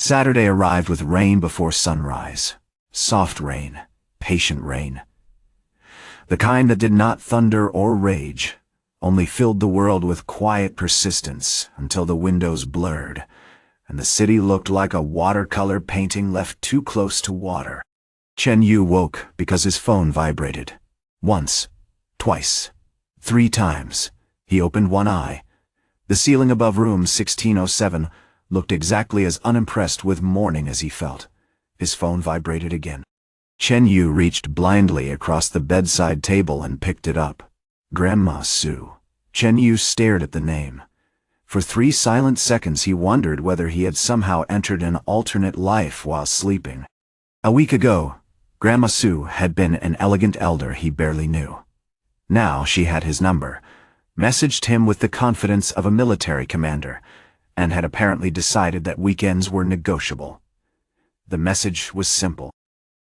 Saturday arrived with rain before sunrise. Soft rain, patient rain. The kind that did not thunder or rage, only filled the world with quiet persistence until the windows blurred, and the city looked like a watercolor painting left too close to water. Chen Yu woke because his phone vibrated. Once, twice, 3 times. He opened one eye. The ceiling above room 1607 looked exactly as unimpressed with morning as he felt. His phone vibrated again. Chen Yu reached blindly across the bedside table and picked it up. Grandma Su. Chen Yu stared at the name. For 3 silent seconds he wondered whether he had somehow entered an alternate life while sleeping. A week ago, Grandma Su had been an elegant elder he barely knew. Now she had his number, messaged him with the confidence of a military commander, and had apparently decided that weekends were negotiable. The message was simple.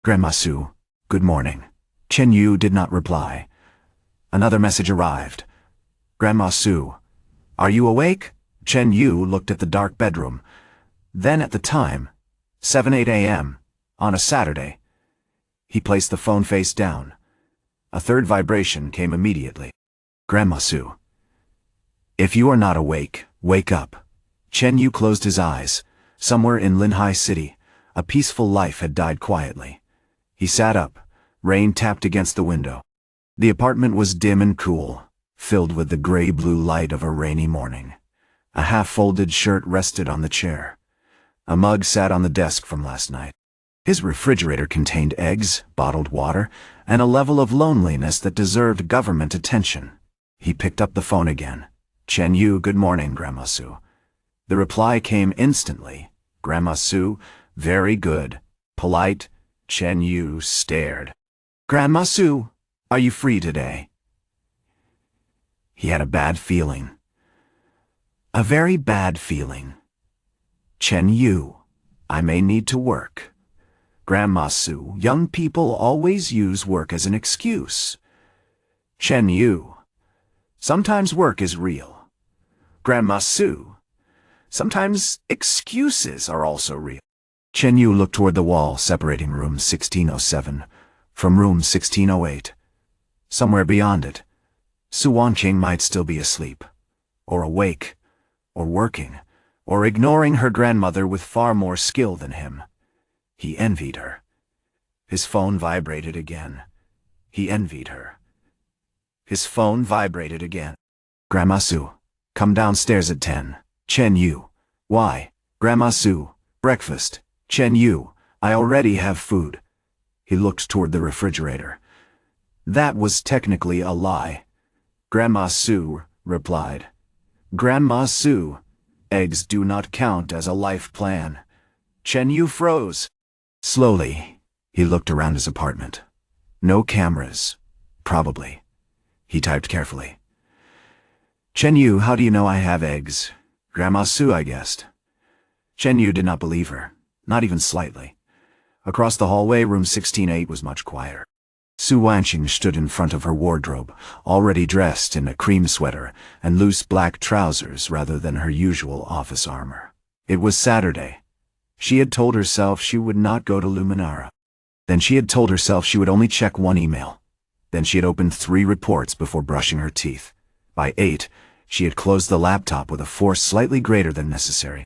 Grandma Su, good morning. Chen Yu did not reply. Another message arrived. Grandma Su, are you awake? Chen Yu looked at the dark bedroom. Then at the time, 7:08 a.m., on a Saturday. He placed the phone face down. A third vibration came immediately. Grandma Su, if you are not awake, wake up. Chen Yu closed his eyes. Somewhere in Linhai City, a peaceful life had died quietly. He sat up. Rain tapped against the window. The apartment was dim and cool, filled with the gray-blue light of a rainy morning. A half-folded shirt rested on the chair. A mug sat on the desk from last night. His refrigerator contained eggs, bottled water, and a level of loneliness that deserved government attention. He picked up the phone again. Chen Yu, good morning, Grandma Su. The reply came instantly. Grandma Su, very good. Polite. Chen Yu stared. Grandma Su, are you free today? He had a bad feeling. A very bad feeling. Chen Yu, I may need to work. Grandma Su, young people always use work as an excuse. Chen Yu, sometimes work is real. Grandma Su, sometimes excuses are also real. Chen Yu looked toward the wall separating room 1607 from room 1608. Somewhere beyond it, Su Wanqing might still be asleep, or awake, or working, or ignoring her grandmother with far more skill than him. He envied her. His phone vibrated again. He envied her. His phone vibrated again. Grandma Su, come downstairs at 10. Chen Yu. Why? Grandma Su, breakfast. Chen Yu, I already have food. He looked toward the refrigerator. That was technically a lie. Grandma Su replied. Grandma Su, eggs do not count as a life plan. Chen Yu froze. Slowly, he looked around his apartment. No cameras. Probably. He typed carefully. Chen Yu, how do you know I have eggs? Grandma Su, I guessed. Chen Yu did not believe her. Not even slightly. Across the hallway, room 1608 was much quieter. Su Wanqing stood in front of her wardrobe, already dressed in a cream sweater and loose black trousers rather than her usual office armor. It was Saturday. She had told herself she would not go to Luminara. Then she had told herself she would only check 1 email. Then she had opened 3 reports before brushing her teeth. By 8, she had closed the laptop with a force slightly greater than necessary.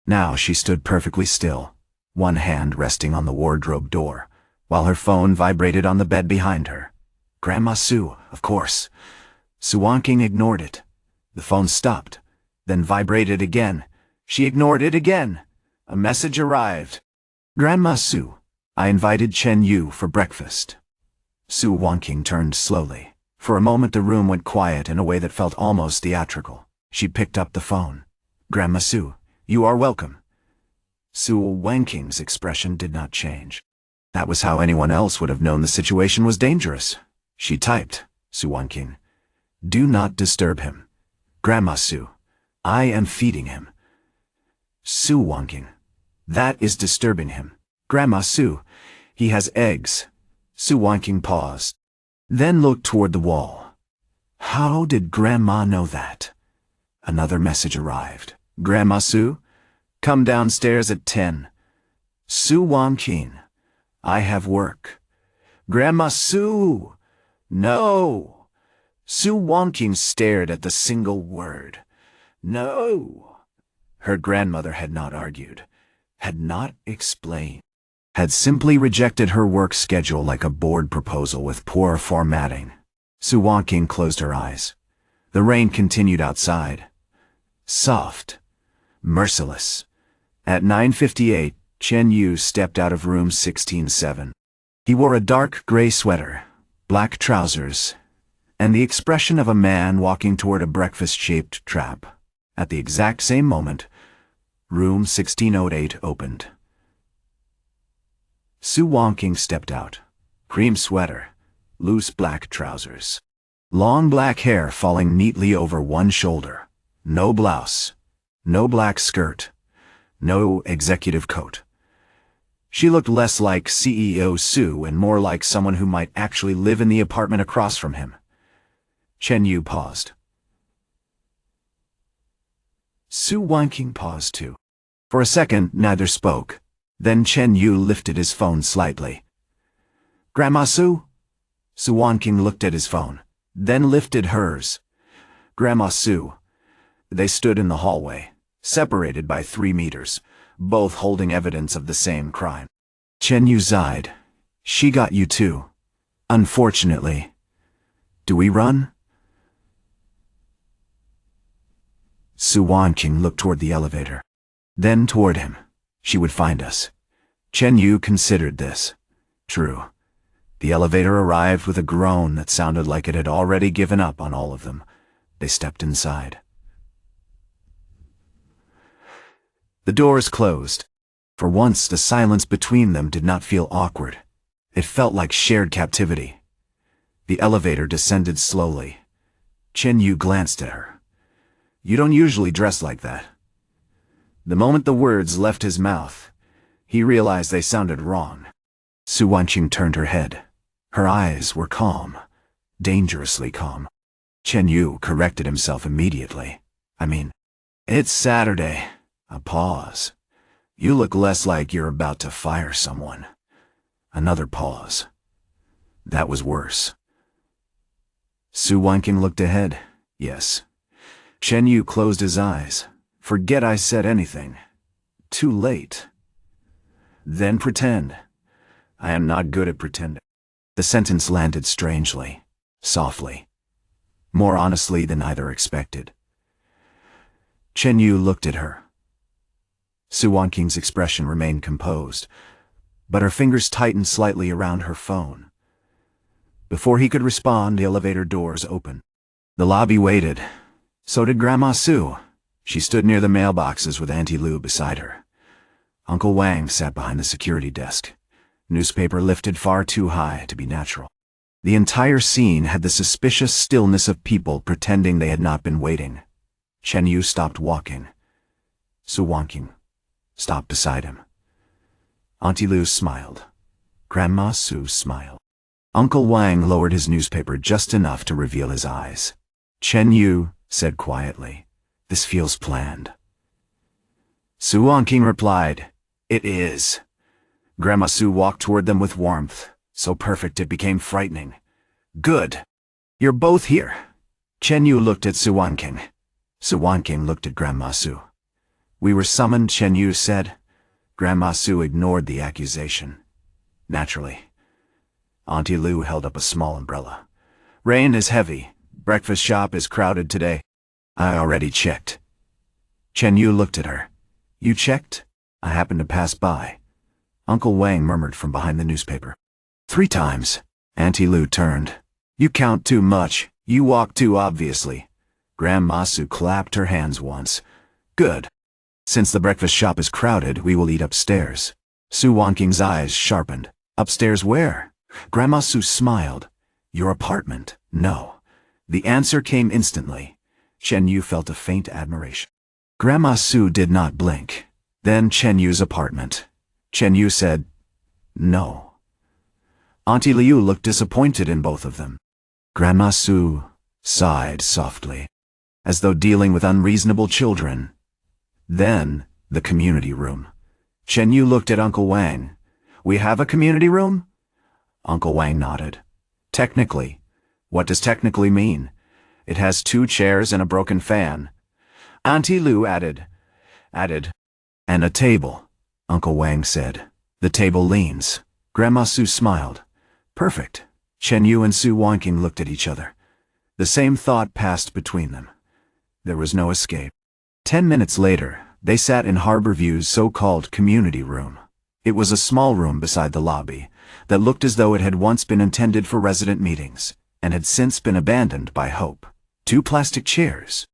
Now she stood perfectly still, one hand resting on the wardrobe door, while her phone vibrated on the bed behind her. Grandma Su, of course. Su Wanqing ignored it. The phone stopped, then vibrated again. She ignored it again. A message arrived. Grandma Su, I invited Chen Yu for breakfast. Su Wanqing turned slowly. For a moment the room went quiet in a way that felt almost theatrical. She picked up the phone. Grandma Su, you are welcome. Su Wanqing's expression did not change. That was how anyone else would have known the situation was dangerous. She typed, Su Wanqing, do not disturb him. Grandma Su, I am feeding him. Su Wanqing, that is disturbing him. Grandma Su, he has eggs. Su Wanqing paused, then looked toward the wall. How did Grandma know that? Another message arrived. Grandma Su, come downstairs at 10. Su Wanqing, I have work. Grandma Su! No! Su Wanqing stared at the single word. No! Her grandmother had not argued, had not explained, had simply rejected her work schedule like a board proposal with poor formatting. Su Wanqing closed her eyes. The rain continued outside. Soft. Merciless. At 9:58, Chen Yu stepped out of room 16-7. He wore a dark gray sweater, black trousers, and the expression of a man walking toward a breakfast-shaped trap. At the exact same moment, room 1608 opened. Su Wanqing stepped out. Cream sweater, loose black trousers. Long black hair falling neatly over one shoulder. No blouse. No black skirt. No executive coat. She looked less like CEO Su and more like someone who might actually live in the apartment across from him. Chen Yu paused. Su Wanqing paused too. For a second, neither spoke. Then Chen Yu lifted his phone slightly. Grandma Su? Su Wanqing looked at his phone, then lifted hers. Grandma Su. They stood in the hallway, separated by 3 meters, both holding evidence of the same crime. Chen Yu sighed. She got you too. Unfortunately. Do we run? Su Wanqing looked toward the elevator. Then toward him. She would find us. Chen Yu considered this. True. The elevator arrived with a groan that sounded like it had already given up on all of them. They stepped inside. The doors closed. For once, the silence between them did not feel awkward. It felt like shared captivity. The elevator descended slowly. Chen Yu glanced at her. You don't usually dress like that. The moment the words left his mouth, he realized they sounded wrong. Su Wanqing turned her head. Her eyes were calm, dangerously calm. Chen Yu corrected himself immediately. It's Saturday. A pause. You look less like you're about to fire someone. Another pause. That was worse. Su Wanqing looked ahead. Yes. Chen Yu closed his eyes. Forget I said anything. Too late. Then pretend. I am not good at pretending. The sentence landed strangely, softly, more honestly than either expected. Chen Yu looked at her. Su Wanqing's expression remained composed, but her fingers tightened slightly around her phone. Before he could respond, the elevator doors opened. The lobby waited. So did Grandma Su. She stood near the mailboxes with Auntie Lu beside her. Uncle Wang sat behind the security desk, newspaper lifted far too high to be natural. The entire scene had the suspicious stillness of people pretending they had not been waiting. Chen Yu stopped walking. Su Wanqing stopped beside him. Auntie Lu smiled. Grandma Su smiled. Uncle Wang lowered his newspaper just enough to reveal his eyes. Chen Yu said quietly, "This feels planned." Su Wanqing replied, "It is." Grandma Su walked toward them with warmth, so perfect it became frightening. "Good. You're both here." Chen Yu looked at Su Wanqing. Su Wanqing looked at Grandma Su. "We were summoned," Chen Yu said. Grandma Su ignored the accusation. Naturally. Auntie Lu held up a small umbrella. "Rain is heavy. Breakfast shop is crowded today." "I already checked." Chen Yu looked at her. "You checked?" "I happened to pass by." Uncle Wang murmured from behind the newspaper. 3 times. Auntie Lu turned. "You count too much. You walk too obviously." Grandma Su clapped her hands once. "Good. Since the breakfast shop is crowded, we will eat upstairs." Su Wanqing's eyes sharpened. "Upstairs where?" Grandma Su smiled. "Your apartment." "No." The answer came instantly. Chen Yu felt a faint admiration. Grandma Su did not blink. Then Chen Yu's apartment. Chen Yu said, "No." Auntie Liu looked disappointed in both of them. Grandma Su sighed softly, as though dealing with unreasonable children. Then, the community room. Chen Yu looked at Uncle Wang. We have a community room? Uncle Wang nodded. Technically. What does technically mean? It has 2 chairs and a broken fan. Auntie Lu added. And a table, Uncle Wang said. The table leans. Grandma Su smiled. Perfect. Chen Yu and Su Wanqing looked at each other. The same thought passed between them. There was no escape. 10 minutes later, they sat in Harborview's so-called community room. It was a small room beside the lobby that looked as though it had once been intended for resident meetings and had since been abandoned by Hope. 2 plastic chairs,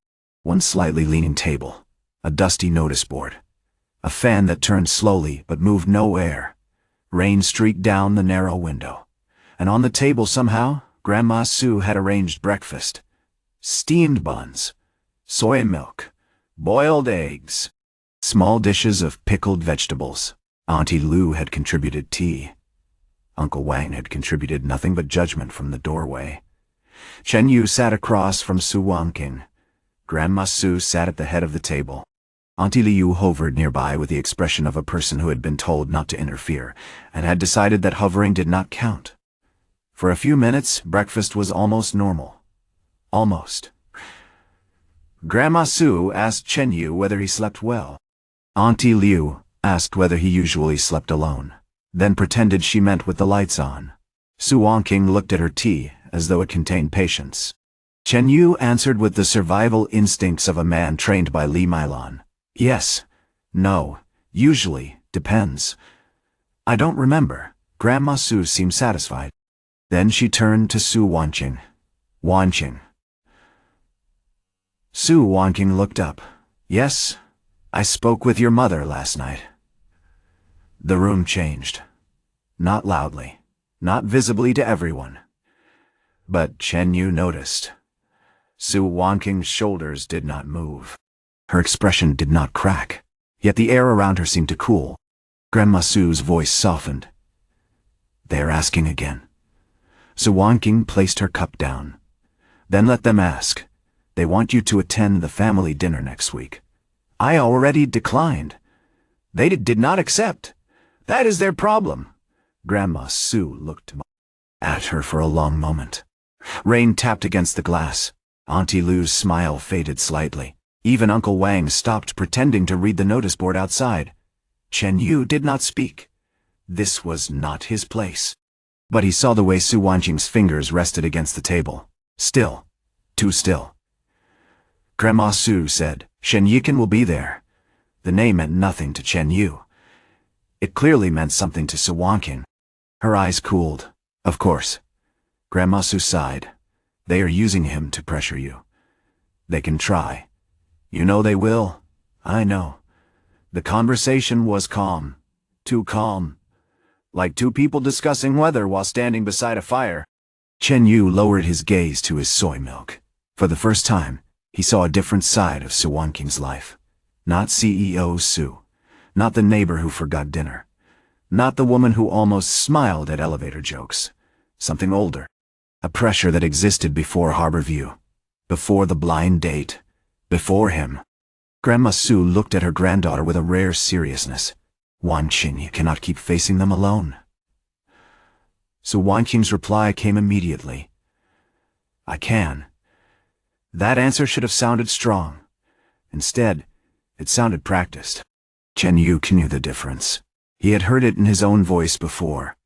1 slightly leaning table, a dusty notice board, a fan that turned slowly but moved no air. Rain streaked down the narrow window, and on the table somehow, Grandma Su had arranged breakfast. Steamed buns, soy milk, boiled eggs, small dishes of pickled vegetables. Auntie Lu had contributed tea. Uncle Wang had contributed nothing but judgment from the doorway. Chen Yu sat across from Su Wanqing. Grandma Su sat at the head of the table. Auntie Liu hovered nearby with the expression of a person who had been told not to interfere and had decided that hovering did not count. For a few minutes, breakfast was almost normal. Almost. Grandma Su asked Chen Yu whether he slept well. Auntie Liu asked whether he usually slept alone, then pretended she meant with the lights on. Su Wanqing looked at her tea as though it contained patience. Chen Yu answered with the survival instincts of a man trained by Li Mailan. Yes. No. Usually. Depends. I don't remember. Grandma Su seemed satisfied. Then she turned to Su Wanqing. Wanqing. Su Wanqing looked up. Yes, I spoke with your mother last night. The room changed. Not loudly. Not visibly to everyone. But Chen Yu noticed. Su Wanqing's shoulders did not move. Her expression did not crack, yet the air around her seemed to cool. Grandma Su's voice softened. They are asking again. Su Wanqing placed her cup down. Then let them ask. They want you to attend the family dinner next week. I already declined. They did not accept. That is their problem. Grandma Su looked at her for a long moment. Rain tapped against the glass. Auntie Lu's smile faded slightly. Even Uncle Wang stopped pretending to read the notice board outside. Chen Yu did not speak. This was not his place. But he saw the way Su Wanqing's fingers rested against the table. Still. Too still. Grandma Su said, Shen Yikan will be there. The name meant nothing to Chen Yu. It clearly meant something to Su Wanqing. Her eyes cooled. Of course. Grandma Su sighed. They are using him to pressure you. They can try. You know they will. I know. The conversation was calm. Too calm. Like 2 people discussing weather while standing beside a fire. Chen Yu lowered his gaze to his soy milk. For the first time, he saw a different side of Su Wanqing's life. Not CEO Su. Not the neighbor who forgot dinner. Not the woman who almost smiled at elevator jokes. Something older. A pressure that existed before Harborview. Before the blind date. Before him. Grandma Su looked at her granddaughter with a rare seriousness. Wanqing, you cannot keep facing them alone. Su Wanqing's reply came immediately. I can. That answer should have sounded strong. Instead, it sounded practiced. Chen Yu knew the difference. He had heard it in his own voice before.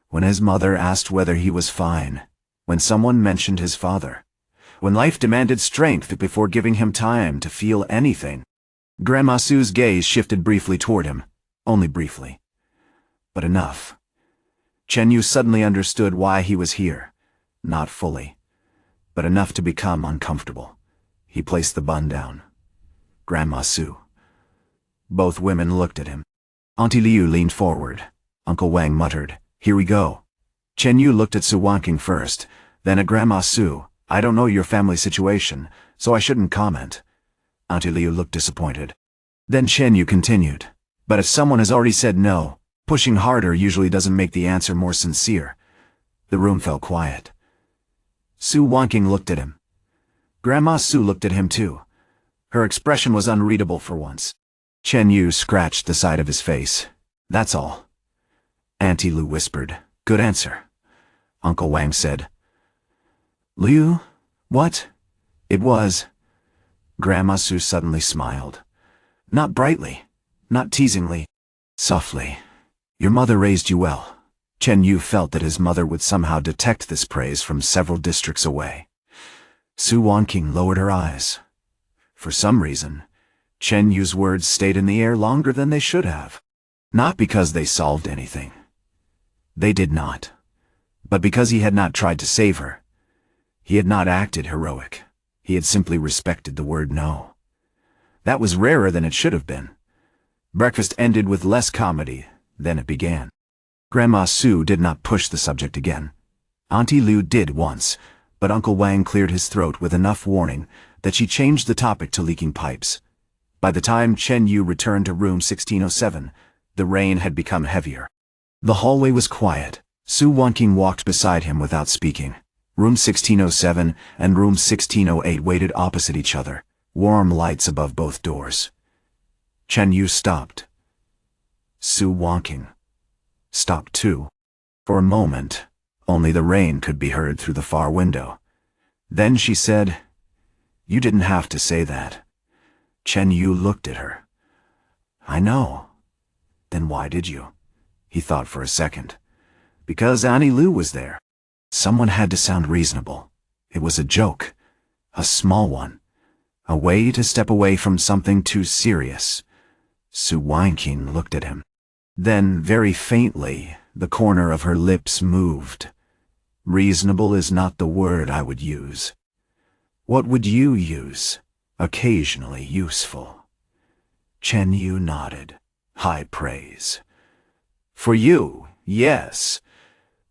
When his mother asked whether he was fine. When someone mentioned his father. When life demanded strength before giving him time to feel anything. Grandma Su's gaze shifted briefly toward him. Only briefly. But enough. Chen Yu suddenly understood why he was here. Not fully. But enough to become uncomfortable. He placed the bun down. Grandma Su. Both women looked at him. Auntie Liu leaned forward. Uncle Wang muttered, Here we go. Chen Yu looked at Su Wanqing first, then at Grandma Su. I don't know your family situation, so I shouldn't comment. Auntie Liu looked disappointed. Then Chen Yu continued. But if someone has already said no, pushing harder usually doesn't make the answer more sincere. The room fell quiet. Su Wanqing looked at him. Grandma Su looked at him too. Her expression was unreadable for once. Chen Yu scratched the side of his face. That's all. Auntie Lu whispered. Good answer. Uncle Wang said. Liu? What? It was. Grandma Su suddenly smiled. Not brightly, not teasingly, softly. Your mother raised you well. Chen Yu felt that his mother would somehow detect this praise from several districts away. Su Wanqing lowered her eyes. For some reason, Chen Yu's words stayed in the air longer than they should have. Not because they solved anything. They did not. But because he had not tried to save her. He had not acted heroic. He had simply respected the word no. That was rarer than it should have been. Breakfast ended with less comedy than it began. Grandma Su did not push the subject again. Auntie Lu did once, but Uncle Wang cleared his throat with enough warning that she changed the topic to leaking pipes. By the time Chen Yu returned to room 1607, the rain had become heavier. The hallway was quiet. Su Wanqing walked beside him without speaking. Room 1607 and room 1608 waited opposite each other, warm lights above both doors. Chen Yu stopped. Su Wanqing stopped too. For a moment, only the rain could be heard through the far window. Then she said, You didn't have to say that. Chen Yu looked at her. I know. Then why did you? He thought for a second. Because Auntie Lu was there. Someone had to sound reasonable. It was a joke. A small one. A way to step away from something too serious. Su Wanqing looked at him. Then, very faintly, the corner of her lips moved. Reasonable is not the word I would use. What would you use? Occasionally useful. Chen Yu nodded. High praise. For you, yes.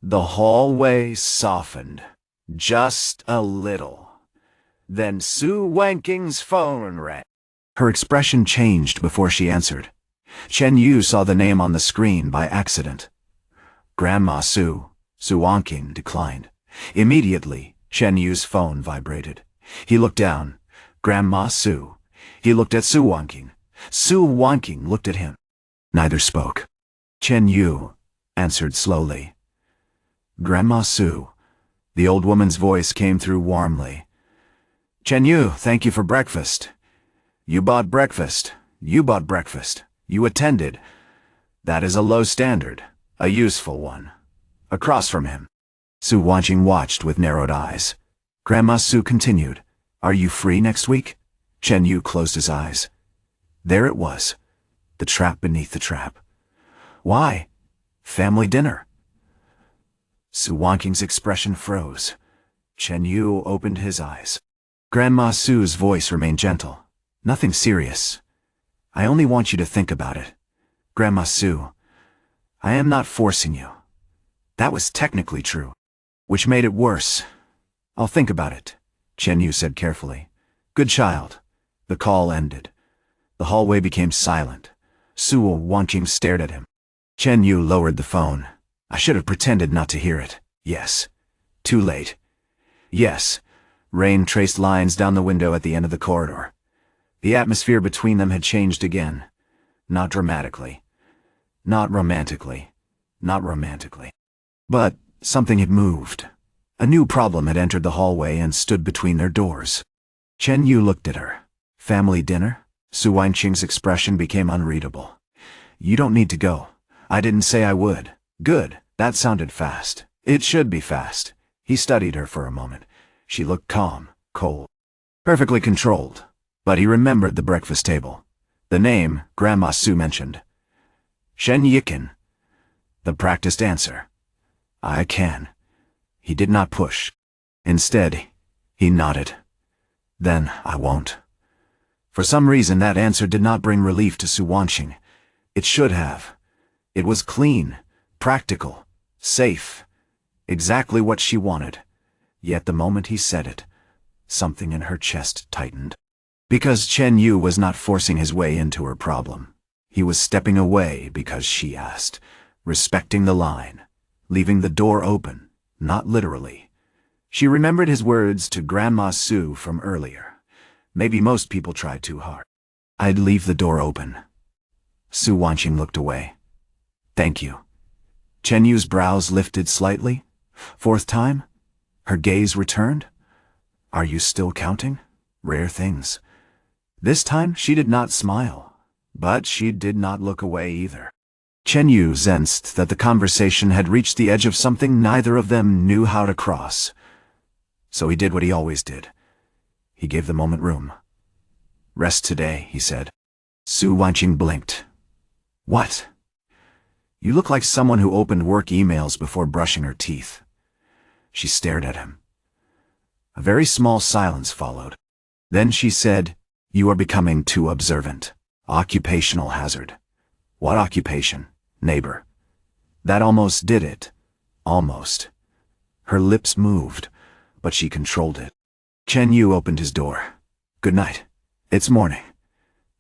The hallway softened. Just a little. Then Su Wanqing's phone rang. Her expression changed before she answered. Chen Yu saw the name on the screen by accident. Grandma Su. Su Wanqing declined. Immediately, Chen Yu's phone vibrated. He looked down. Grandma Su. He looked at Su Wanqing. Su Wanqing looked at him. Neither spoke. Chen Yu answered slowly. Grandma Su. The old woman's voice came through warmly. Chen Yu, thank you for breakfast. You bought breakfast. You bought breakfast. You attended. That is a low standard. A useful one. Across from him. Su Wanqing watched with narrowed eyes. Grandma Su continued. Are you free next week? Chen Yu closed his eyes. There it was. The trap beneath the trap. Why? Family dinner. Su Wanqing's expression froze. Chen Yu opened his eyes. Grandma Su's voice remained gentle. Nothing serious. I only want you to think about it. Grandma Su, I am not forcing you. That was technically true, which made it worse. I'll think about it, Chen Yu said carefully. Good child. The call ended. The hallway became silent. Su Wanqing stared at him. Chen Yu lowered the phone. I should have pretended not to hear it. Yes. Too late. Yes. Rain traced lines down the window at the end of the corridor. The atmosphere between them had changed again. Not dramatically. Not romantically. Not romantically. But something had moved. A new problem had entered the hallway and stood between their doors. Chen Yu looked at her. Family dinner? Su Wanqing's expression became unreadable. You don't need to go. I didn't say I would. Good. That sounded fast. It should be fast. He studied her for a moment. She looked calm, cold, perfectly controlled. But he remembered the breakfast table. The name Grandma Su mentioned. Shen Yikin. The practiced answer. I can. He did not push. Instead, he nodded. Then I won't. For some reason that answer did not bring relief to Su Wanqing. It should have. It was clean, practical, safe. Exactly what she wanted. Yet the moment he said it, something in her chest tightened. Because Chen Yu was not forcing his way into her problem. He was stepping away because she asked, respecting the line, leaving the door open, not literally. She remembered his words to Grandma Su from earlier. Maybe most people try too hard. I'd leave the door open. Su Wanqing looked away. Thank you. Chen Yu's brows lifted slightly. Fourth time? Her gaze returned. Are you still counting? Rare things. This time she did not smile, but she did not look away either. Chen Yu sensed that the conversation had reached the edge of something neither of them knew how to cross. So he did what he always did. He gave the moment room. Rest today, he said. Su Wanqing blinked. What? You look like someone who opened work emails before brushing her teeth. She stared at him. A very small silence followed. Then she said, You are becoming too observant. Occupational hazard. What occupation? Neighbor. That almost did it. Almost. Her lips moved, but she controlled it. Chen Yu opened his door. Good night. It's morning.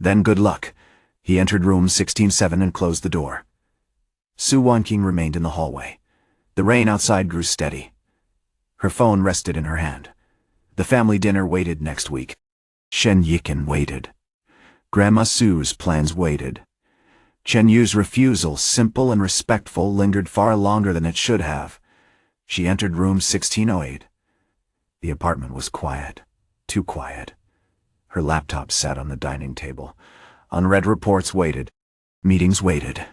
Then good luck. He entered room 16-7 and closed the door. Su Wanqing remained in the hallway. The rain outside grew steady. Her phone rested in her hand. The family dinner waited next week. Shen Yiken waited. Grandma Su's plans waited. Chen Yu's refusal, simple and respectful, lingered far longer than it should have. She entered room 1608. The apartment was quiet. Too quiet. Her laptop sat on the dining table. Unread reports waited. Meetings waited.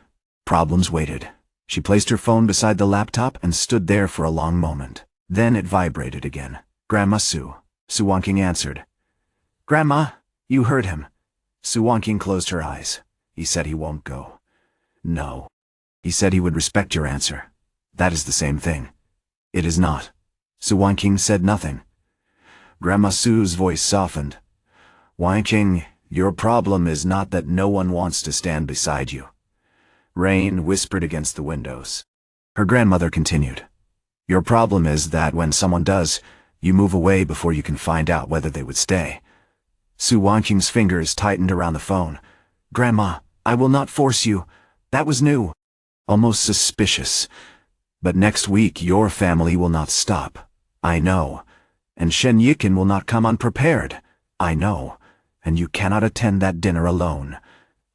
Problems waited. She placed her phone beside the laptop and stood there for a long moment. Then it vibrated again. Grandma Su. Su Wanqing answered. Grandma, you heard him. Su Wanqing closed her eyes. He said he won't go. No. He said he would respect your answer. That is the same thing. It is not. Su Wanqing said nothing. Grandma Su's voice softened. Wanqing, your problem is not that no one wants to stand beside you. Rain whispered against the windows. Her grandmother continued. Your problem is that when someone does, you move away before you can find out whether they would stay. Su Wanqing's fingers tightened around the phone. Grandma, I will not force you. That was new. Almost suspicious. But next week your family will not stop. I know. And Shen Yiken will not come unprepared. I know. And you cannot attend that dinner alone.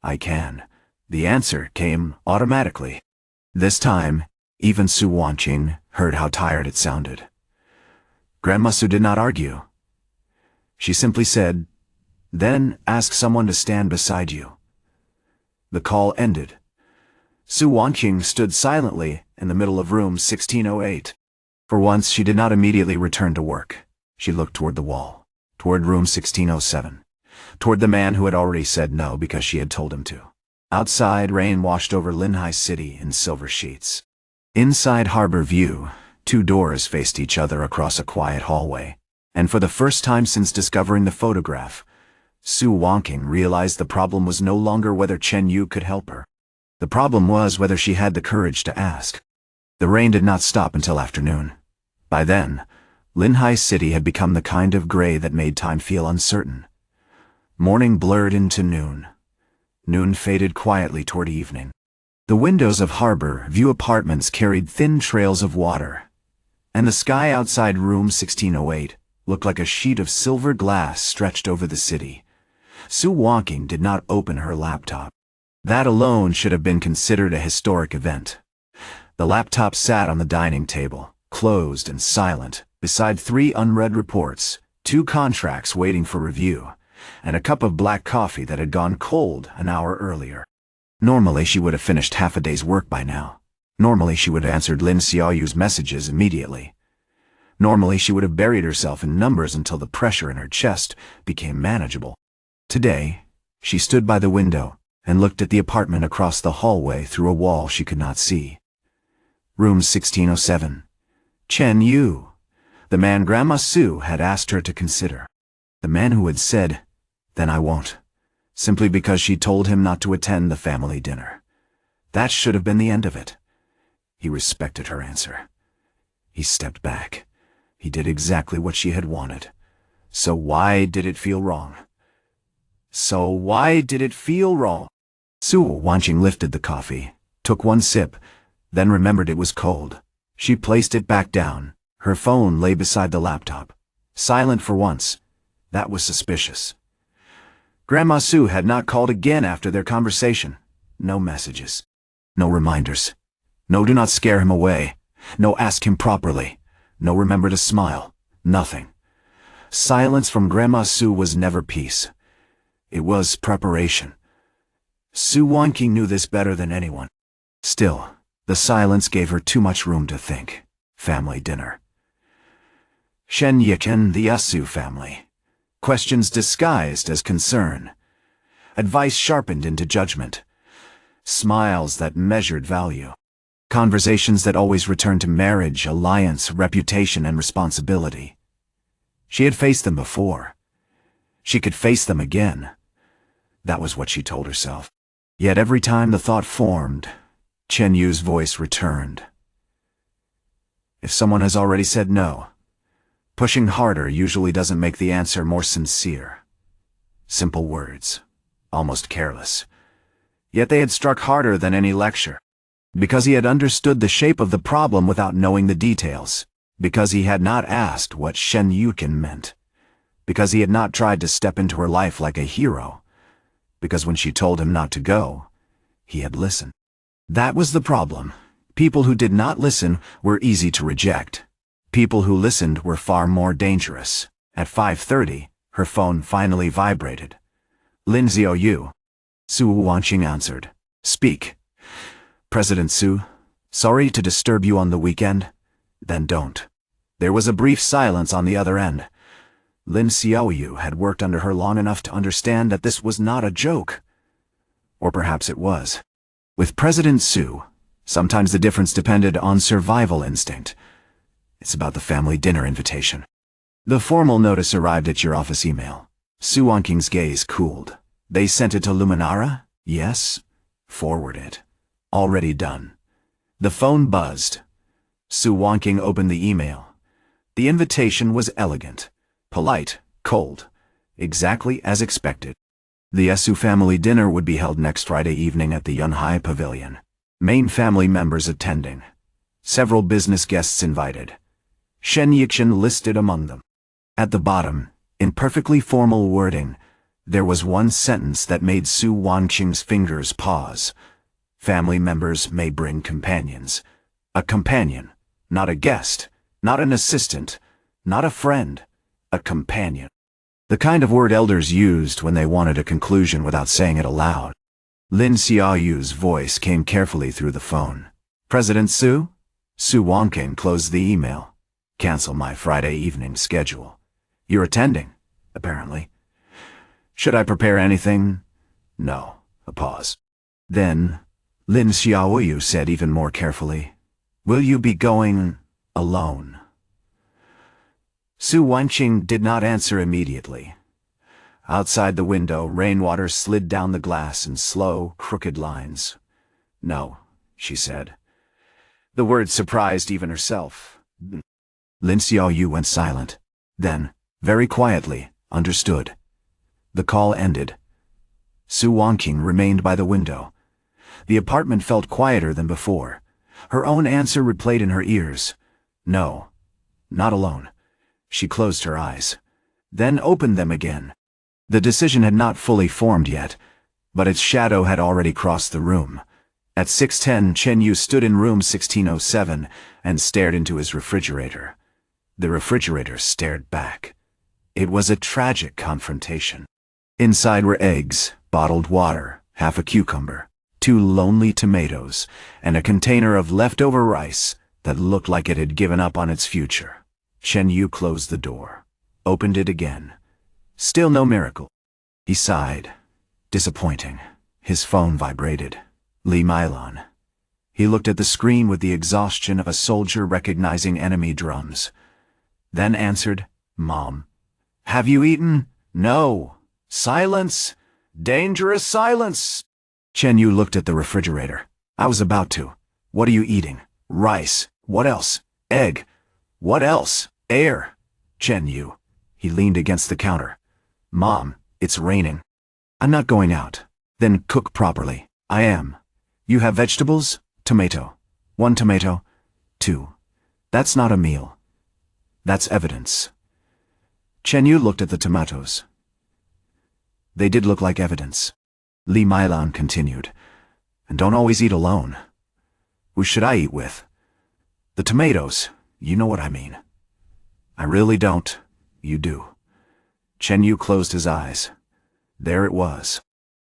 I can. The answer came automatically. This time, even Su Wanqing heard how tired it sounded. Grandma Su did not argue. She simply said, Then ask someone to stand beside you. The call ended. Su Wanqing stood silently in the middle of room 1608. For once, she did not immediately return to work. She looked toward the wall, toward room 1607, toward the man who had already said no because she had told him to. Outside, rain washed over Linhai City in silver sheets. Inside Harbor View, two doors faced each other across a quiet hallway, and for the first time since discovering the photograph, Su Wanqing realized the problem was no longer whether Chen Yu could help her. The problem was whether she had the courage to ask. The rain did not stop until afternoon. By then, Linhai City had become the kind of gray that made time feel uncertain. Morning blurred into noon. Noon faded quietly toward evening. The windows of Harbor View apartments carried thin trails of water, and the sky outside room 1608 looked like a sheet of silver glass stretched over the city. Su Wanqing did not open her laptop. That alone should have been considered a historic event. The laptop sat on the dining table, closed and silent, beside 3 unread reports, 2 contracts waiting for review, and a cup of black coffee that had gone cold an hour earlier. Normally she would have finished half a day's work by now. Normally she would have answered Lin Xiaoyu's messages immediately. Normally she would have buried herself in numbers until the pressure in her chest became manageable. Today, she stood by the window and looked at the apartment across the hallway through a wall she could not see. Room 1607. Chen Yu, the man Grandma Su had asked her to consider. The man who had said, "Then I won't," simply because she told him not to attend the family dinner. That should have been the end of it. He respected her answer. He stepped back. He did exactly what she had wanted. So why did it feel wrong? So why did it feel wrong? Su Wanqing lifted the coffee, took one sip, then remembered it was cold. She placed it back down. Her phone lay beside the laptop. Silent for once. That was suspicious. Grandma Su had not called again after their conversation. No messages. No reminders. No do not scare him away. No ask him properly. No remember to smile. Nothing. Silence from Grandma Sue was never peace. It was preparation. Su Wanqing knew this better than anyone. Still, the silence gave her too much room to think. Family dinner. Shen Yiken, the Yasu family. Questions disguised as concern. Advice sharpened into judgment. Smiles that measured value. Conversations that always returned to marriage, alliance, reputation, and responsibility. She had faced them before. She could face them again. That was what she told herself. Yet every time the thought formed, Chen Yu's voice returned. If someone has already said no, pushing harder usually doesn't make the answer more sincere. Simple words, almost careless. Yet they had struck harder than any lecture. Because he had understood the shape of the problem without knowing the details. Because he had not asked what Shen Yiken meant. Because he had not tried to step into her life like a hero. Because when she told him not to go, he had listened. That was the problem. People who did not listen were easy to reject. People who listened were far more dangerous. At 5:30, her phone finally vibrated. Lin Xiaoyu. Su Wanqing answered. Speak. President Su, sorry to disturb you on the weekend. Then don't. There was a brief silence on the other end. Lin Xiaoyu had worked under her long enough to understand that this was not a joke. Or perhaps it was. With President Su, sometimes the difference depended on survival instinct. It's about the family dinner invitation. The formal notice arrived at your office email. Su Wanqing's gaze cooled. They sent it to Luminara? Yes. Forward it. Already done. The phone buzzed. Su Wanqing opened the email. The invitation was elegant, polite, cold, exactly as expected. The Yasu family dinner would be held next Friday evening at the Yunhai Pavilion. Main family members attending. Several business guests invited. Shen Yiken listed among them. At the bottom, in perfectly formal wording, there was one sentence that made Su Wanqing's fingers pause. Family members may bring companions. A companion, not a guest, not an assistant, not a friend, a companion. The kind of word elders used when they wanted a conclusion without saying it aloud. Lin Xiaoyu's voice came carefully through the phone. President Su? Su Wanqing closed the email. Cancel my Friday evening schedule. You're attending, apparently. Should I prepare anything? No. A pause. Then, Lin Xiaoyu said even more carefully, will you be going alone? Su Wanqing did not answer immediately. Outside the window, rainwater slid down the glass in slow, crooked lines. No, she said. The word surprised even herself. Lin Xiaoyu went silent. Then, very quietly, understood. The call ended. Su Wanqing remained by the window. The apartment felt quieter than before. Her own answer replayed in her ears. No, not alone. She closed her eyes, then opened them again. The decision had not fully formed yet, but its shadow had already crossed the room. At 6:10, Chen Yu stood in room 1607 and stared into his refrigerator. The refrigerator stared back. It was a tragic confrontation. Inside were eggs, bottled water, half a cucumber, 2 lonely tomatoes, and a container of leftover rice that looked like it had given up on its future. Chen Yu closed the door, opened it again. Still no miracle. He sighed. Disappointing. His phone vibrated. Li Mailan. He looked at the screen with the exhaustion of a soldier recognizing enemy drums. Then answered, Mom. Have you eaten? No. Silence. Dangerous silence. Chen Yu looked at the refrigerator. I was about to. What are you eating? Rice. What else? Egg. What else? Air. Chen Yu. He leaned against the counter. Mom, it's raining. I'm not going out. Then cook properly. I am. You have vegetables? Tomato. 1 tomato. 2. That's not a meal. That's evidence. Chen Yu looked at the tomatoes. They did look like evidence. Li Mailan continued. And don't always eat alone. Who should I eat with? The tomatoes. You know what I mean. I really don't. You do. Chen Yu closed his eyes. There it was.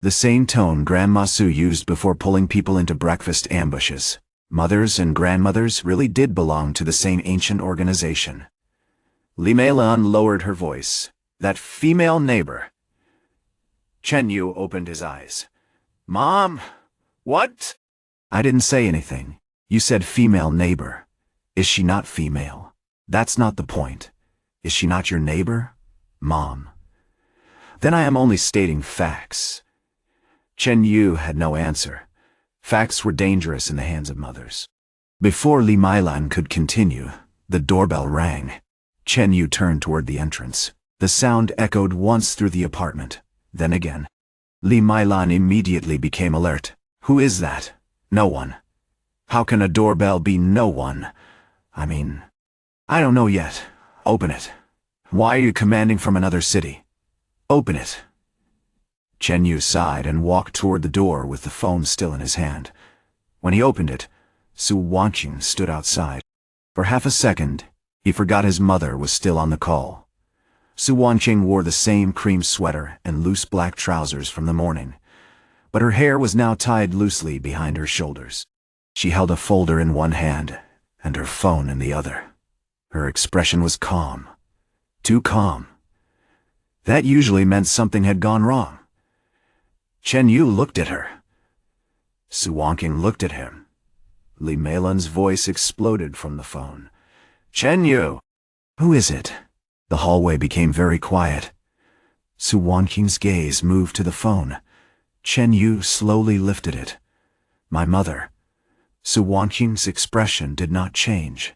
The same tone Grandma Su used before pulling people into breakfast ambushes. Mothers and grandmothers really did belong to the same ancient organization. Li Meilan lowered her voice. That female neighbor. Chen Yu opened his eyes. Mom, what? I didn't say anything. You said female neighbor. Is she not female? That's not the point. Is she not your neighbor, Mom? Then I am only stating facts. Chen Yu had no answer. Facts were dangerous in the hands of mothers. Before Li Meilan could continue, the doorbell rang. Chen Yu turned toward the entrance. The sound echoed once through the apartment, then again. Li Meilan immediately became alert. Who is that? No one. How can a doorbell be no one? I mean, I don't know yet. Open it. Why are you commanding from another city? Open it. Chen Yu sighed and walked toward the door with the phone still in his hand. When he opened it, Su Wanqing stood outside. For half a second, he forgot his mother was still on the call. Su Wanqing wore the same cream sweater and loose black trousers from the morning, but her hair was now tied loosely behind her shoulders. She held a folder in one hand and her phone in the other. Her expression was calm. Too calm. That usually meant something had gone wrong. Chen Yu looked at her. Su Wanqing looked at him. Li Meilan's voice exploded from the phone. Chen Yu! Who is it? The hallway became very quiet. Su Wanqing's gaze moved to the phone. Chen Yu slowly lifted it. My mother. Su Wanqing's expression did not change,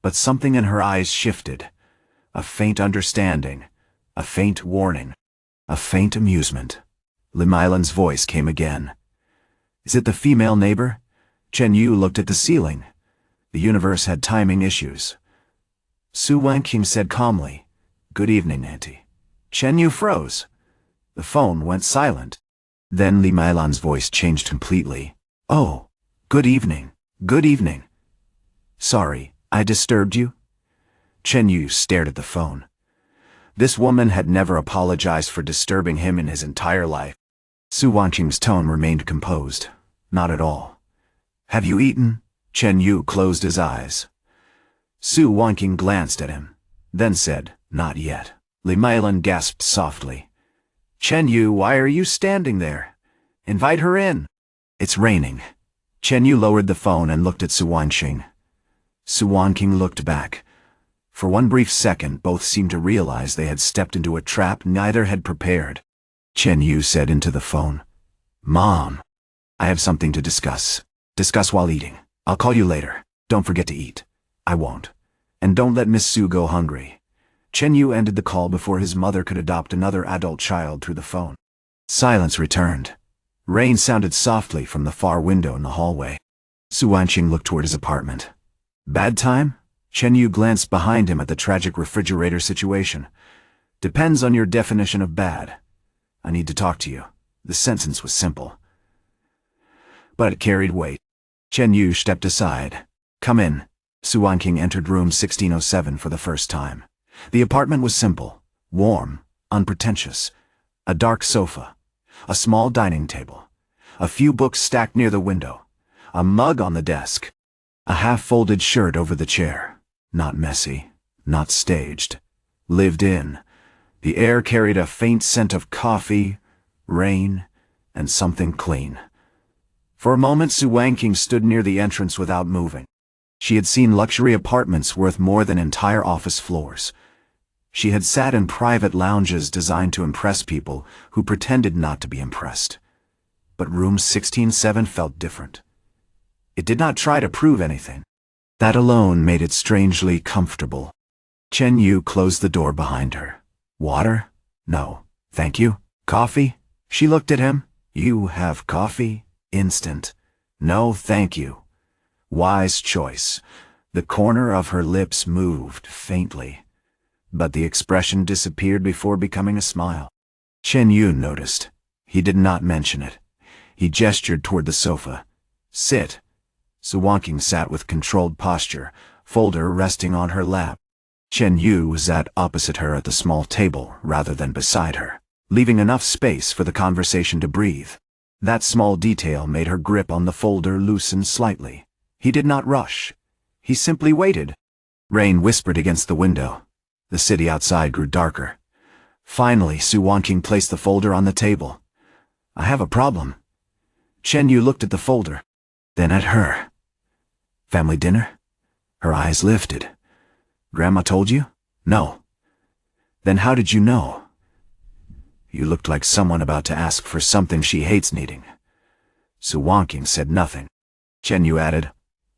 but something in her eyes shifted. A faint understanding, a faint warning, a faint amusement. Li Meilan's voice came again. Is it the female neighbor? Chen Yu looked at the ceiling. The universe had timing issues. Su Wanqing said calmly, Good evening, Auntie. Chen Yu froze. The phone went silent. Then Li Meilan's voice changed completely. Oh, good evening, good evening. Sorry, I disturbed you? Chen Yu stared at the phone. This woman had never apologized for disturbing him in his entire life. Su Wanqing's tone remained composed. Not at all. Have you eaten? Chen Yu closed his eyes. Su Wanqing glanced at him, then said, Not yet. Li Meilan gasped softly. Chen Yu, why are you standing there? Invite her in. It's raining. Chen Yu lowered the phone and looked at Su Wanqing. Su Wanqing looked back. For one brief second, both seemed to realize they had stepped into a trap neither had prepared. Chen Yu said into the phone, Mom, I have something to discuss. Discuss while eating. I'll call you later. Don't forget to eat. I won't. And don't let Miss Su go hungry. Chen Yu ended the call before his mother could adopt another adult child through the phone. Silence returned. Rain sounded softly from the far window in the hallway. Su Wanqing looked toward his apartment. Bad time? Chen Yu glanced behind him at the tragic refrigerator situation. Depends on your definition of bad. I need to talk to you. The sentence was simple, but it carried weight. Chen Yu stepped aside. Come in. Su Wanqing entered room 1607 for the first time. The apartment was simple, warm, unpretentious. A dark sofa, a small dining table, a few books stacked near the window, a mug on the desk, a half-folded shirt over the chair. Not messy, not staged. Lived in. The air carried a faint scent of coffee, rain, and something clean. For a moment Su Wanqing stood near the entrance without moving. She had seen luxury apartments worth more than entire office floors. She had sat in private lounges designed to impress people who pretended not to be impressed. But room 1607 felt different. It did not try to prove anything. That alone made it strangely comfortable. Chen Yu closed the door behind her. Water? No, thank you. Coffee? She looked at him. You have coffee? Instant. No, thank you. Wise choice. The corner of her lips moved faintly, but the expression disappeared before becoming a smile. Chen Yu noticed. He did not mention it. He gestured toward the sofa. Sit. Su Wanqing sat with controlled posture, folder resting on her lap. Chen Yu sat opposite her at the small table rather than beside her, leaving enough space for the conversation to breathe. That small detail made her grip on the folder loosen slightly. He did not rush. He simply waited. Rain whispered against the window. The city outside grew darker. Finally, Su Wanqing placed the folder on the table. I have a problem. Chen Yu looked at the folder, then at her. Family dinner? Her eyes lifted. Grandma told you? No. Then how did you know? You looked like someone about to ask for something she hates needing. Su Wanqing said nothing. Chen Yu added,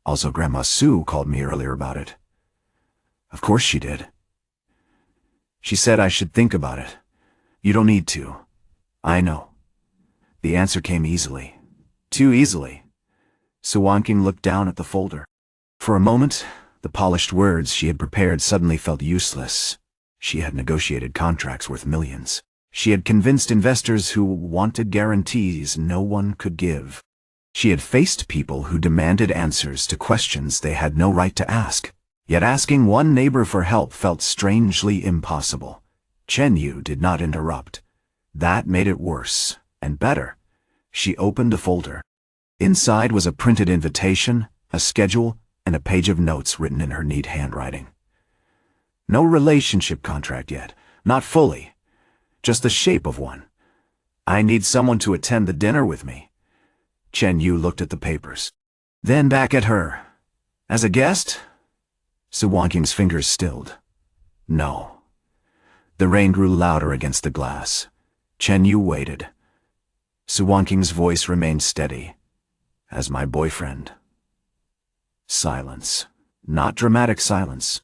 Also, Grandma Su called me earlier about it. Of course she did. She said I should think about it. You don't need to. I know. The answer came easily. Too easily. Su Wanqing looked down at the folder. For a moment, the polished words she had prepared suddenly felt useless. She had negotiated contracts worth millions. She had convinced investors who wanted guarantees no one could give. She had faced people who demanded answers to questions they had no right to ask. Yet asking one neighbor for help felt strangely impossible. Chen Yu did not interrupt. That made it worse, and better. She opened a folder. Inside was a printed invitation, a schedule, and a page of notes written in her neat handwriting. No relationship contract yet, not fully. Just the shape of one. I need someone to attend the dinner with me. Chen Yu looked at the papers. Then back at her. As a guest? Su Wanqing's fingers stilled. No. The rain grew louder against the glass. Chen Yu waited. Su Wanqing's voice remained steady. As my boyfriend. Silence. Not dramatic silence.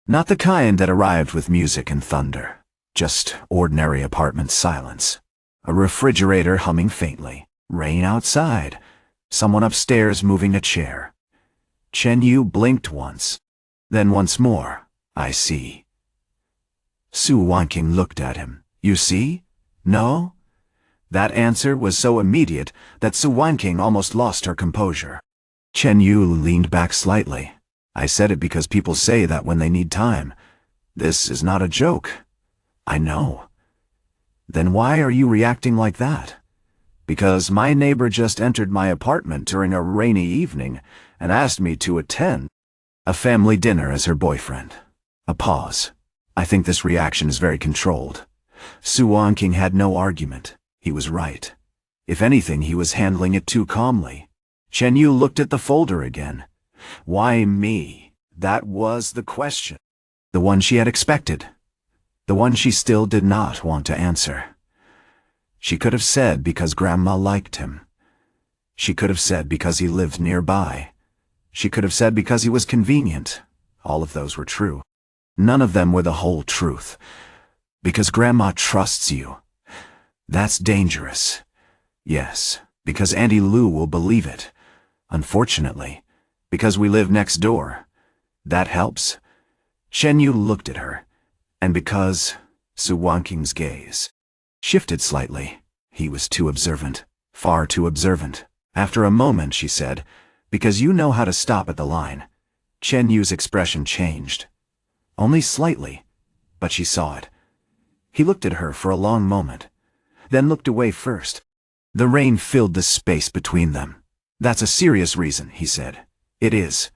Not the kind that arrived with music and thunder. Just ordinary apartment silence. A refrigerator humming faintly. Rain outside. Someone upstairs moving a chair. Chen Yu blinked once. Then once more. I see. Su Wanqing looked at him. You see? No? That answer was so immediate that Su Wanqing almost lost her composure. Chen Yu leaned back slightly. I said it because people say that when they need time. This is not a joke. I know. Then why are you reacting like that? Because my neighbor just entered my apartment during a rainy evening and asked me to attend a family dinner as her boyfriend. A pause. I think this reaction is very controlled. Su Wanqing had no argument. He was right. If anything, he was handling it too calmly. Chen Yu looked at the folder again. Why me? That was the question. The one she had expected. The one she still did not want to answer. She could have said because Grandma liked him. She could have said because he lived nearby. She could have said because he was convenient. All of those were true. None of them were the whole truth. Because Grandma trusts you. That's dangerous. Yes, because Auntie Lu will believe it. Unfortunately, because we live next door. That helps. Chen Yu looked at her. And because Su Wanqing's gaze shifted slightly. He was too observant. Far too observant. After a moment, she said, because you know how to stop at the line. Chen Yu's expression changed. Only slightly, but she saw it. He looked at her for a long moment, then looked away first. The rain filled the space between them. That's a serious reason, he said. It is.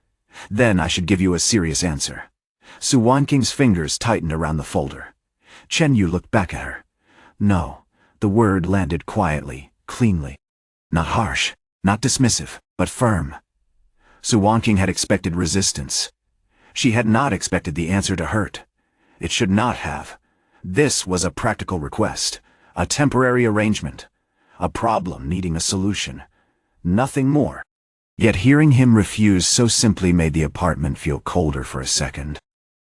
Then I should give you a serious answer. Su Wanqing's fingers tightened around the folder. Chen Yu looked back at her. No, the word landed quietly, cleanly. Not harsh, not dismissive, but firm. Su Wanqing had expected resistance. She had not expected the answer to hurt. It should not have. This was a practical request, a temporary arrangement, a problem needing a solution. Nothing more. Yet hearing him refuse so simply made the apartment feel colder for a second.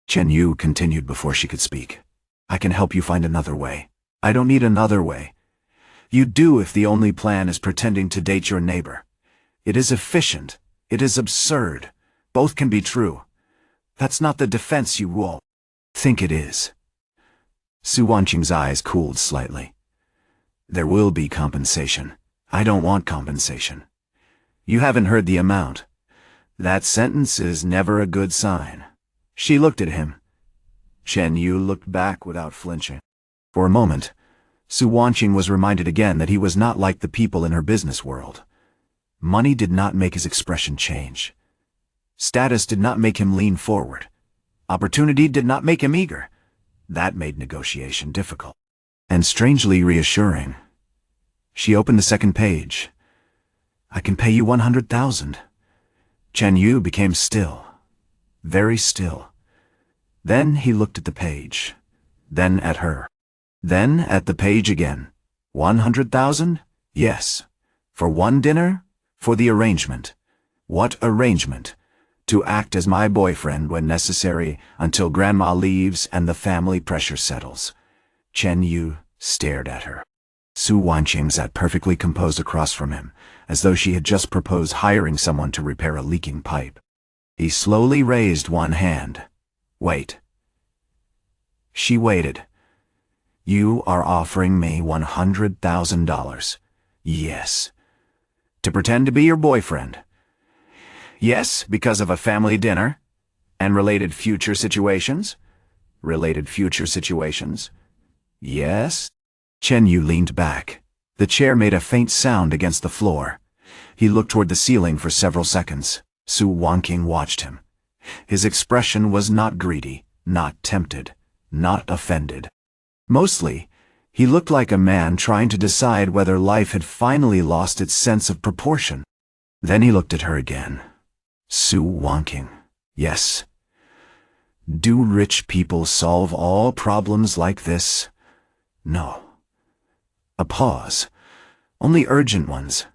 Chen Yu continued before she could speak. I can help you find another way. I don't need another way. You do if the only plan is pretending to date your neighbor. It is efficient. It is absurd. Both can be true. That's not the defense you all think it is. Su Wanqing's eyes cooled slightly. There will be compensation. I don't want compensation. You haven't heard the amount. That sentence is never a good sign. She looked at him. Chen Yu looked back without flinching. For a moment, Su Wanqing was reminded again that he was not like the people in her business world. Money did not make his expression change. Status did not make him lean forward. Opportunity did not make him eager. That made negotiation difficult. And strangely reassuring. She opened the second page. I can pay you 100,000. Chen Yu became still. Very still. Then he looked at the page. Then at her. Then at the page again. 100,000? Yes. For one dinner? For the arrangement. What arrangement? To act as my boyfriend when necessary until Grandma leaves and the family pressure settles. Chen Yu stared at her. Su Wanqing sat perfectly composed across from him, as though she had just proposed hiring someone to repair a leaking pipe. He slowly raised one hand. Wait. She waited. You are offering me $100,000. Yes. To pretend to be your boyfriend. Yes, because of a family dinner. And related future situations? Related future situations? Yes. Chen Yu leaned back. The chair made a faint sound against the floor. He looked toward the ceiling for several seconds. Su Wanqing watched him. His expression was not greedy, not tempted, not offended. Mostly, he looked like a man trying to decide whether life had finally lost its sense of proportion. Then he looked at her again. Su Wanqing. Yes. Do rich people solve all problems like this? No. A pause. Only urgent ones.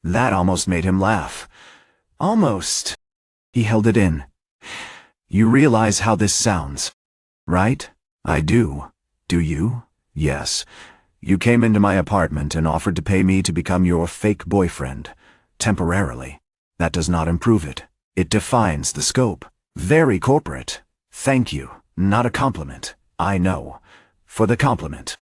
That almost made him laugh. Almost. He held it in. You realize how this sounds, right? I do. Do you? Yes. You came into my apartment and offered to pay me to become your fake boyfriend. Temporarily. That does not improve it. It defines the scope. Very corporate. Thank you. Not a compliment. I know. For the compliment.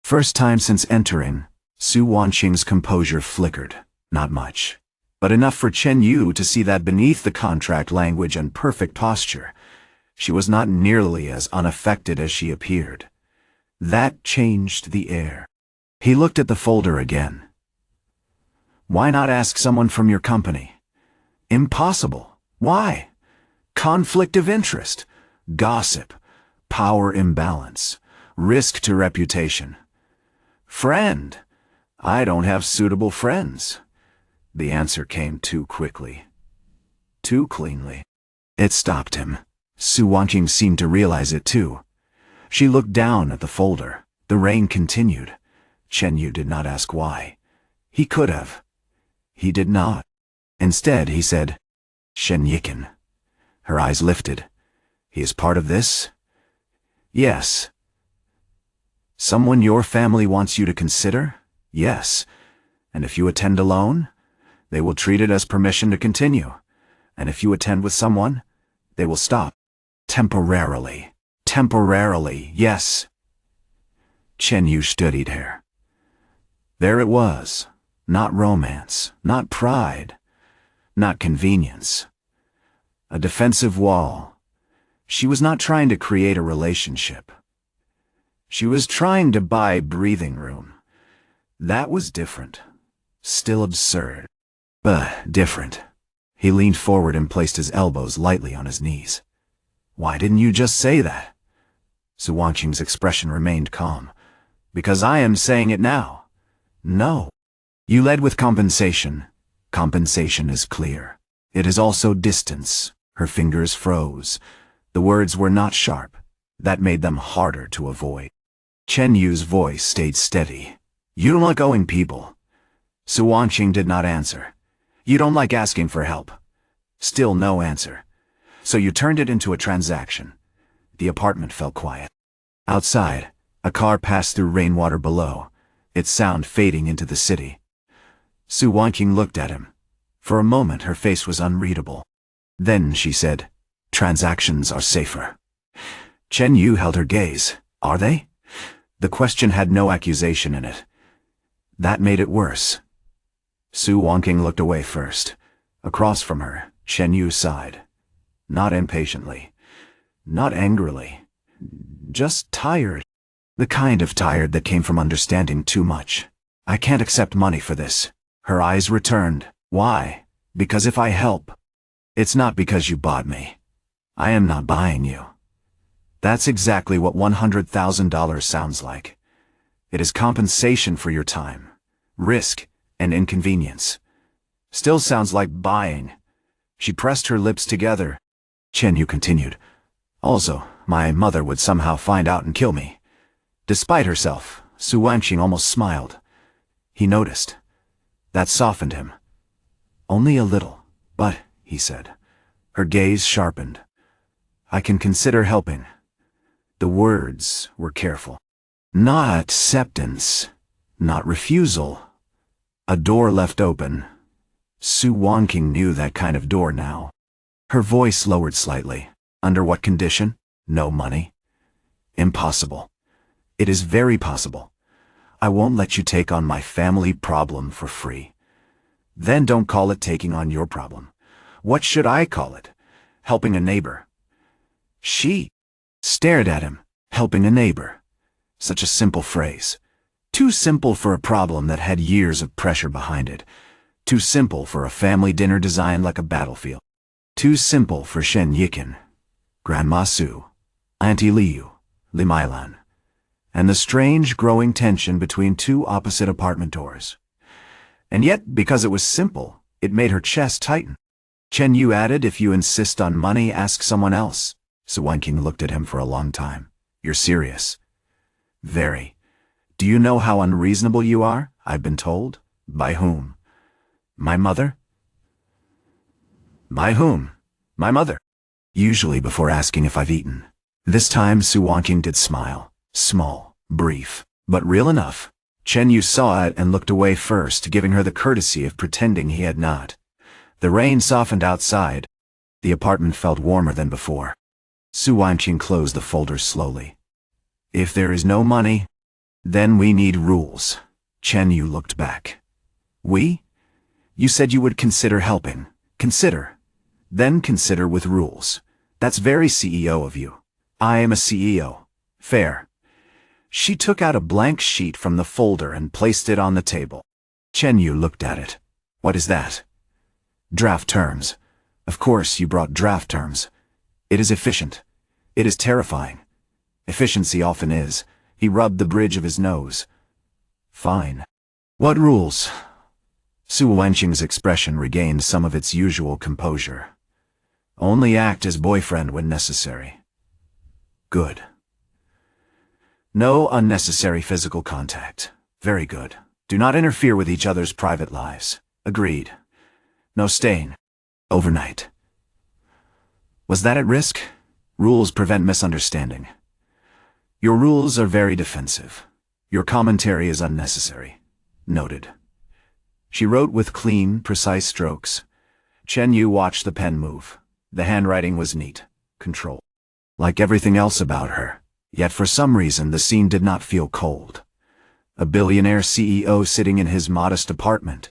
First time since entering, Su Wanqing's composure flickered. Not much. But enough for Chen Yu to see that beneath the contract language and perfect posture, she was not nearly as unaffected as she appeared. That changed the air. He looked at the folder again. Why not ask someone from your company? Impossible. Why? Conflict of interest, gossip, power imbalance, risk to reputation. Friend. I don't have suitable friends. The answer came too quickly. Too cleanly. It stopped him. Su Wanqing seemed to realize it too. She looked down at the folder. The rain continued. Chen Yu did not ask why. He could have. He did not. Instead, he said, Shen Yiken. Her eyes lifted. He is part of this? Yes. Someone your family wants you to consider? Yes. And if you attend alone, they will treat it as permission to continue. And if you attend with someone, they will stop. Temporarily. Temporarily, yes. Chen Yu studied her. There it was. Not romance, not pride, not convenience. A defensive wall. She was not trying to create a relationship. She was trying to buy breathing room. That was different. Still absurd. But different. He leaned forward and placed his elbows lightly on his knees. Why didn't you just say that? Su Wanqing's expression remained calm. Because I am saying it now. No. You led with compensation. Compensation is clear. It is also distance. Her fingers froze. The words were not sharp. That made them harder to avoid. Chen Yu's voice stayed steady. You don't like owing people. Su Wanqing did not answer. You don't like asking for help. Still no answer. So you turned it into a transaction. The apartment fell quiet. Outside, a car passed through rainwater below, its sound fading into the city. Su Wanqing looked at him. For a moment her face was unreadable. Then she said, Transactions are safer. Chen Yu held her gaze. Are they? The question had no accusation in it. That made it worse. Su Wanqing looked away first. Across from her, Chen Yu sighed. Not impatiently. Not angrily. Just tired. The kind of tired that came from understanding too much. I can't accept money for this. Her eyes returned. Why? Because if I help, it's not because you bought me. I am not buying you. That's exactly what $100,000 sounds like. It is compensation for your time, risk, and inconvenience. Still sounds like buying. She pressed her lips together. Chen Yu continued. Also, my mother would somehow find out and kill me. Despite herself, Su Wanqing almost smiled. He noticed. That softened him. Only a little, but, he said. Her gaze sharpened. I can consider helping. The words were careful. Not acceptance, not refusal. A door left open. Su Wanqing knew that kind of door now. Her voice lowered slightly. Under what condition? No money. Impossible. It is very possible. I won't let you take on my family problem for free. Then don't call it taking on your problem. What should I call it? Helping a neighbor. She stared at him. Helping a neighbor. Such a simple phrase. Too simple for a problem that had years of pressure behind it. Too simple for a family dinner designed like a battlefield. Too simple for Shen Yiken, Grandma Su, Auntie Liu, Li Mailan, and the strange growing tension between two opposite apartment doors. And yet, because it was simple, it made her chest tighten. Chen Yu added, if you insist on money, ask someone else. Su Wanqing looked at him for a long time. You're serious? Very. Do you know how unreasonable you are? I've been told. By whom? My mother? By whom? My mother. Usually before asking if I've eaten. This time Su Wanqing did smile. Small, brief, but real enough. Chen Yu saw it and looked away first, giving her the courtesy of pretending he had not. The rain softened outside. The apartment felt warmer than before. Su Wanqing closed the folder slowly. If there is no money, then we need rules. Chen Yu looked back. We? You said you would consider helping. Consider. Then consider with rules. That's very CEO of you. I am a CEO. Fair. She took out a blank sheet from the folder and placed it on the table. Chen Yu looked at it. What is that? Draft terms. Of course you brought draft terms. It is efficient. It is terrifying. Efficiency often is. He rubbed the bridge of his nose. Fine. What rules? Su Wanqing's expression regained some of its usual composure. Only act as boyfriend when necessary. Good. No unnecessary physical contact. Very good. Do not interfere with each other's private lives. Agreed. No staying. Overnight. Was that at risk? Rules prevent misunderstanding. Your rules are very defensive. Your commentary is unnecessary. Noted. She wrote with clean, precise strokes. Chen Yu watched the pen move. The handwriting was neat, controlled. Like everything else about her, yet for some reason the scene did not feel cold. A billionaire CEO sitting in his modest apartment,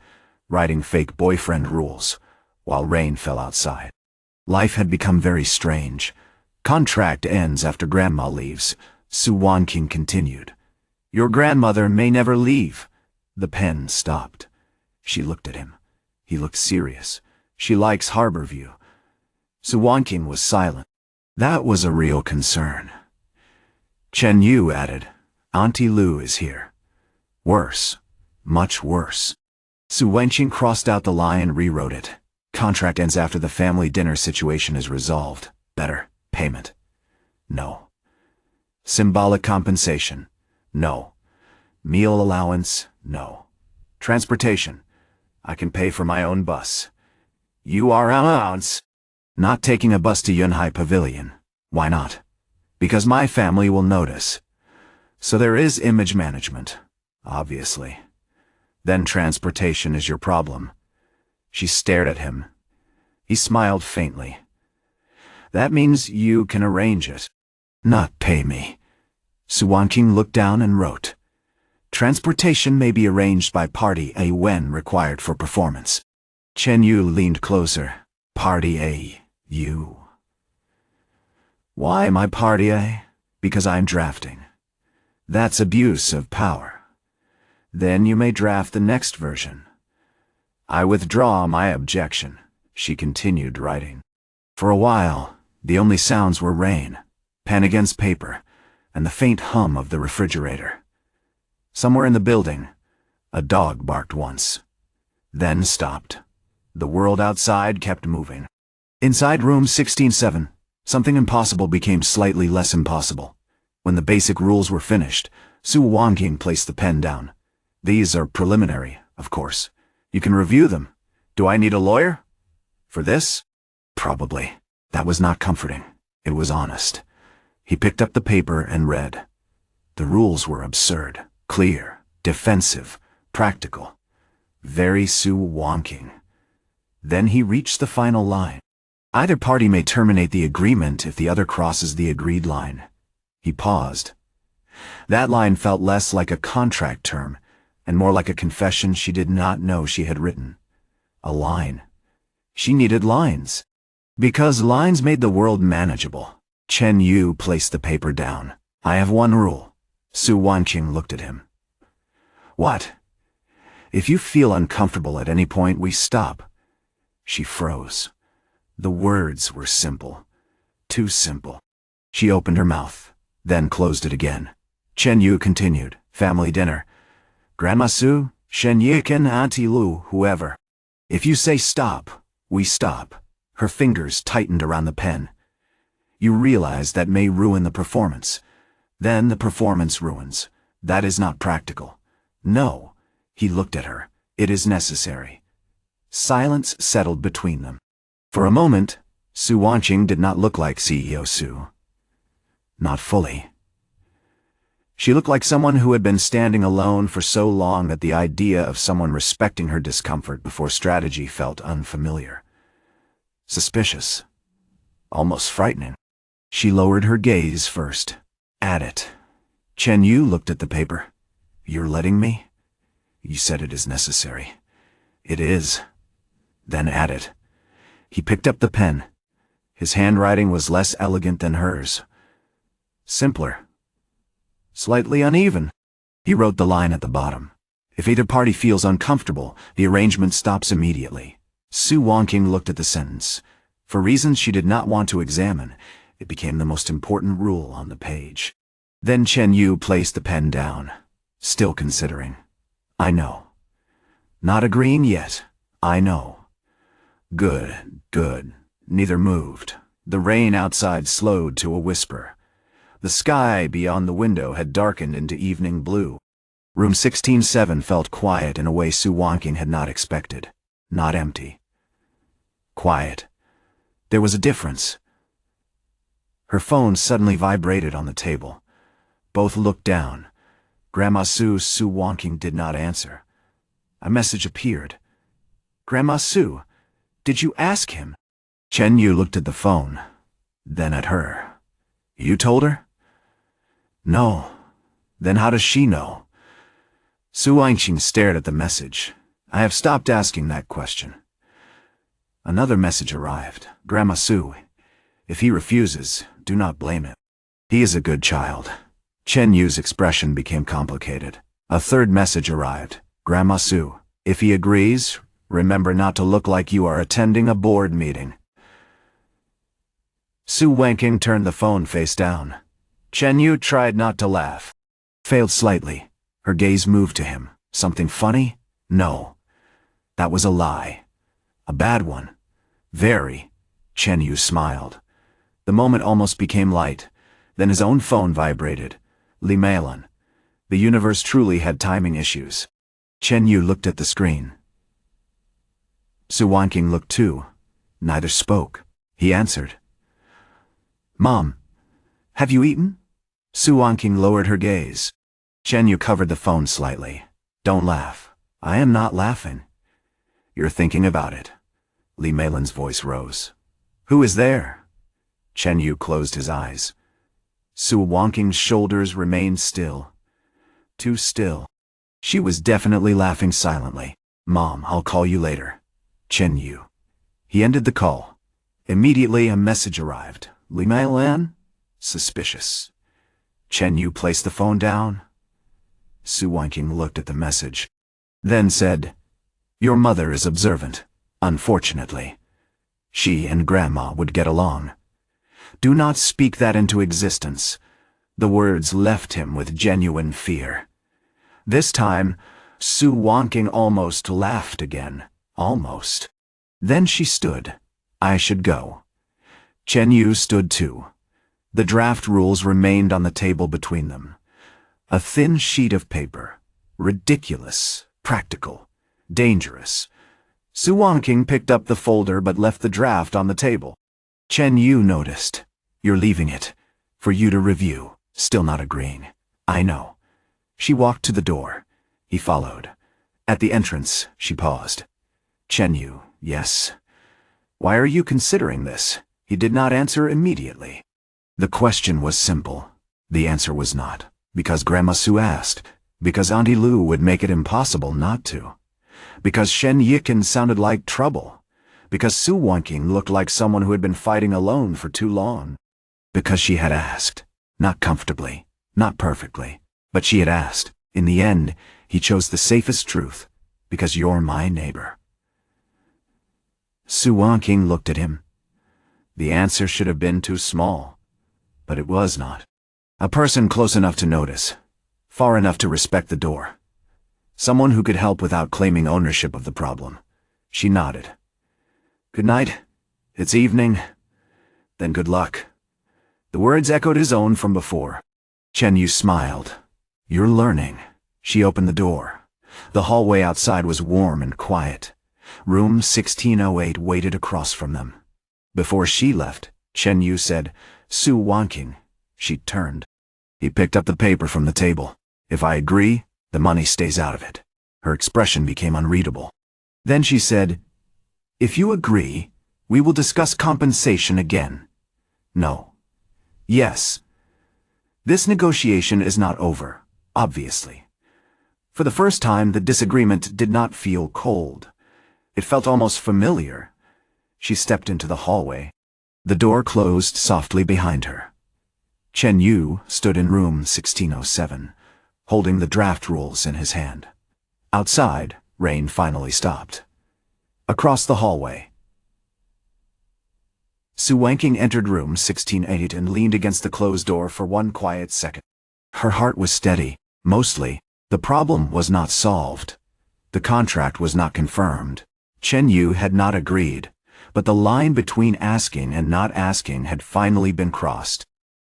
writing fake boyfriend rules, while rain fell outside. Life had become very strange. Contract ends after Grandma leaves. Su Wanqing continued. Your grandmother may never leave. The pen stopped. She looked at him. He looked serious. She likes Harborview. Su Wanqing was silent. That was a real concern. Chen Yu added, Auntie Lu is here. Worse. Much worse. Su Wanqing crossed out the line and rewrote it. Contract ends after the family dinner situation is resolved. Better. Payment. No. Symbolic compensation. No. Meal allowance. No. Transportation. I can pay for my own bus. You are allowance. Not taking a bus to Yunhai Pavilion. Why not? Because my family will notice. So there is image management, obviously. Then transportation is your problem. She stared at him. He smiled faintly. That means you can arrange it. Not pay me. Su Wanqing looked down and wrote. Transportation may be arranged by Party A when required for performance. Chen Yu leaned closer. Party A, you. Why am I Party A? Because I'm drafting. That's abuse of power. Then you may draft the next version. I withdraw my objection, she continued writing. For a while, the only sounds were rain, pen against paper, and the faint hum of the refrigerator. Somewhere in the building, a dog barked once, then stopped. The world outside kept moving. Inside room 16-7, something impossible became slightly less impossible. When the basic rules were finished, Su Wanqing placed the pen down. These are preliminary, of course. You can review them. Do I need a lawyer? For this? Probably. That was not comforting. It was honest. He picked up the paper and read. The rules were absurd, clear, defensive, practical. Very Su Wanqing. Then he reached the final line. Either party may terminate the agreement if the other crosses the agreed line. He paused. That line felt less like a contract term and more like a confession she did not know she had written. A line. She needed lines. Because lines made the world manageable. Chen Yu placed the paper down. I have one rule. Su Wanqing looked at him. What? If you feel uncomfortable at any point, we stop. She froze. The words were simple. Too simple. She opened her mouth, then closed it again. Chen Yu continued. Family dinner. Grandma Su, Shen Yiken, Auntie Lu, whoever. If you say stop, we stop. Her fingers tightened around the pen. You realize that may ruin the performance. Then the performance ruins. That is not practical. No. He looked at her. It is necessary. Silence settled between them. For a moment, Su Wanqing did not look like CEO Su. Not fully. She looked like someone who had been standing alone for so long that the idea of someone respecting her discomfort before strategy felt unfamiliar. Suspicious. Almost frightening. She lowered her gaze first. At it. Chen Yu looked at the paper. You're letting me? You said it is necessary. It is. Then at it. He picked up the pen. His handwriting was less elegant than hers. Simpler. Slightly uneven. He wrote the line at the bottom. If either party feels uncomfortable, the arrangement stops immediately. Su Wanqing looked at the sentence. For reasons she did not want to examine, it became the most important rule on the page. Then Chen Yu placed the pen down, still considering. I know. Not agreeing yet. I know. Good, good. Neither moved. The rain outside slowed to a whisper. The sky beyond the window had darkened into evening blue. Room 16-7 felt quiet in a way Su Wanqing had not expected. Not empty. Quiet. There was a difference. Her phone suddenly vibrated on the table. Both looked down. Grandma Su Wanqing did not answer. A message appeared. Grandma Su, did you ask him? Chen Yu looked at the phone, then at her. You told her? No. Then how does she know? Su Wanqing stared at the message. I have stopped asking that question. Another message arrived. Grandma Su, if he refuses, do not blame him. He is a good child. Chen Yu's expression became complicated. A third message arrived. Grandma Su, if he agrees, remember not to look like you are attending a board meeting. Su Wanqing turned the phone face down. Chen Yu tried not to laugh. Failed slightly. Her gaze moved to him. Something funny? No. That was a lie. A bad one. Very. Chen Yu smiled. The moment almost became light. Then his own phone vibrated. Li Meilan. The universe truly had timing issues. Chen Yu looked at the screen. Su Wanqing looked too. Neither spoke. He answered. Mom, have you eaten? Su Wanqing lowered her gaze. Chen Yu covered the phone slightly. Don't laugh. I am not laughing. You're thinking about it. Li Meilan's voice rose. Who is there? Chen Yu closed his eyes. Su Wanqing's shoulders remained still. Too still. She was definitely laughing silently. "Mom, I'll call you later. Chen Yu." He ended the call. Immediately a message arrived. "Li Mei Lan?" Suspicious. Chen Yu placed the phone down. Su Wanqing looked at the message, then said, "Your mother is observant, unfortunately. She and Grandma would get along. Do not speak that into existence." The words left him with genuine fear. This time, Su Wanqing almost laughed again. Almost. Then she stood. "I should go." Chen Yu stood too. The draft rules remained on the table between them. A thin sheet of paper. Ridiculous. Practical. Dangerous. Su Wanqing picked up the folder but left the draft on the table. Chen Yu noticed. "You're leaving it. For you to review. Still not agreeing." "I know." She walked to the door. He followed. At the entrance, she paused. "Chen Yu, yes. Why are you considering this?" He did not answer immediately. The question was simple. The answer was not. Because Grandma Su asked. Because Auntie Lu would make it impossible not to. Because Shen Yiken sounded like trouble. Because Su Wanqing looked like someone who had been fighting alone for too long. Because she had asked. Not comfortably, not perfectly, but she had asked. In the end, he chose the safest truth. Because you're my neighbor. Su Wanqing looked at him. The answer should have been too small. But it was not. A person close enough to notice. Far enough to respect the door. Someone who could help without claiming ownership of the problem. She nodded. "Good night. It's evening. Then good luck." The words echoed his own from before. Chen Yu smiled. "You're learning." She opened the door. The hallway outside was warm and quiet. Room 1608 waited across from them. Before she left, Chen Yu said, "Su Wanqing." She turned. He picked up the paper from the table. "If I agree, the money stays out of it." Her expression became unreadable. Then she said, "If you agree, we will discuss compensation again." "No." "Yes." This negotiation is not over, obviously. For the first time, the disagreement did not feel cold. It felt almost familiar. She stepped into the hallway. The door closed softly behind her. Chen Yu stood in room 1607, holding the draft rules in his hand. Outside, rain finally stopped. Across the hallway, Su Wanqing entered room 1608 and leaned against the closed door for one quiet second. Her heart was steady. Mostly, the problem was not solved. The contract was not confirmed. Chen Yu had not agreed, but the line between asking and not asking had finally been crossed.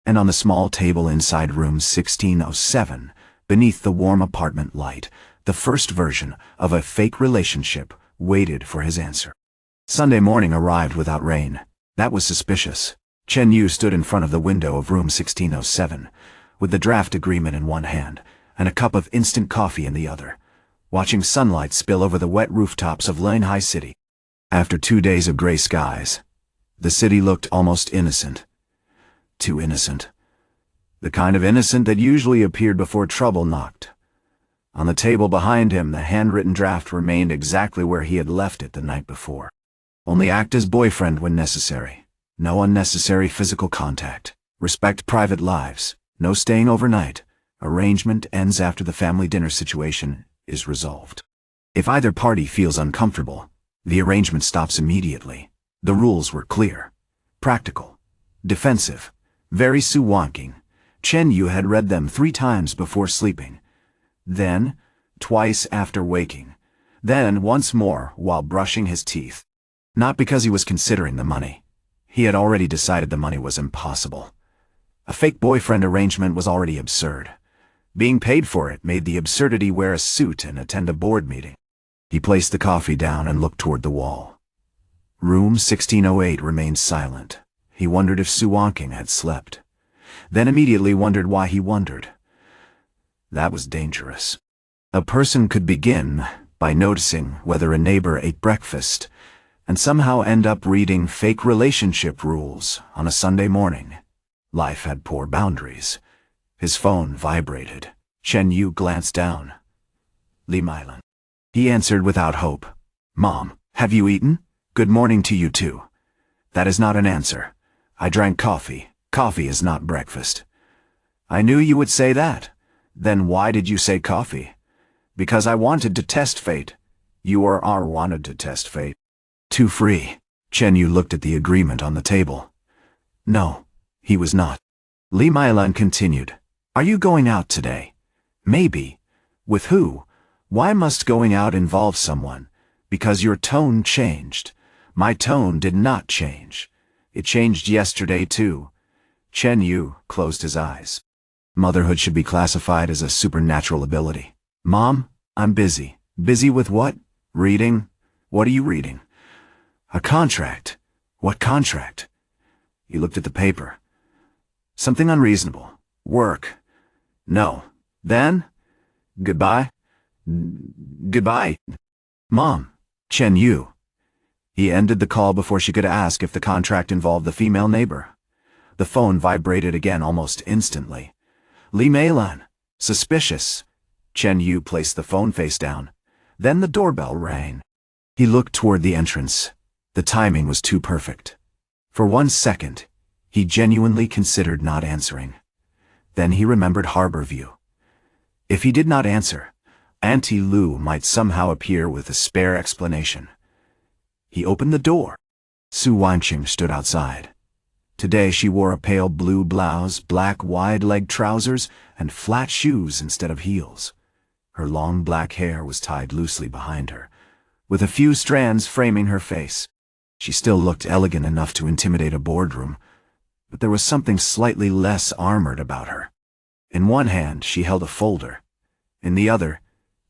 And on the small table inside room 1607, beneath the warm apartment light, the first version of a fake relationship waited for his answer. Sunday morning arrived without rain. That was suspicious. Chen Yu stood in front of the window of room 1607, with the draft agreement in one hand and a cup of instant coffee in the other, watching sunlight spill over the wet rooftops of Lanhai City. After 2 days of gray skies, the city looked almost innocent. Too innocent. The kind of innocent that usually appeared before trouble knocked. On the table behind him, the handwritten draft remained exactly where he had left it the night before. Only act as boyfriend when necessary. No unnecessary physical contact. Respect private lives. No staying overnight. Arrangement ends after the family dinner situation is resolved. If either party feels uncomfortable, the arrangement stops immediately. The rules were clear. Practical. Defensive. Very Su Wanqing. Chen Yu had read them 3 times before sleeping. Then, twice after waking. Then once more while brushing his teeth. Not because he was considering the money. He had already decided the money was impossible. A fake boyfriend arrangement was already absurd. Being paid for it made the absurdity wear a suit and attend a board meeting. He placed the coffee down and looked toward the wall. Room 1608 remained silent. He wondered if Su Wanqing had slept. Then immediately wondered why he wondered. That was dangerous. A person could begin by noticing whether a neighbor ate breakfast and somehow end up reading fake relationship rules on a Sunday morning. Life had poor boundaries. His phone vibrated. Chen Yu glanced down. Li Meilan. He answered without hope. Mom, have you eaten? Good morning to you too. That is not an answer. I drank coffee. Coffee is not breakfast. I knew you would say that. Then why did you say coffee? Because I wanted to test fate. You or R wanted to test fate. Too free. Chen Yu looked at the agreement on the table. No, he was not. Li Meilan continued. Are you going out today? Maybe. With who? Why must going out involve someone? Because your tone changed. My tone did not change. It changed yesterday too. Chen Yu closed his eyes. Motherhood should be classified as a supernatural ability. Mom, I'm busy. Busy with what? Reading? What are you reading? A contract. What contract? He looked at the paper. Something unreasonable. Work. No. Then? Goodbye? Goodbye. Mom. Chen Yu. He ended the call before she could ask if the contract involved the female neighbor. The phone vibrated again almost instantly. Li Meilan. Suspicious. Chen Yu placed the phone face down. Then the doorbell rang. He looked toward the entrance. The timing was too perfect. For 1 second, he genuinely considered not answering. Then he remembered Harborview. If he did not answer, Auntie Lu might somehow appear with a spare explanation. He opened the door. Su Wanqing stood outside. Today she wore a pale blue blouse, black wide-leg trousers, and flat shoes instead of heels. Her long black hair was tied loosely behind her, with a few strands framing her face. She still looked elegant enough to intimidate a boardroom, but there was something slightly less armored about her. In one hand she held a folder. In the other,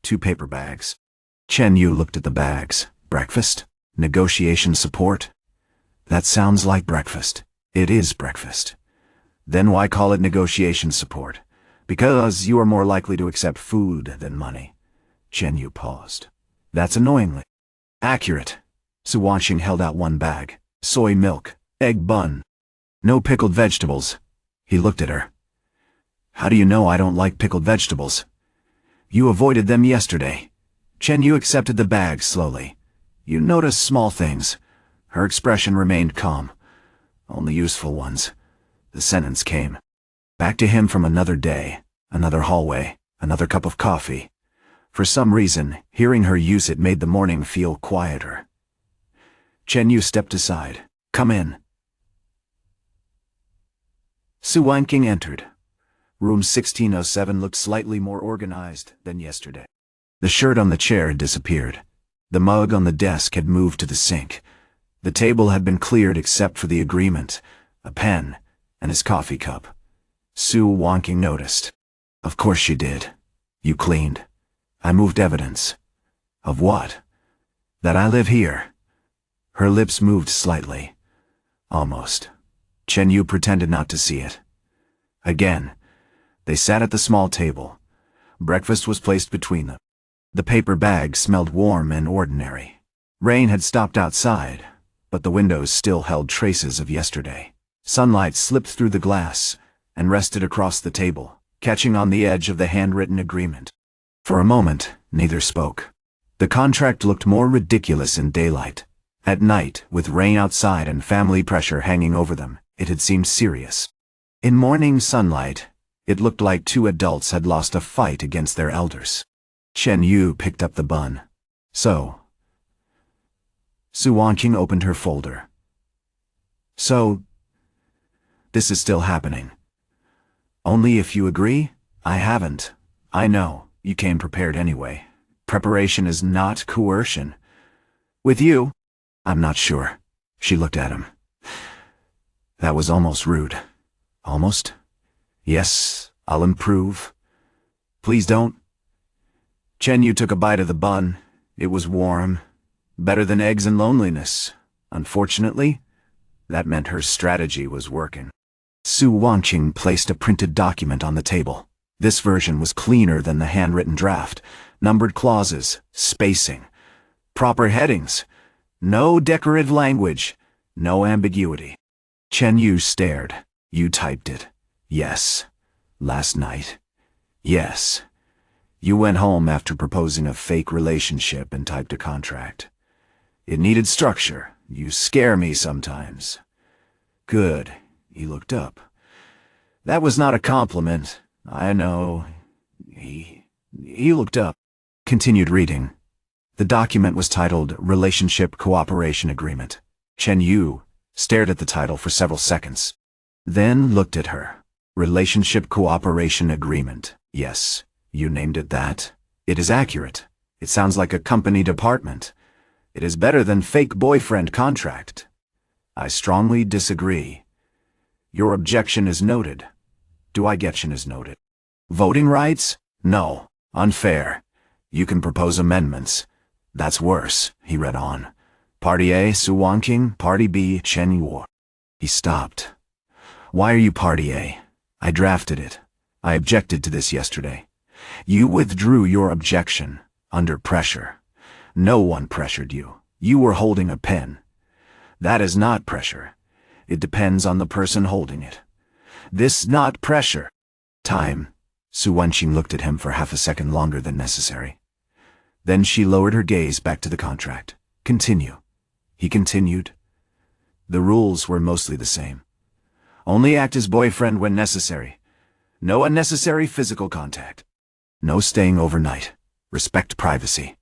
2 paper bags. Chen Yu looked at the bags. Breakfast? Negotiation support? That sounds like breakfast. It is breakfast. Then why call it negotiation support? Because you are more likely to accept food than money. Chen Yu paused. That's annoyingly accurate. Su Wanqing held out 1 bag. Soy milk, egg bun. No pickled vegetables. He looked at her. How do you know I don't like pickled vegetables? You avoided them yesterday. Chen Yu accepted the bag slowly. You notice small things. Her expression remained calm. Only useful ones. The sentence came. Back to him from another day, another hallway, another cup of coffee. For some reason, hearing her use it made the morning feel quieter. Chen Yu stepped aside. Come in. Su Wanqing entered. Room 1607 looked slightly more organized than yesterday. The shirt on the chair had disappeared. The mug on the desk had moved to the sink. The table had been cleared except for the agreement, a pen, and his coffee cup. Su Wanqing noticed. Of course she did. You cleaned. I moved evidence. Of what? That I live here. Her lips moved slightly. Almost. Chen Yu pretended not to see it. Again, they sat at the small table. Breakfast was placed between them. The paper bag smelled warm and ordinary. Rain had stopped outside, but the windows still held traces of yesterday. Sunlight slipped through the glass and rested across the table, catching on the edge of the handwritten agreement. For a moment, neither spoke. The contract looked more ridiculous in daylight. At night, with rain outside and family pressure hanging over them, it had seemed serious. In morning sunlight, it looked like 2 adults had lost a fight against their elders. Chen Yu picked up the bun. So. Su Wanqing opened her folder. So. This is still happening. Only if you agree? I haven't. I know, you came prepared anyway. Preparation is not coercion. With you? I'm not sure. She looked at him. That was almost rude. Almost? Yes, I'll improve. Please don't. Chen Yu took a bite of the bun. It was warm. Better than eggs and loneliness. Unfortunately, that meant her strategy was working. Su Wanqing placed a printed document on the table. This version was cleaner than the handwritten draft. Numbered clauses, spacing, proper headings. No decorative language, no ambiguity. Chen Yu stared. You typed it. Yes. Last night. Yes. You went home after proposing a fake relationship and typed a contract. It needed structure. You scare me sometimes. Good. He looked up. That was not a compliment. I know. He looked up. Continued reading. The document was titled Relationship Cooperation Agreement. Chen Yu stared at the title for several seconds, then looked at her. Relationship Cooperation Agreement. Yes, you named it that. It is accurate. It sounds like a company department. It is better than fake boyfriend contract. I strongly disagree. Your objection is noted. Do I get is noted? Voting rights? No. Unfair. You can propose amendments. That's worse, he read on. Party A, Su Wanqing, Party B, Chen Yu. He stopped. Why are you Party A? I drafted it. I objected to this yesterday. You withdrew your objection, under pressure. No one pressured you. You were holding a pen. That is not pressure. It depends on the person holding it. This not pressure. Time. Su Wanqing looked at him for half a second longer than necessary. Then she lowered her gaze back to the contract. Continue. He continued. The rules were mostly the same. Only act as boyfriend when necessary. No unnecessary physical contact. No staying overnight. Respect privacy.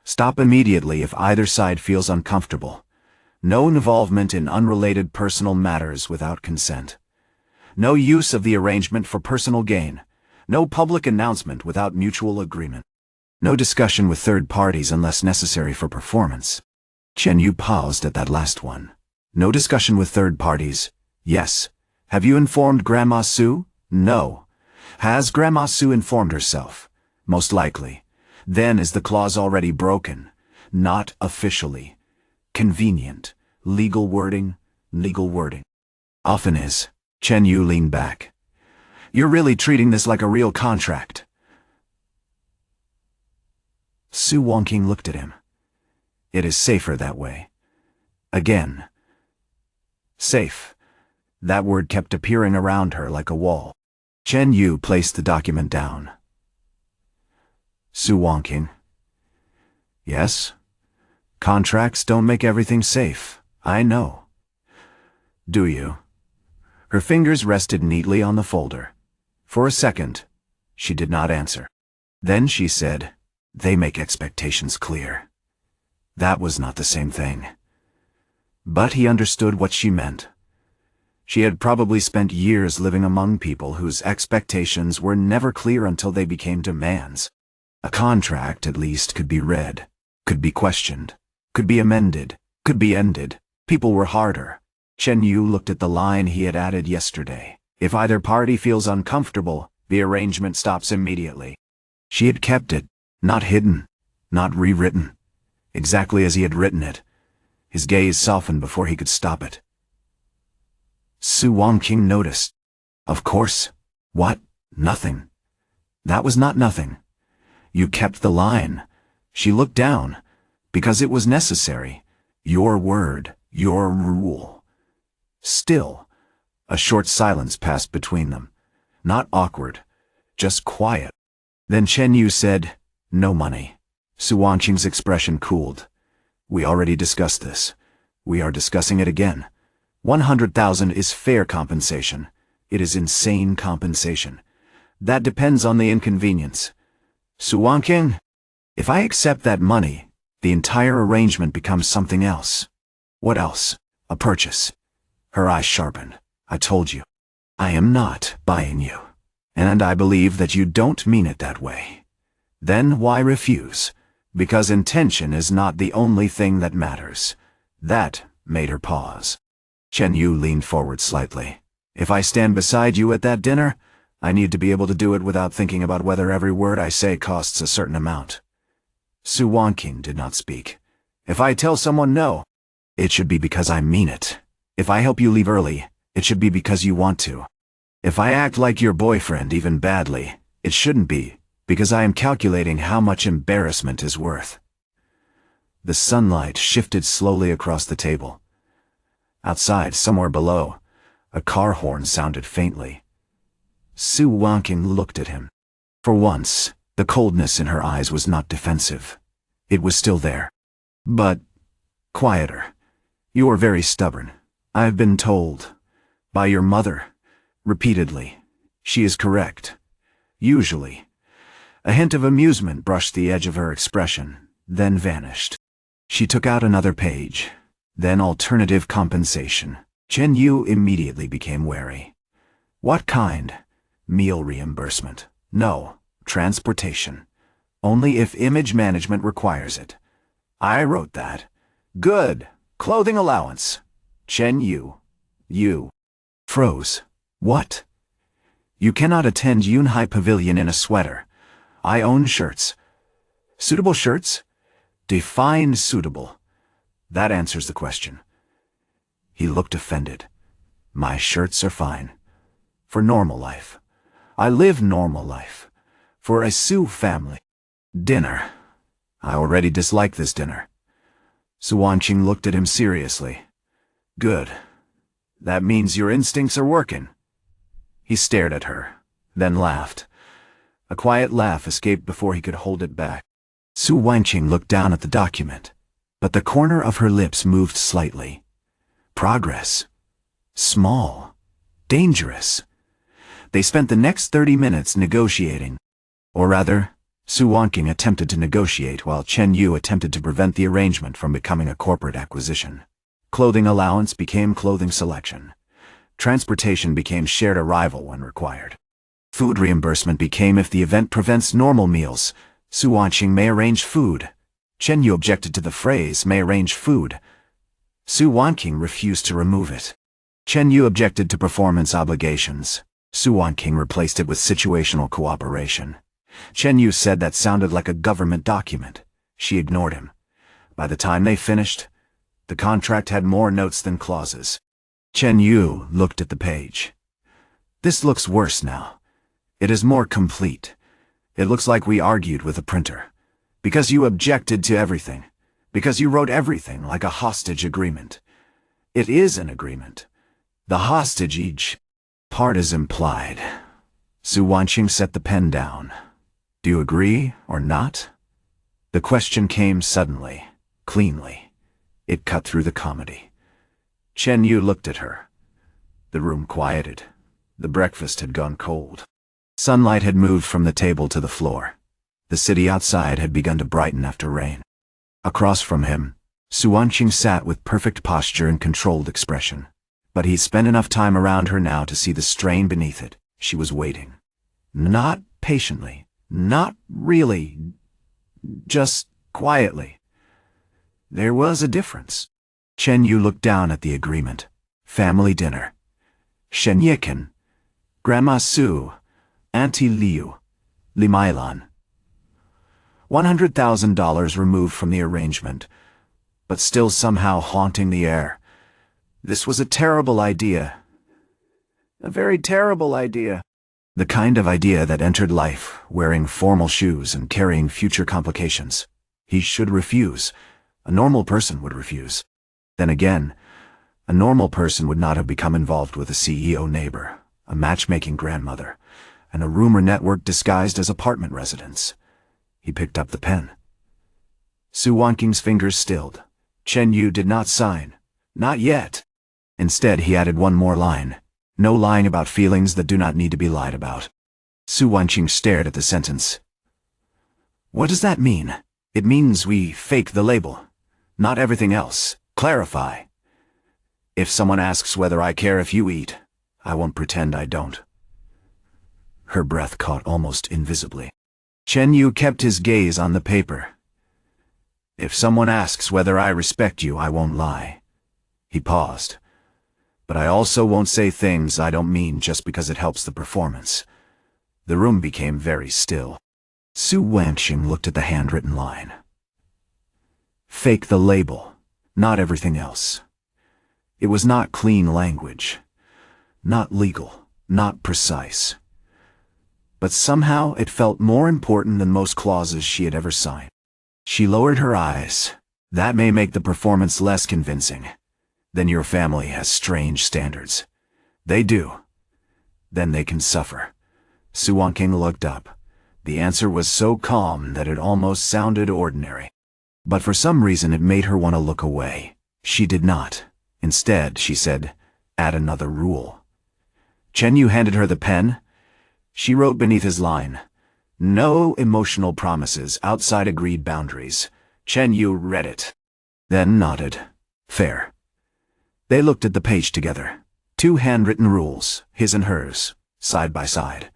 Stop immediately if either side feels uncomfortable. No involvement in unrelated personal matters without consent. No use of the arrangement for personal gain. No public announcement without mutual agreement. No discussion with third parties unless necessary for performance. Chen Yu paused at that last one. No discussion with third parties. Yes. Have you informed Grandma Su? No. Has Grandma Su informed herself? Most likely. Then is the clause already broken? Not officially. Convenient. Legal wording. Legal wording. Often is. Chen Yu leaned back. You're really treating this like a real contract. Su Wanqing looked at him. It is safer that way. Again. Safe. That word kept appearing around her like a wall. Chen Yu placed the document down. Su Wanqing. Yes? Contracts don't make everything safe. I know. Do you? Her fingers rested neatly on the folder. For a second, she did not answer. Then she said, They make expectations clear. That was not the same thing. But he understood what she meant. She had probably spent years living among people whose expectations were never clear until they became demands. A contract, at least, could be read, could be questioned, could be amended, could be ended. People were harder. Chen Yu looked at the line he had added yesterday. If either party feels uncomfortable, the arrangement stops immediately. She had kept it, not hidden, not rewritten. Exactly as he had written it. His gaze softened before he could stop it. Su Wanqing noticed. Of course. What? Nothing. That was not nothing. You kept the line. She looked down. Because it was necessary. Your word. Your rule. Still, a short silence passed between them. Not awkward. Just quiet. Then Chen Yu said, No money. Su Wanqing's expression cooled. We already discussed this. We are discussing it again. 100,000 is fair compensation. It is insane compensation. That depends on the inconvenience. Su Wanqing, if I accept that money, the entire arrangement becomes something else. What else? A purchase. Her eyes sharpened. I told you. I am not buying you. And I believe that you don't mean it that way. Then why refuse? Because intention is not the only thing that matters. That made her pause. Chen Yu leaned forward slightly. If I stand beside you at that dinner, I need to be able to do it without thinking about whether every word I say costs a certain amount. Su Wanqing did not speak. If I tell someone no, it should be because I mean it. If I help you leave early, it should be because you want to. If I act like your boyfriend even badly, it shouldn't be, because I am calculating how much embarrassment is worth. The sunlight shifted slowly across the table. Outside, somewhere below, a car horn sounded faintly. Su Wanqing looked at him. For once, The coldness in her eyes was not defensive. It was still there. But quieter. You are very stubborn. I've been told. By your mother. Repeatedly. She is correct. Usually. A hint of amusement brushed the edge of her expression, then vanished. She took out another page. Then alternative compensation. Chen Yu immediately became wary. What kind? Meal reimbursement. No. Transportation. Only if image management requires it. I wrote that. Good. Clothing allowance. Chen Yu. You. Froze. What? You cannot attend Yunhai Pavilion in a sweater. I own shirts. Suitable shirts? Define suitable. That answers the question. He looked offended. My shirts are fine. For normal life. I live normal life. For a Su family. Dinner. I already dislike this dinner. Su Wanqing looked at him seriously. Good. That means your instincts are working. He stared at her, then laughed. A quiet laugh escaped before he could hold it back. Su Wanqing looked down at the document, but the corner of her lips moved slightly. Progress. Small. Dangerous. They spent the next 30 minutes negotiating. Or rather, Su Wanqing attempted to negotiate while Chen Yu attempted to prevent the arrangement from becoming a corporate acquisition. Clothing allowance became clothing selection. Transportation became shared arrival when required. Food reimbursement became if the event prevents normal meals. Su Wanqing may arrange food. Chen Yu objected to the phrase may arrange food. Su Wanqing refused to remove it. Chen Yu objected to performance obligations. Su Wanqing replaced it with situational cooperation. Chen Yu said that sounded like a government document. She ignored him. By the time they finished, the contract had more notes than clauses. Chen Yu looked at the page. This looks worse now. It is more complete. It looks like we argued with a printer. Because you objected to everything. Because you wrote everything like a hostage agreement. It is an agreement. The hostage part is implied. Su Wanqing set the pen down. Do you agree or not? The question came suddenly, cleanly. It cut through the comedy. Chen Yu looked at her. The room quieted. The breakfast had gone cold. Sunlight had moved from the table to the floor. The city outside had begun to brighten after rain. Across from him, Su Wanqing sat with perfect posture and controlled expression. But he'd spent enough time around her now to see the strain beneath it. She was waiting. Not patiently. Not really. Just quietly. There was a difference. Chen Yu looked down at the agreement. Family dinner. Shen Yiken. Grandma Su. Auntie Liu. Li Mailan. $100,000 removed from the arrangement, but still somehow haunting the air. This was a terrible idea. A very terrible idea. The kind of idea that entered life, wearing formal shoes and carrying future complications. He should refuse. A normal person would refuse. Then again, a normal person would not have become involved with a CEO neighbor, a matchmaking grandmother, and a rumor network disguised as apartment residence. He picked up the pen. Su Wanqing's fingers stilled. Chen Yu did not sign. Not yet. Instead, he added one more line. No lying about feelings that do not need to be lied about. Su Wanqing stared at the sentence. What does that mean? It means we fake the label. Not everything else. Clarify. If someone asks whether I care if you eat, I won't pretend I don't. Her breath caught almost invisibly. Chen Yu kept his gaze on the paper. If someone asks whether I respect you, I won't lie. He paused. But I also won't say things I don't mean just because it helps the performance. The room became very still. Su Wanqing looked at the handwritten line. Fake the label, not everything else. It was not clean language, not legal, not precise. But somehow it felt more important than most clauses she had ever signed. She lowered her eyes. That may make the performance less convincing. Then your family has strange standards. They do. Then they can suffer. Su Wanqing looked up. The answer was so calm that it almost sounded ordinary. But for some reason it made her want to look away. She did not. Instead, she said, "Add another rule." Chen Yu handed her the pen. She wrote beneath his line, "No emotional promises outside agreed boundaries." Chen Yu read it, then nodded. Fair. They looked at the page together. 2 handwritten rules, his and hers, side by side.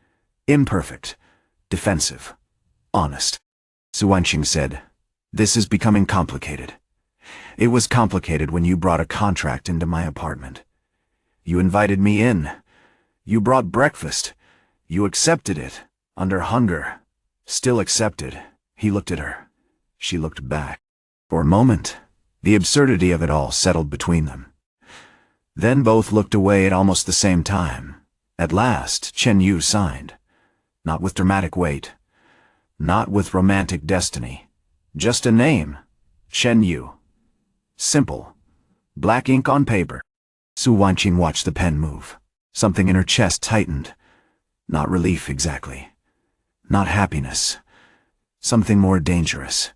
Imperfect, defensive, honest. Su Wanqing said, "This is becoming complicated. It was complicated when you brought a contract into my apartment. You invited me in. You brought breakfast. You accepted it, under hunger. Still accepted." He looked at her. She looked back. For a moment, the absurdity of it all settled between them. Then both looked away at almost the same time. At last, Chen Yu signed. Not with dramatic weight. Not with romantic destiny. Just a name. Chen Yu. Simple. Black ink on paper. Su Wanqing watched the pen move. Something in her chest tightened. Not relief exactly. Not happiness. Something more dangerous.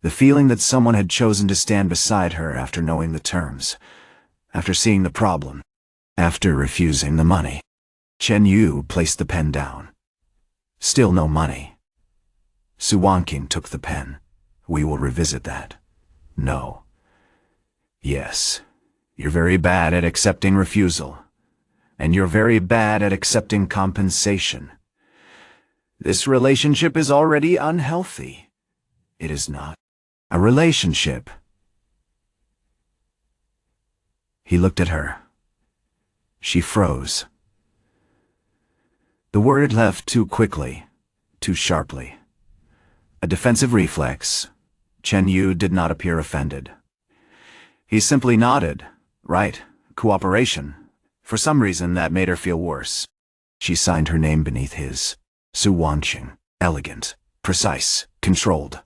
The feeling that someone had chosen to stand beside her after knowing the terms. After seeing the problem. After refusing the money. Chen Yu placed the pen down. Still no money. Su Wanqing took the pen. "We will revisit that." "No." "Yes. You're very bad at accepting refusal. And you're very bad at accepting compensation. This relationship is already unhealthy." "It is not a relationship." He looked at her. She froze. The word left too quickly, too sharply. A defensive reflex. Chen Yu did not appear offended. He simply nodded. Right, cooperation. For some reason that made her feel worse. She signed her name beneath his. Su Wanqing. Elegant, precise, controlled.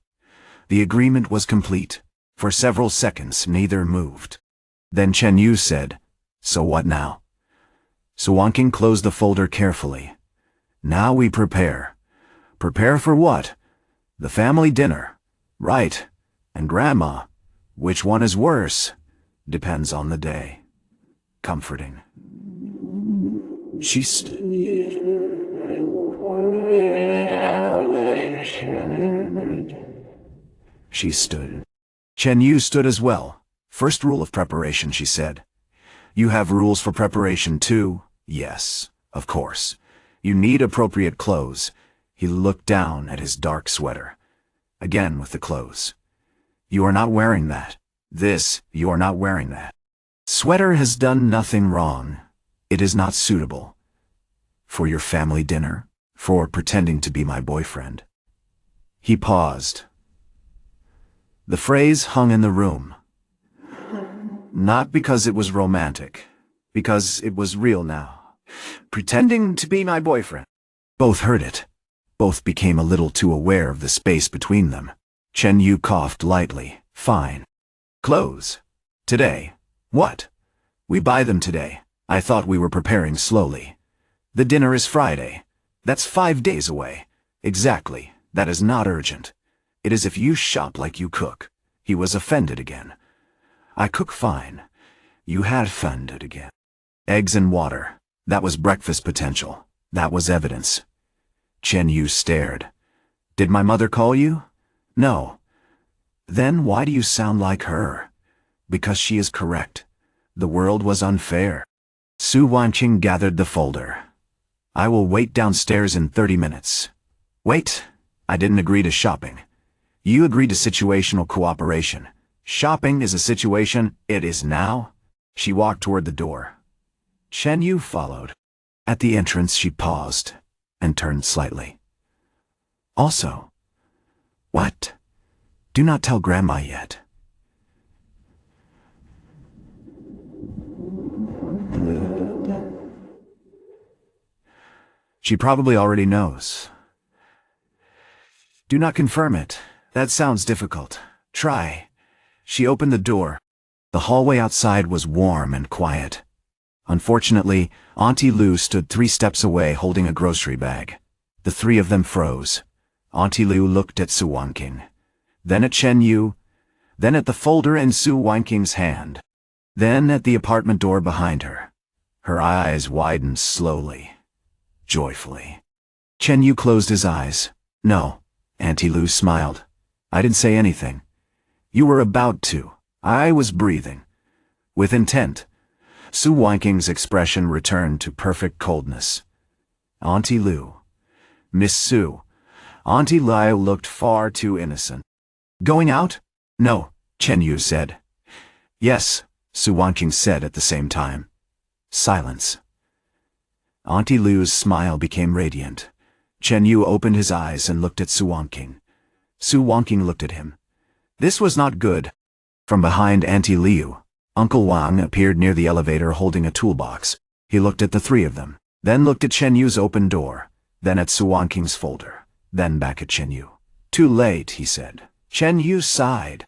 The agreement was complete. For several seconds neither moved. Then Chen Yu said, "So what now?" Su Wanqing closed the folder carefully. "Now we prepare." "Prepare for what?" "The family dinner." "Right. And Grandma. Which one is worse?" "Depends on the day." Comforting. She stood. Chen Yu stood as well. "First rule of preparation," she said. "You have rules for preparation too?" "Yes, of course. You need appropriate clothes." He looked down at his dark sweater. Again with the clothes. "You are not wearing that. You are not wearing that. Sweater has done nothing wrong. It is not suitable. For your family dinner? For pretending to be my boyfriend?" He paused. The phrase hung in the room. Not because it was romantic. Because it was real now. "Pretending to be my boyfriend." Both heard it. Both became a little too aware of the space between them. Chen Yu coughed lightly. "Fine. Clothes. Today. What? We buy them today. I thought we were preparing slowly. The dinner is Friday. That's 5 days away. Exactly. That is not urgent. It is if you shop like you cook." He was offended again. "I cook fine. You had offended again." Eggs and water. That was breakfast potential. That was evidence. Chen Yu stared. "Did my mother call you?" "No." "Then why do you sound like her?" "Because she is correct. The world was unfair." Su Wanqing gathered the folder. "I will wait downstairs in 30 minutes. "Wait. I didn't agree to shopping. You agreed to situational cooperation. Shopping is a situation. It is now." She walked toward the door. Chen Yu followed. At the entrance she paused and turned slightly. "Also." "What?" "Do not tell Grandma yet." "She probably already knows." "Do not confirm it. That sounds difficult. Try." She opened the door. The hallway outside was warm and quiet. Unfortunately, Auntie Lu stood 3 steps away holding a grocery bag. The 3 of them froze. Auntie Lu looked at Su Wanqing, then at Chen Yu, then at the folder in Su Wanqing's hand, then at the apartment door behind her. Her eyes widened slowly, joyfully. Chen Yu closed his eyes. "No," Auntie Lu smiled. "I didn't say anything. You were about to. I was breathing. With intent." Su Wanqing's expression returned to perfect coldness. "Auntie Lu. Miss Su." Auntie Lu looked far too innocent. "Going out?" "No," Chen Yu said. "Yes," Su Wanqing said at the same time. Silence. Auntie Lu's smile became radiant. Chen Yu opened his eyes and looked at Su Wanqing. Su Wanqing looked at him. This was not good. From behind Auntie Lu, Uncle Wang appeared near the elevator holding a toolbox. He looked at the three of them, then looked at Chen Yu's open door, then at Su Wanqing's folder, then back at Chen Yu. "Too late," he said. Chen Yu sighed.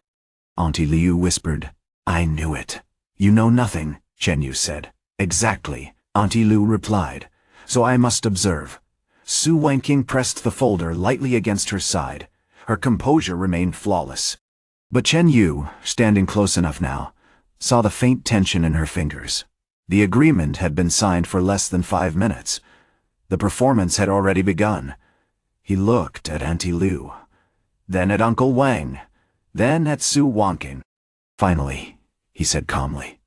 Auntie Lu whispered, "I knew it." "You know nothing," Chen Yu said. "Exactly," Auntie Lu replied. "So I must observe." Su Wanqing pressed the folder lightly against her side. Her composure remained flawless. But Chen Yu, standing close enough now, saw the faint tension in her fingers. The agreement had been signed for less than 5 minutes. The performance had already begun. He looked at Auntie Lu, then at Uncle Wang, then at Su Wanqing. "Finally," he said calmly,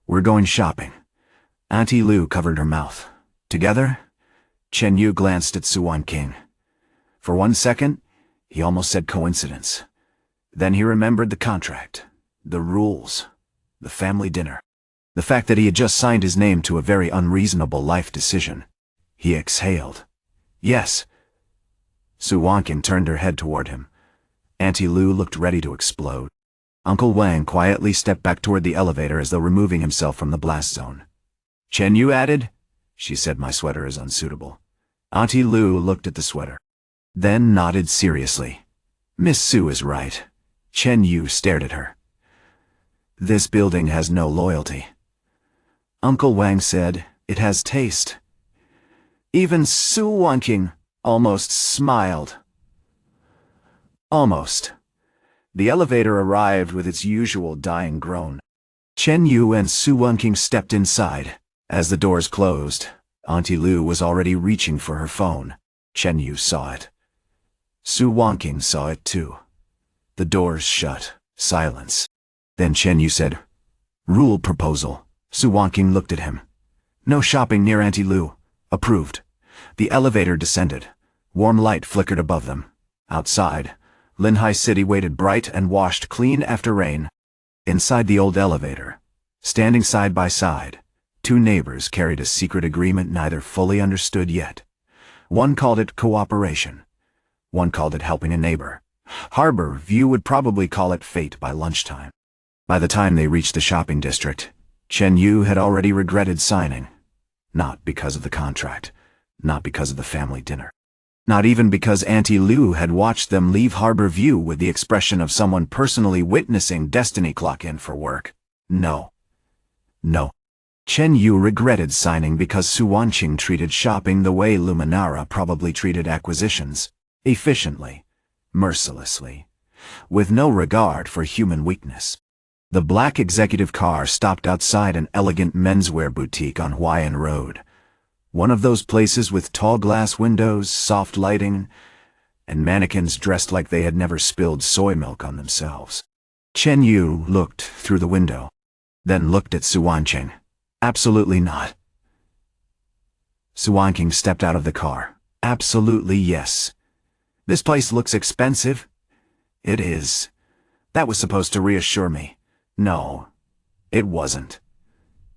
"we're going shopping." Auntie Lu covered her mouth. "Together?" Chen Yu glanced at Su Wanqing. For 1 second, he almost said coincidence. Then he remembered the contract, the rules, the family dinner, the fact that he had just signed his name to a very unreasonable life decision. He exhaled. "Yes." Su Wanqing turned her head toward him. Auntie Lu looked ready to explode. Uncle Wang quietly stepped back toward the elevator as though removing himself from the blast zone. "Chen Yu added?" She said, "My sweater is unsuitable." Auntie Lu looked at the sweater, then nodded seriously. "Miss Su is right." Chen Yu stared at her. "This building has no loyalty." Uncle Wang said, "It has taste." Even Su Wanqing almost smiled. Almost. The elevator arrived with its usual dying groan. Chen Yu and Su Wanqing stepped inside. As the doors closed, Auntie Lu was already reaching for her phone. Chen Yu saw it. Su Wanqing saw it too. The doors shut. Silence. Then Chen Yu said, "Rule proposal." Su Wanqing looked at him. "No shopping near Auntie Lu." Approved. The elevator descended. Warm light flickered above them. Outside, Linhai City waited bright and washed clean after rain. Inside the old elevator, standing side by side, 2 neighbors carried a secret agreement neither fully understood yet. One called it cooperation. One called it helping a neighbor. Harbor View would probably call it fate by lunchtime. By the time they reached the shopping district, Chen Yu had already regretted signing. Not because of the contract, not because of the family dinner. Not even because Auntie Lu had watched them leave Harbor View with the expression of someone personally witnessing destiny clock in for work. No. No. Chen Yu regretted signing because Su Wanqing treated shopping the way Luminara probably treated acquisitions. Efficiently. Mercilessly. With no regard for human weakness. The black executive car stopped outside an elegant menswear boutique on Huayan Road. One of those places with tall glass windows, soft lighting, and mannequins dressed like they had never spilled soy milk on themselves. Chen Yu looked through the window, then looked at Su Wanqing. Absolutely not. Su Wanqing stepped out of the car. Absolutely yes. This place looks expensive. It is. That was supposed to reassure me. No, it wasn't.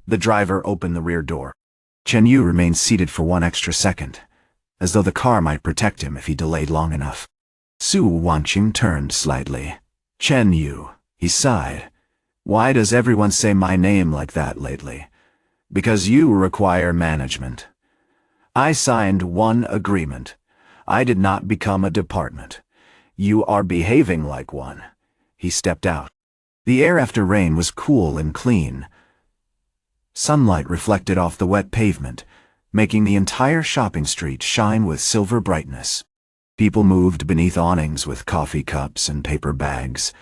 The driver opened the rear door. Chen Yu remained seated for 1 extra second, as though the car might protect him if he delayed long enough. Su Wanqing turned slightly. "Chen Yu," he sighed. "Why does everyone say my name like that lately? Because you require management. I signed one agreement. I did not become a department. You are behaving like one." He stepped out. The air after rain was cool and clean. Sunlight reflected off the wet pavement, making the entire shopping street shine with silver brightness. People moved beneath awnings with coffee cups and paper bags,